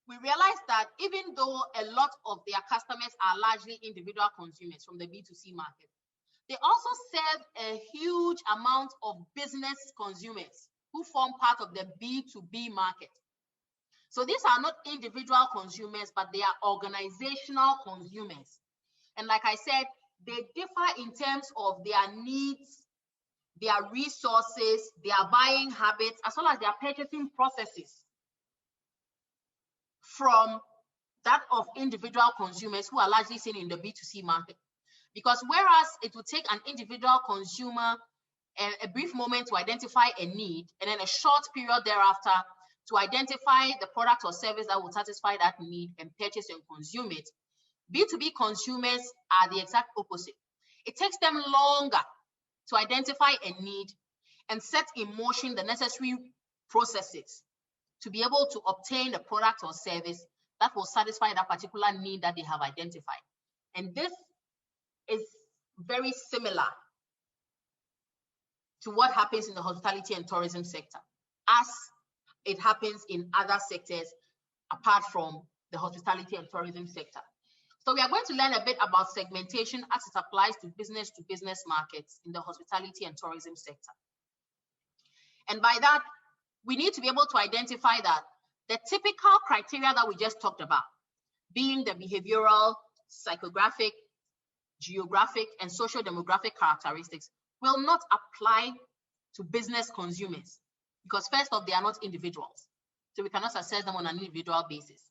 we realize that even though a lot of their customers are largely individual consumers from the B2C market, they also serve a huge amount of business consumers who form part of the B2B market. So these are not individual consumers, but they are organizational consumers. And like I said, they differ in terms of their needs, their resources, their buying habits, as well as their purchasing processes from that of individual consumers who are largely seen in the B2C market. Because whereas it will take an individual consumer a brief moment to identify a need, and then a short period thereafter to identify the product or service that will satisfy that need and purchase and consume it, B2B consumers are the exact opposite. It takes them longer to identify a need and set in motion the necessary processes to be able to obtain a product or service that will satisfy that particular need that they have identified. And this is very similar to what happens in the hospitality and tourism sector, as it happens in other sectors apart from the hospitality and tourism sector. So we are going to learn a bit about segmentation as it applies to business markets in the hospitality and tourism sector. And by that, we need to be able to identify that the typical criteria that we just talked about, being the behavioral, psychographic, geographic, and social demographic characteristics, will not apply to business consumers because first off, they are not individuals. So we cannot assess them on an individual basis.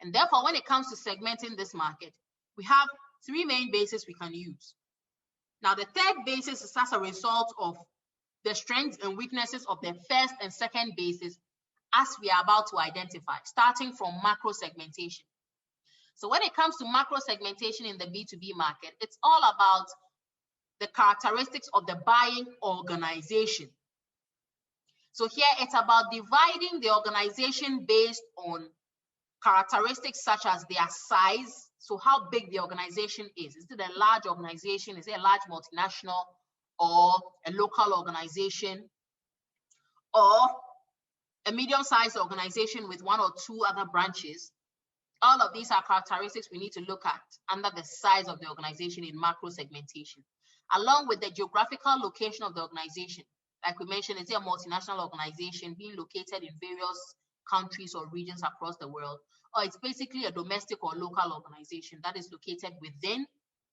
And therefore, when it comes to segmenting this market, we have three main bases we can use. Now, the third basis is as a result of the strengths and weaknesses of the first and second basis as we are about to identify, starting from macro segmentation. So when it comes to macro segmentation in the B2B market, it's all about the characteristics of the buying organization. So here it's about dividing the organization based on characteristics such as their size. So how big the organization is. Is it a large organization? Is it a large multinational or a local organization or a medium-sized organization with one or two other branches? All of these are characteristics we need to look at under the size of the organization in macro segmentation, along with the geographical location of the organization. Like we mentioned, is it a multinational organization being located in various countries or regions across the world, or it's basically a domestic or local organization that is located within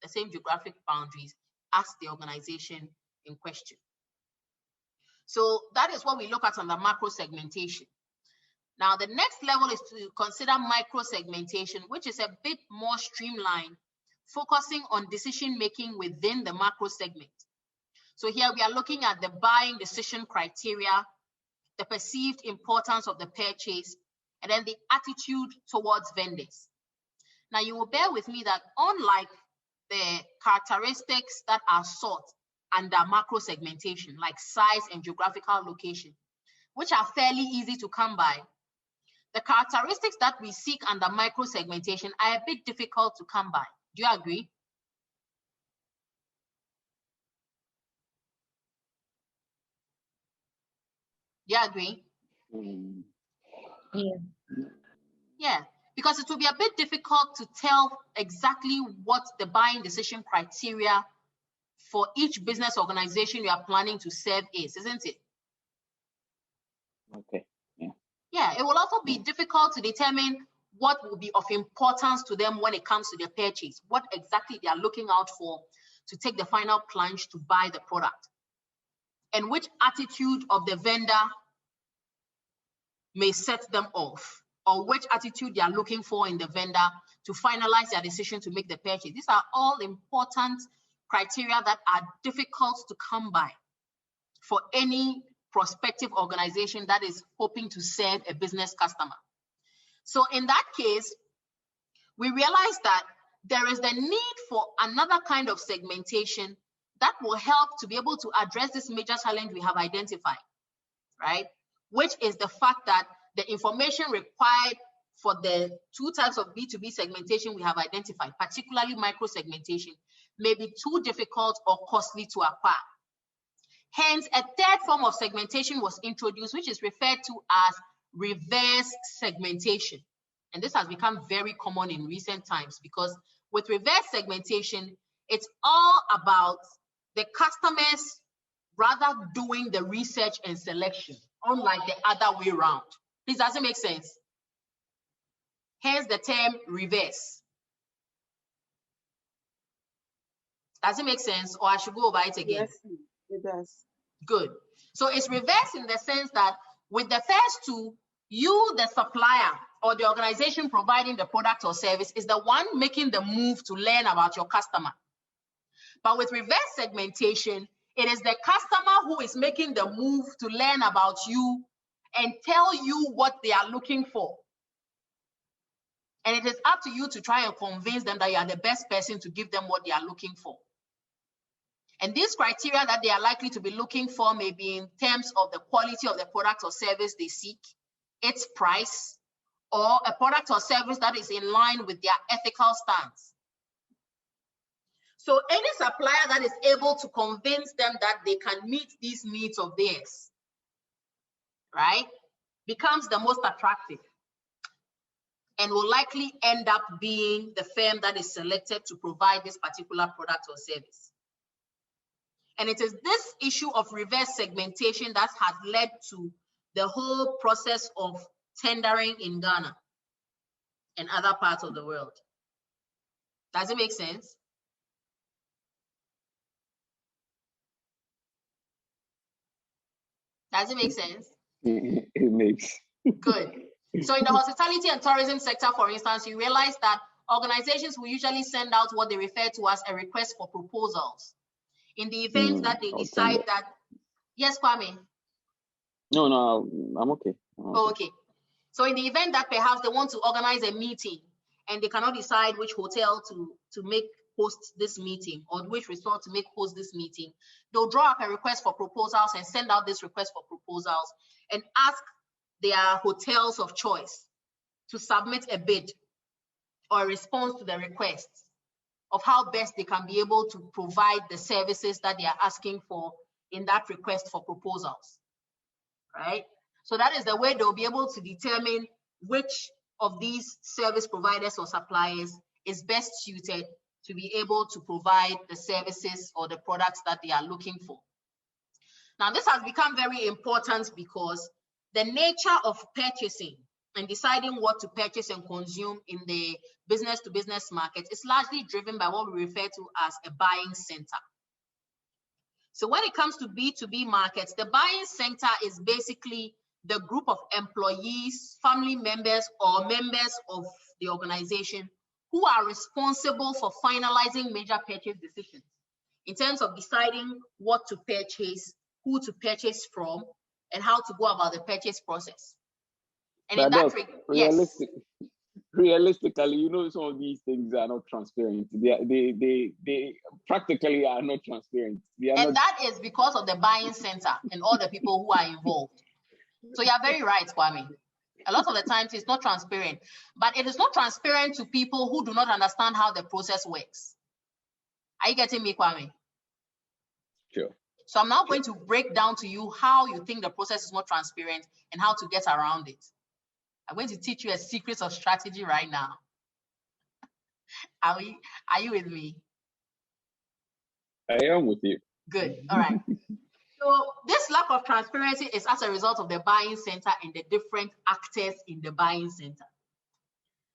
the same geographic boundaries as the organization in question. So that is what we look at under macro segmentation. Now, the next level is to consider micro segmentation, which is a bit more streamlined, focusing on decision-making within the macro segment. So here we are looking at the buying decision criteria, the perceived importance of the purchase, and then the attitude towards vendors. Now, you will bear with me that unlike the characteristics that are sought under macro segmentation, like size and geographical location, which are fairly easy to come by, the characteristics that we seek under micro segmentation are a bit difficult to come by. Do you agree? Do you agree? Yeah. Yeah, because it will be a bit difficult to tell exactly what the buying decision criteria for each business organization you are planning to serve is, isn't it? Okay. Yeah. Yeah, it will also be difficult to determine what will be of importance to them when it comes to their purchase, what exactly they are looking out for to take the final plunge to buy the product. and which attitude of the vendor may set them off, or which attitude they are looking for in the vendor to finalize their decision to make the purchase. These are all important criteria that are difficult to come by for any prospective organization that is hoping to serve a business customer. So in that case, we realize that there is the need for another kind of segmentation that will help to be able to address this major challenge we have identified, right? Which is the fact that the information required for the two types of B2B segmentation we have identified, particularly micro-segmentation, may be too difficult or costly to acquire. Hence, a third form of segmentation was introduced, which is referred to as reverse segmentation. And this has become very common in recent times because with reverse segmentation, it's all about the customers rather doing the research and selection, unlike the other way around. This doesn't make sense. Hence the term reverse. Does it make sense, or I should go over it again? Yes, it does. Good. So it's reverse in the sense that with the first two, you, the supplier or the organization providing the product or service, is the one making the move to learn about your customer. But with reverse segmentation, it is the customer who is making the move to learn about you and tell you what they are looking for. And it is up to you to try and convince them that you are the best person to give them what they are looking for. And these criteria that they are likely to be looking for may be in terms of the quality of the product or service they seek, its price, or a product or service that is in line with their ethical stance. So any supplier that is able to convince them that they can meet these needs of theirs, right, becomes the most attractive and will likely end up being the firm that is selected to provide this particular product or service. And it is this issue of reverse segmentation that has led to the whole process of tendering in Ghana and other parts of the world. Does it make sense? Does it make sense? It makes. Good. So in the hospitality and tourism sector, for instance, you realize that organizations will usually send out what they refer to as a request for proposals. In the event that they decide that, yes, Kwame? No, I'm okay. Oh, okay. So in the event that perhaps they want to organize a meeting and they cannot decide which hotel to make host this meeting or which resort to make host this meeting, they'll draw up a request for proposals and send out this request for proposals and ask their hotels of choice to submit a bid or a response to the request of how best they can be able to provide the services that they are asking for in that request for proposals, right? So that is the way they'll be able to determine which of these service providers or suppliers is best suited to be able to provide the services or the products that they are looking for. Now, this has become very important because the nature of purchasing and deciding what to purchase and consume in the business-to-business market is largely driven by what we refer to as a buying center. So when it comes to B2B markets, the buying center is basically the group of employees, family members, or members of the organization who are responsible for finalizing major purchase decisions in terms of deciding what to purchase, who to purchase from, and how to go about the purchase process. And in that realistically, you know, some of these things are not transparent. They practically are not transparent. That is because of the buying center and all the people who are involved. So you're very right, Kwame. A lot of the times it's not transparent, but it is not transparent to people who do not understand how the process works. Are you getting me, Kwame? Sure. So I'm now going to break down to you how you think the process is not transparent and how to get around it. I'm going to teach you a secret of strategy right now. Are you with me? I am with you. Good. All right. So this lack of transparency is as a result of the buying center and the different actors in the buying center.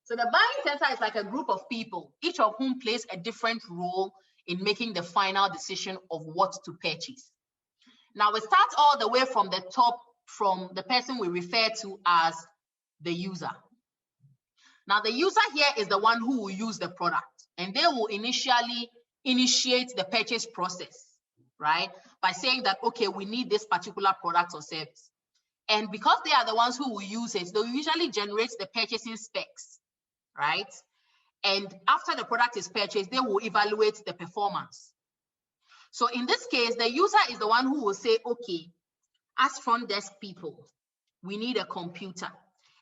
So the buying center is like a group of people, each of whom plays a different role in making the final decision of what to purchase. Now we start all the way from the top, from the person we refer to as the user. Now the user here is the one who will use the product, and they will initially initiate the purchase process, right? By saying that, okay, we need this particular product or service. And because they are the ones who will use it, they'll usually generate the purchasing specs, right? And after the product is purchased, they will evaluate the performance. So in this case, the user is the one who will say, okay, as front desk people, we need a computer,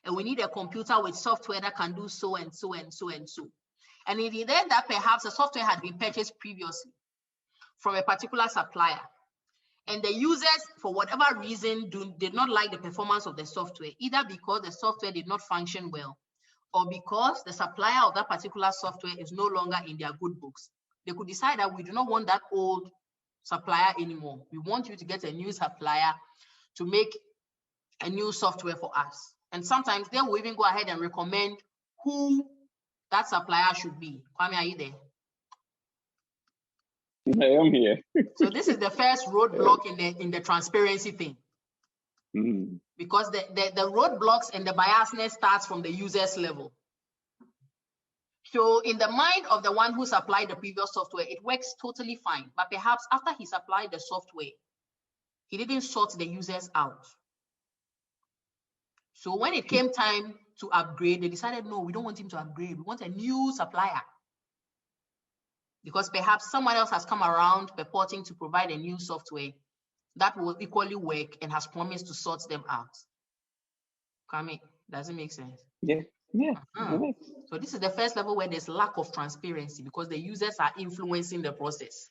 and we need a computer with software that can do so and so and so and so. And in the event that perhaps the software had been purchased previously from a particular supplier, and the users, for whatever reason, did not like the performance of the software, either because the software did not function well, or because the supplier of that particular software is no longer in their good books, they could decide that we do not want that old supplier anymore. We want you to get a new supplier to make a new software for us. And sometimes they will even go ahead and recommend who that supplier should be. Kwame, are you there? I am here. So this is the first roadblock in the transparency thing. Mm-hmm. Because the roadblocks and the biasness starts from the user's level. So in the mind of the one who supplied the previous software, it works totally fine. But perhaps after he supplied the software, he didn't sort the users out. So when it came time to upgrade, they decided, no, we don't want him to upgrade. We want a new supplier. Because perhaps someone else has come around purporting to provide a new software that will equally work and has promised to sort them out. Kwame, does it make sense? Yeah. Yeah. So this is the first level where there's lack of transparency because the users are influencing the process.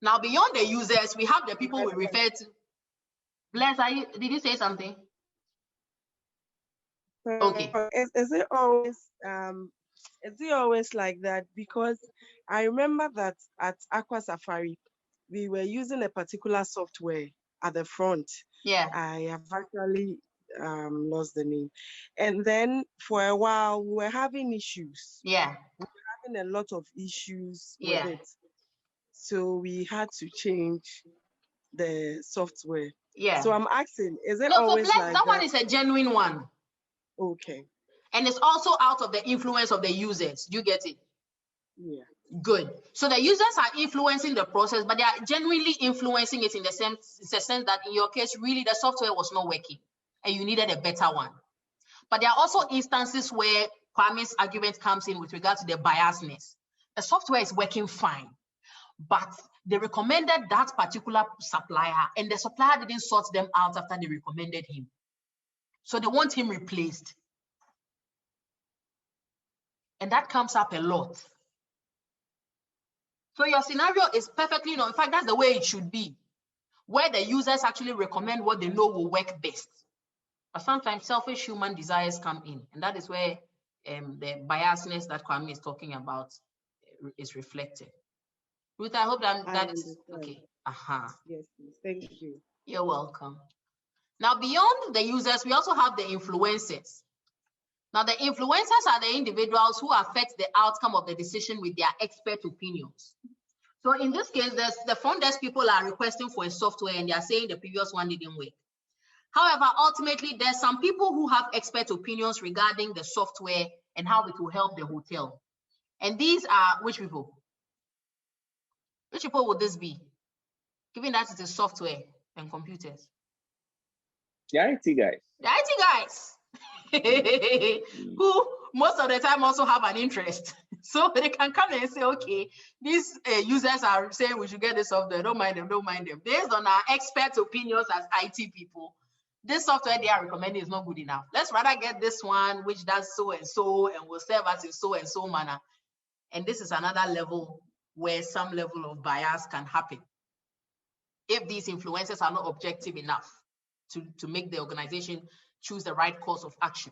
Now, beyond the users, we have the people we refer to. Bless, did you say something? Okay. Is it always like that? Because I remember that at Aqua Safari, we were using a particular software at the front. Yeah. I have actually lost the name. And then for a while, we were having issues. Yeah. We were having a lot of issues with Yeah. it. So we had to change the software. Yeah. So I'm asking, is it no, always so like that one is a genuine one. Okay. And it's also out of the influence of the users. Do you get it? Yeah. Good. So the users are influencing the process, but they are genuinely influencing it in the sense that in your case, really the software was not working and you needed a better one. But there are also instances where Kwame's argument comes in with regard to the biasness. The software is working fine, but they recommended that particular supplier and the supplier didn't sort them out after they recommended him. So they want him replaced. And that comes up a lot. So your scenario is perfectly, in fact, that's the way it should be, where the users actually recommend what they know will work best. But sometimes selfish human desires come in, and that is where the biasness that Kwame is talking about is reflected. Ruth, I hope that is okay. Yes, thank you. You're welcome. Now, beyond the users, we also have the influencers. Now, the influencers are the individuals who affect the outcome of the decision with their expert opinions. So in this case, the front desk people are requesting for a software and they are saying the previous one didn't work. However, ultimately, there's some people who have expert opinions regarding the software and how it will help the hotel. And these are which people? Which people would this be? Given that it is software and computers. The IT guys. The IT guys. Who most of the time also have an interest. So they can come and say, okay, these users are saying we should get this software. Don't mind them, don't mind them. Based on our expert opinions as IT people, this software they are recommending is not good enough. Let's rather get this one, which does so and will serve us in so and so manner. And this is another level where some level of bias can happen if these influencers are not objective enough to make the organization choose the right course of action.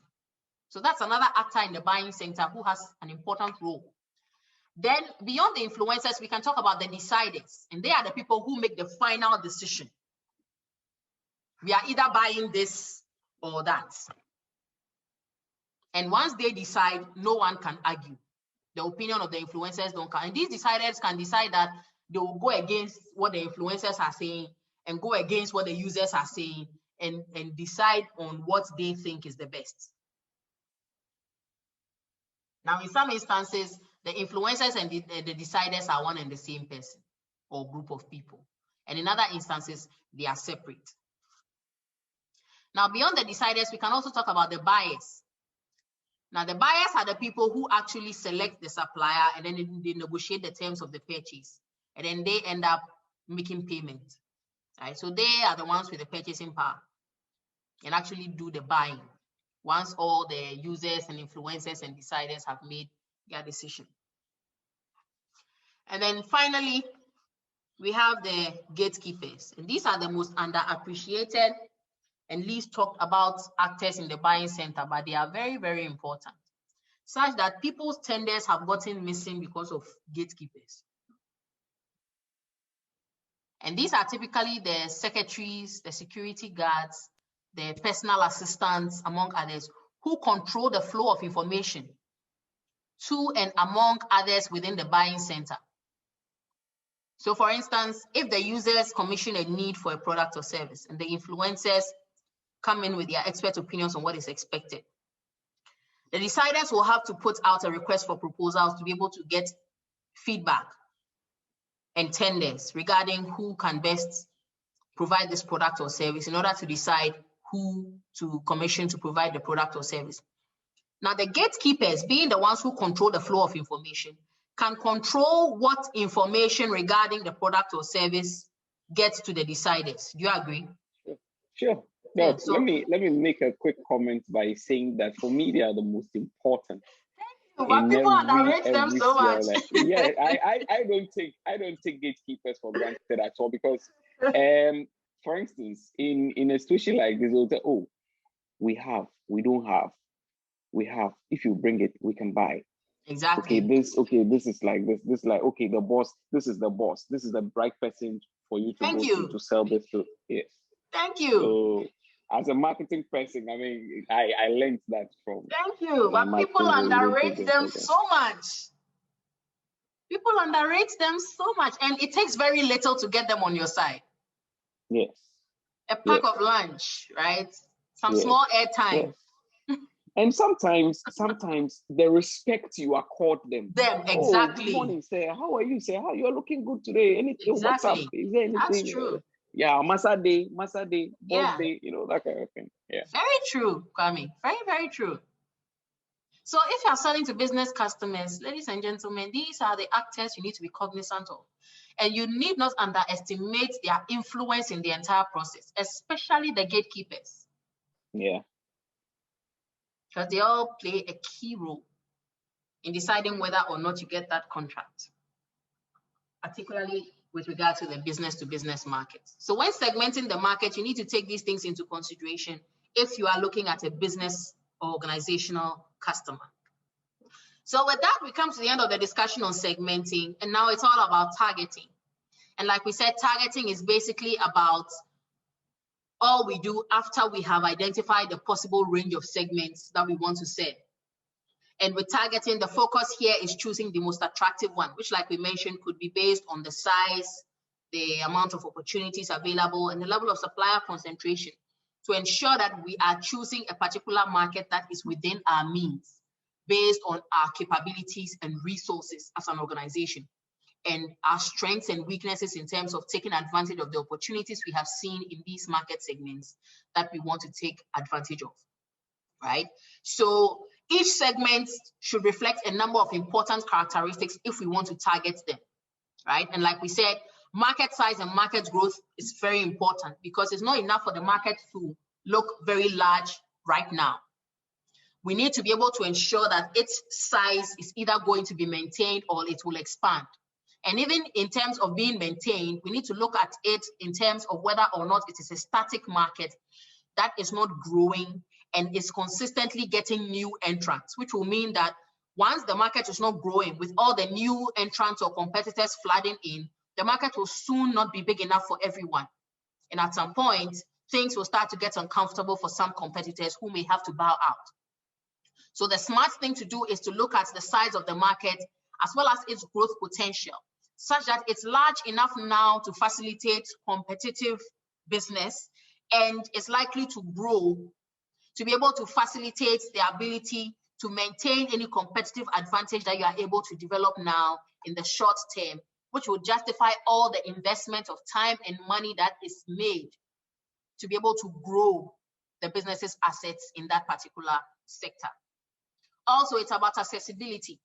So that's another actor in the buying center who has an important role. Then beyond the influencers, we can talk about the deciders, and they are the people who make the final decision. We are either buying this or that. And once they decide, no one can argue. The opinion of the influencers don't count. And these deciders can decide that they will go against what the influencers are saying and go against what the users are saying and decide on what they think is the best. Now, in some instances, the influencers and the deciders are one and the same person or group of people. And in other instances, they are separate. Now, beyond the deciders, we can also talk about the buyers. Now, the buyers are the people who actually select the supplier, and then they negotiate the terms of the purchase, and then they end up making payment. Right? So they are the ones with the purchasing power and actually do the buying once all the users and influencers and deciders have made their decision. And then finally, we have the gatekeepers. And these are the most underappreciated and least talked about actors in the buying center, but they are very, very important, such that people's tenders have gotten missing because of gatekeepers. And these are typically the secretaries, the security guards, the personal assistants, among others, who control the flow of information to and among others within the buying center. So for instance, if the users commission a need for a product or service and the influencers come in with their expert opinions on what is expected, the deciders will have to put out a request for proposals to be able to get feedback and tenders regarding who can best provide this product or service in order to decide who to commission to provide the product or service. Now, the gatekeepers, being the ones who control the flow of information, can control what information regarding the product or service gets to the deciders. Do you agree? Sure. No, so, let me make a quick comment by saying that for me, they are the most important. But people underrate them so much. Yeah, I don't take gatekeepers for granted at all, because for instance, in a situation like this, they'll say, oh, we don't have. We have. If you bring it, we can buy. Exactly. This is like this. This is like, okay, the boss, this is the boss. This is the right person for you to sell this to. Yes. Thank you. So as a marketing person, I mean, I learned that from. Thank you. But people underrate them so much. People underrate them so much, and it takes very little to get them on your side. Yes. A pack of lunch, right? Some small airtime. Yes. And sometimes the respect you accord them. Exactly. Oh, good morning, sir. How are you, sir? How you're looking good today? Anything? Exactly. What's up? Is there anything? That's true. Yeah, Masa day, boss day, that kind of thing. Yeah. Very true, Kwame. Very, very true. So if you're selling to business customers, ladies and gentlemen, these are the actors you need to be cognizant of. And you need not underestimate their influence in the entire process, especially the gatekeepers. Yeah. Because they all play a key role in deciding whether or not you get that contract, particularly with regard to the business-to-business market. So when segmenting the market, you need to take these things into consideration if you are looking at a business or organizational customer. So with that, we come to the end of the discussion on segmenting, and now it's all about targeting. And like we said, targeting is basically about all we do after we have identified the possible range of segments that we want to serve. And with targeting, the focus here is choosing the most attractive one, which, like we mentioned, could be based on the size, the amount of opportunities available, and the level of supplier concentration, to ensure that we are choosing a particular market that is within our means, based on our capabilities and resources as an organization, and our strengths and weaknesses in terms of taking advantage of the opportunities we have seen in these market segments that we want to take advantage of, right? So each segment should reflect a number of important characteristics if we want to target them, right? And like we said, market size and market growth is very important, because it's not enough for the market to look very large right now. We need to be able to ensure that its size is either going to be maintained or it will expand. And even in terms of being maintained, we need to look at it in terms of whether or not it is a static market that is not growing and is consistently getting new entrants, which will mean that once the market is not growing with all the new entrants or competitors flooding in, the market will soon not be big enough for everyone. And at some point, things will start to get uncomfortable for some competitors who may have to bow out. So the smart thing to do is to look at the size of the market as well as its growth potential, such that it's large enough now to facilitate competitive business, and is likely to grow to be able to facilitate the ability to maintain any competitive advantage that you are able to develop now in the short term, which will justify all the investment of time and money that is made to be able to grow the business's assets in that particular sector. Also, it's about accessibility.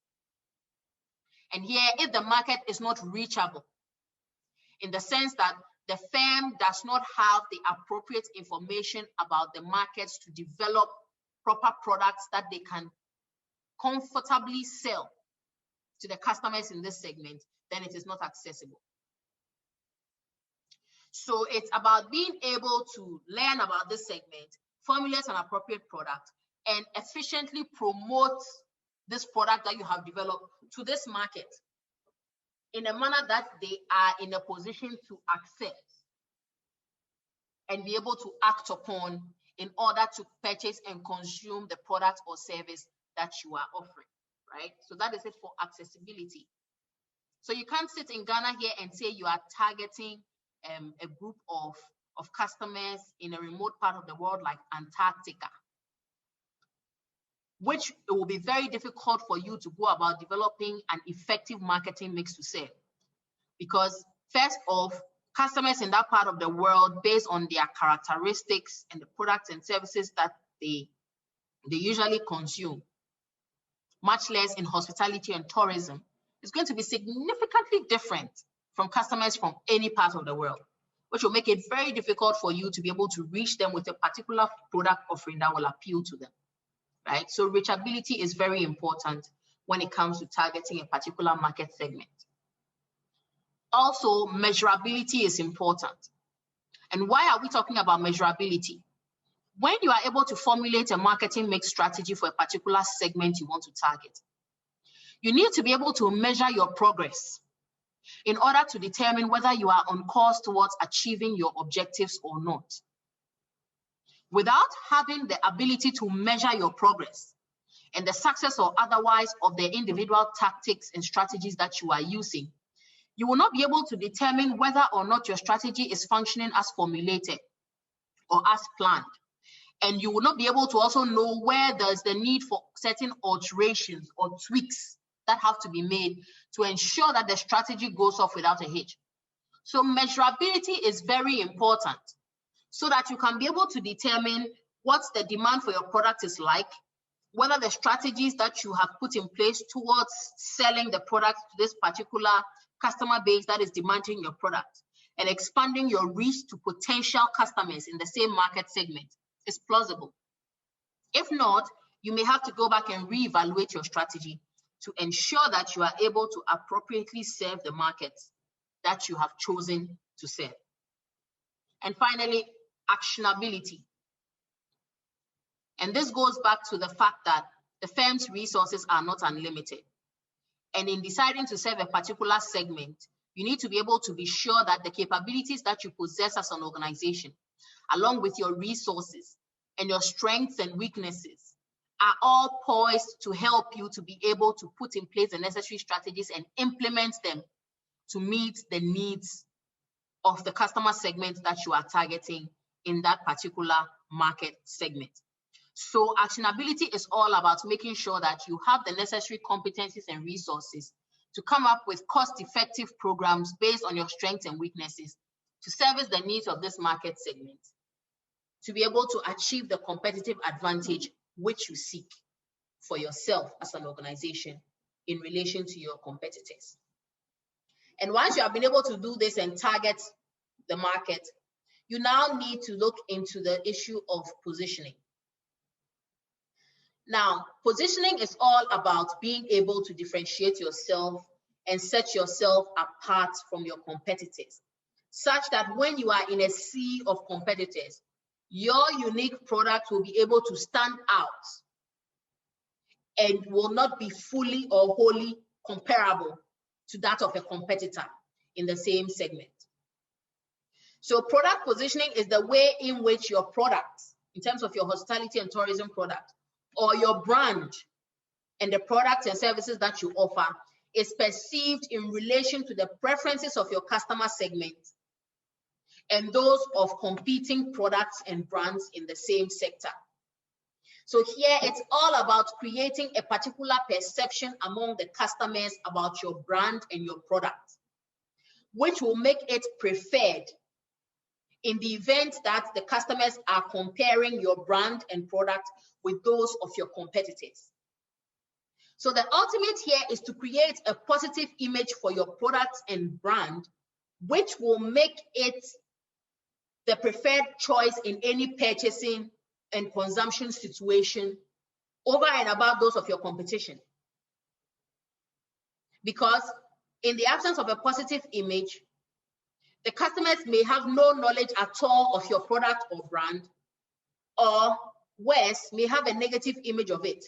And here, if the market is not reachable, in the sense that the firm does not have the appropriate information about the markets to develop proper products that they can comfortably sell to the customers in this segment, then it is not accessible. So it's about being able to learn about this segment, formulate an appropriate product, and efficiently promote this product that you have developed to this market in a manner that they are in a position to accept and be able to act upon in order to purchase and consume the product or service that you are offering, right? So that is it for accessibility. So you can't sit in Ghana here and say you are targeting a group of customers in a remote part of the world like Antarctica, which it will be very difficult for you to go about developing an effective marketing mix to sell. Because first off, customers in that part of the world, based on their characteristics and the products and services that they usually consume, much less in hospitality and tourism, is going to be significantly different from customers from any part of the world, which will make it very difficult for you to be able to reach them with a particular product offering that will appeal to them, right? So reachability is very important when it comes to targeting a particular market segment. Also, measurability is important. And why are we talking about measurability? When you are able to formulate a marketing mix strategy for a particular segment you want to target, you need to be able to measure your progress in order to determine whether you are on course towards achieving your objectives or not. Without having the ability to measure your progress and the success or otherwise of the individual tactics and strategies that you are using, you will not be able to determine whether or not your strategy is functioning as formulated or as planned. And you will not be able to also know where there's the need for certain alterations or tweaks that have to be made to ensure that the strategy goes off without a hitch. So measurability is very important so that you can be able to determine what the demand for your product is like, whether the strategies that you have put in place towards selling the product to this particular customer base that is demanding your product and expanding your reach to potential customers in the same market segment is plausible. If not, you may have to go back and reevaluate your strategy to ensure that you are able to appropriately serve the markets that you have chosen to serve. And finally, actionability. And this goes back to the fact that the firm's resources are not unlimited. And in deciding to serve a particular segment, you need to be able to be sure that the capabilities that you possess as an organization, along with your resources and your strengths and weaknesses, are all poised to help you to be able to put in place the necessary strategies and implement them to meet the needs of the customer segment that you are targeting in that particular market segment. So actionability is all about making sure that you have the necessary competencies and resources to come up with cost-effective programs based on your strengths and weaknesses to service the needs of this market segment, to be able to achieve the competitive advantage which you seek for yourself as an organization in relation to your competitors. And once you have been able to do this and target the market, you now need to look into the issue of positioning. Now, positioning is all about being able to differentiate yourself and set yourself apart from your competitors, such that when you are in a sea of competitors, your unique product will be able to stand out and will not be fully or wholly comparable to that of a competitor in the same segment. So product positioning is the way in which your product, in terms of your hospitality and tourism product, or your brand and the products and services that you offer, is perceived in relation to the preferences of your customer segment and those of competing products and brands in the same sector. So here it's all about creating a particular perception among the customers about your brand and your product, which will make it preferred in the event that the customers are comparing your brand and product with those of your competitors. So the ultimate here is to create a positive image for your product and brand, which will make it the preferred choice in any purchasing and consumption situation over and above those of your competition. Because in the absence of a positive image, the customers may have no knowledge at all of your product or brand, or worse, may have a negative image of it,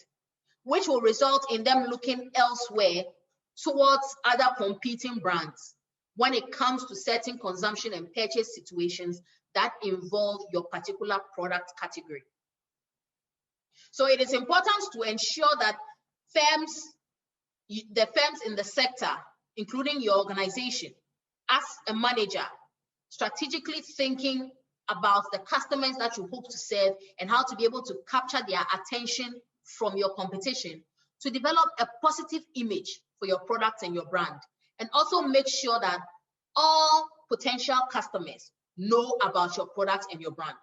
which will result in them looking elsewhere towards other competing brands when it comes to certain consumption and purchase situations that involve your particular product category. So it is important to ensure that the firms in the sector, including your organization, as a manager, strategically thinking about the customers that you hope to serve and how to be able to capture their attention from your competition to develop a positive image for your product and your brand, and also make sure that all potential customers know about your product and your brand.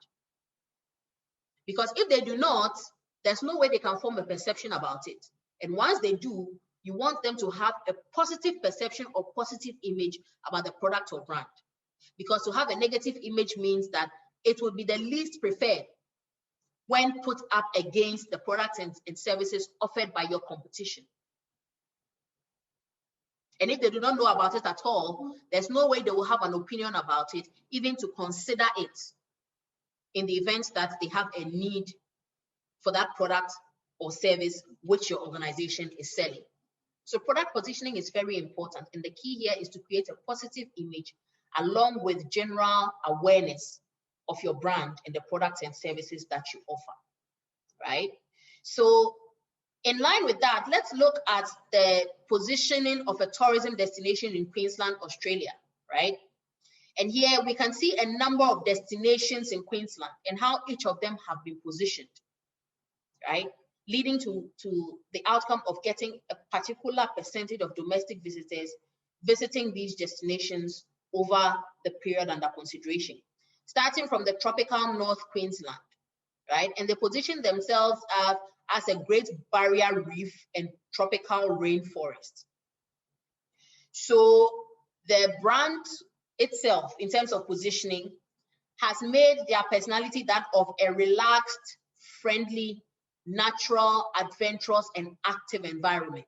Because if they do not, there's no way they can form a perception about it. And once they do, you want them to have a positive perception or positive image about the product or brand. Because to have a negative image means that it would be the least preferred when put up against the products and services offered by your competition. And if they do not know about it at all, there's no way they will have an opinion about it, even to consider it in the event that they have a need for that product or service which your organization is selling. So product positioning is very important. And the key here is to create a positive image along with general awareness of your brand and the products and services that you offer, right? So in line with that, let's look at the positioning of a tourism destination in Queensland, Australia, right? And here we can see a number of destinations in Queensland and how each of them have been positioned, right? Leading to the outcome of getting a particular percentage of domestic visitors visiting these destinations over the period under consideration, starting from the tropical North Queensland, right? And they position themselves as a Great Barrier Reef and tropical rainforest. So the brand itself, in terms of positioning, has made their personality that of a relaxed, friendly, natural, adventurous, and active environment.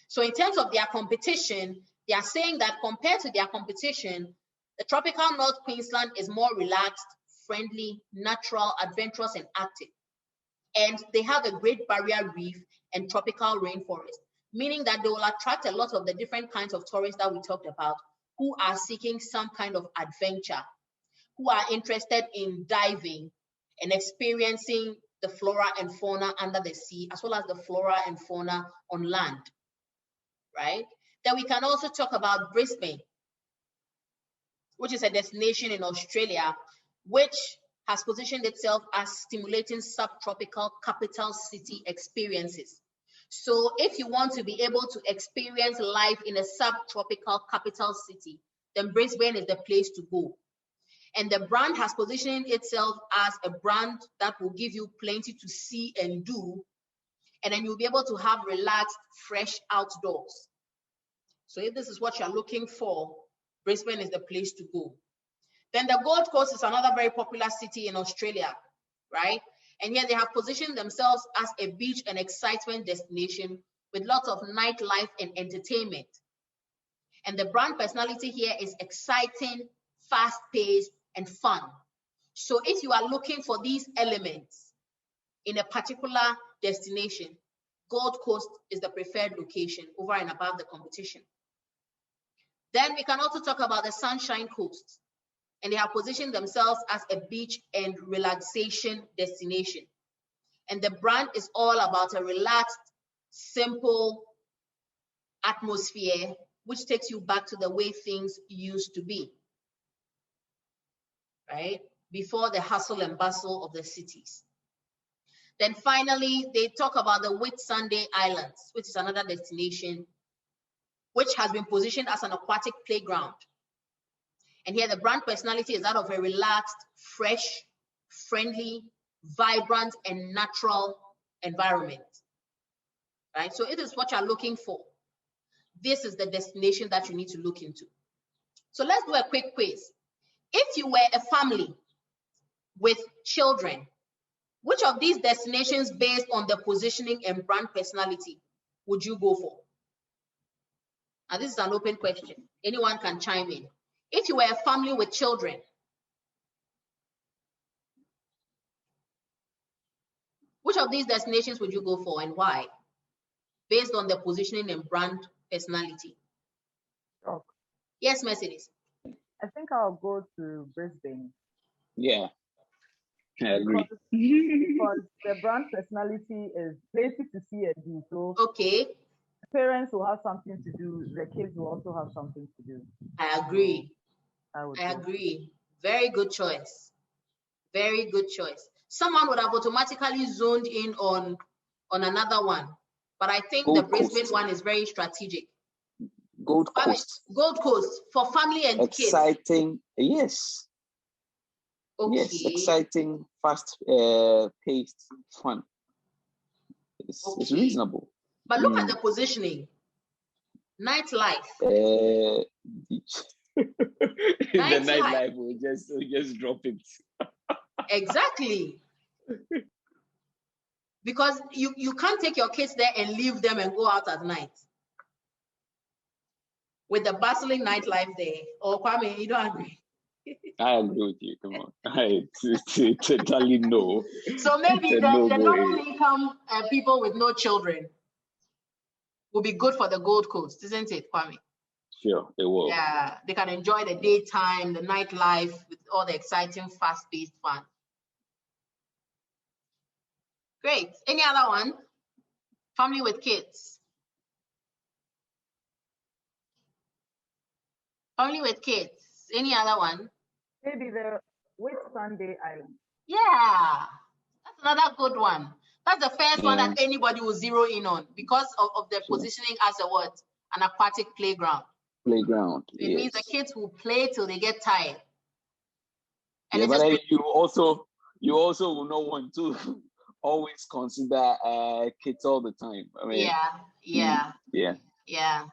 So in terms of their competition, they are saying that compared to their competition, the tropical North Queensland is more relaxed, friendly, natural, adventurous, and active. And they have a Great Barrier Reef and tropical rainforest, meaning that they will attract a lot of the different kinds of tourists that we talked about, who are seeking some kind of adventure, who are interested in diving and experiencing the flora and fauna under the sea, as well as the flora and fauna on land, right? Then we can also talk about Brisbane, which is a destination in Australia, which has positioned itself as stimulating subtropical capital city experiences. So if you want to be able to experience life in a subtropical capital city, then Brisbane is the place to go. And the brand has positioned itself as a brand that will give you plenty to see and do. And then you'll be able to have relaxed, fresh outdoors. So if this is what you're looking for, Brisbane is the place to go. Then the Gold Coast is another very popular city in Australia, right? And here they have positioned themselves as a beach and excitement destination with lots of nightlife and entertainment. And the brand personality here is exciting, fast-paced, and fun. So if you are looking for these elements in a particular destination, Gold Coast is the preferred location over and above the competition. Then we can also talk about the Sunshine Coast, and they have positioned themselves as a beach and relaxation destination. And the brand is all about a relaxed, simple, atmosphere, which takes you back to the way things used to be, right? Before the hustle and bustle of the cities. Then finally, they talk about the Whitsunday Islands, which is another destination, which has been positioned as an aquatic playground. And here the brand personality is that of a relaxed, fresh, friendly, vibrant, and natural environment, right? So it is what you're looking for. This is the destination that you need to look into. So let's do a quick quiz. If you were a family with children, which of these destinations based on the positioning and brand personality would you go for? Now this is an open question. Anyone can chime in. If you were a family with children, which of these destinations would you go for and why? Based on the positioning and brand personality. Oh. Yes, Mercedes. I think I'll go to Brisbane. Yeah, I agree. Because the brand personality is basic to see and do. So okay, parents will have something to do. The kids will also have something to do. I agree. So I agree. Very good choice. Very good choice. Someone would have automatically zoned in on another one, but I think the Brisbane one is very strategic. Gold Coast. Gold Coast for family and kids. Exciting, yes. Okay. Yes, exciting, fast-paced, fun. It's reasonable. But look at the positioning. Nightlife. The nightlife will just drop it. Exactly. Because you can't take your kids there and leave them and go out at night. With the bustling nightlife there. Or Kwame, you don't agree? I agree with you. Come on. I totally know. So maybe the normal income people with no children will be good for the Gold Coast, isn't it, Kwame? Sure, it will. Yeah, they can enjoy the daytime, the nightlife with all the exciting, fast-paced fun. Great. Any other one? Family with kids. Family with kids. Any other one? Maybe the Whitsunday Island. Yeah, that's another good one. That's the first one that anybody will zero in on because of the positioning as a what? An aquatic playground. Playground. It means the kids will play till they get tired. And but you also will not want to always consider kids all the time. I mean, yeah.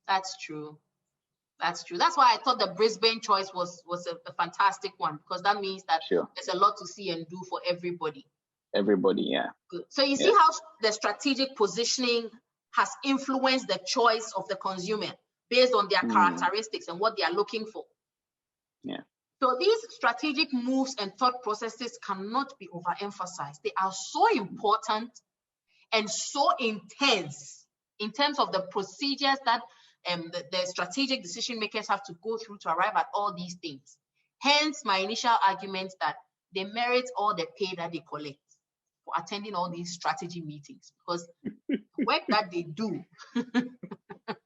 That's true. That's true. That's why I thought the Brisbane choice was a fantastic one, because that means that there's a lot to see and do for everybody. Everybody, yeah. Good. So you see how the strategic positioning has influenced the choice of the consumer based on their characteristics and what they are looking for. Yeah. So these strategic moves and thought processes cannot be overemphasized. They are so important and so intense in terms of the procedures that the strategic decision makers have to go through to arrive at all these things. Hence my initial argument that they merit all the pay that they collect for attending all these strategy meetings, because the work that they do.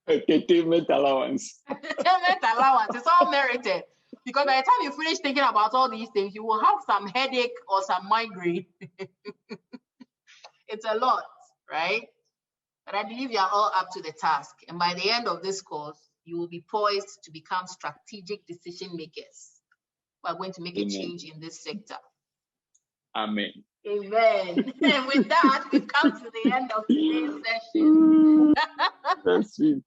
Entertainment allowance. Entertainment allowance, it's all merited. Because by the time you finish thinking about all these things, you will have some headache or some migraine. It's a lot, right? But I believe you are all up to the task. And by the end of this course, you will be poised to become strategic decision makers who are going to make a change in this sector. Amen. Amen. And with that, we've come to the end of today's session. That's sweet.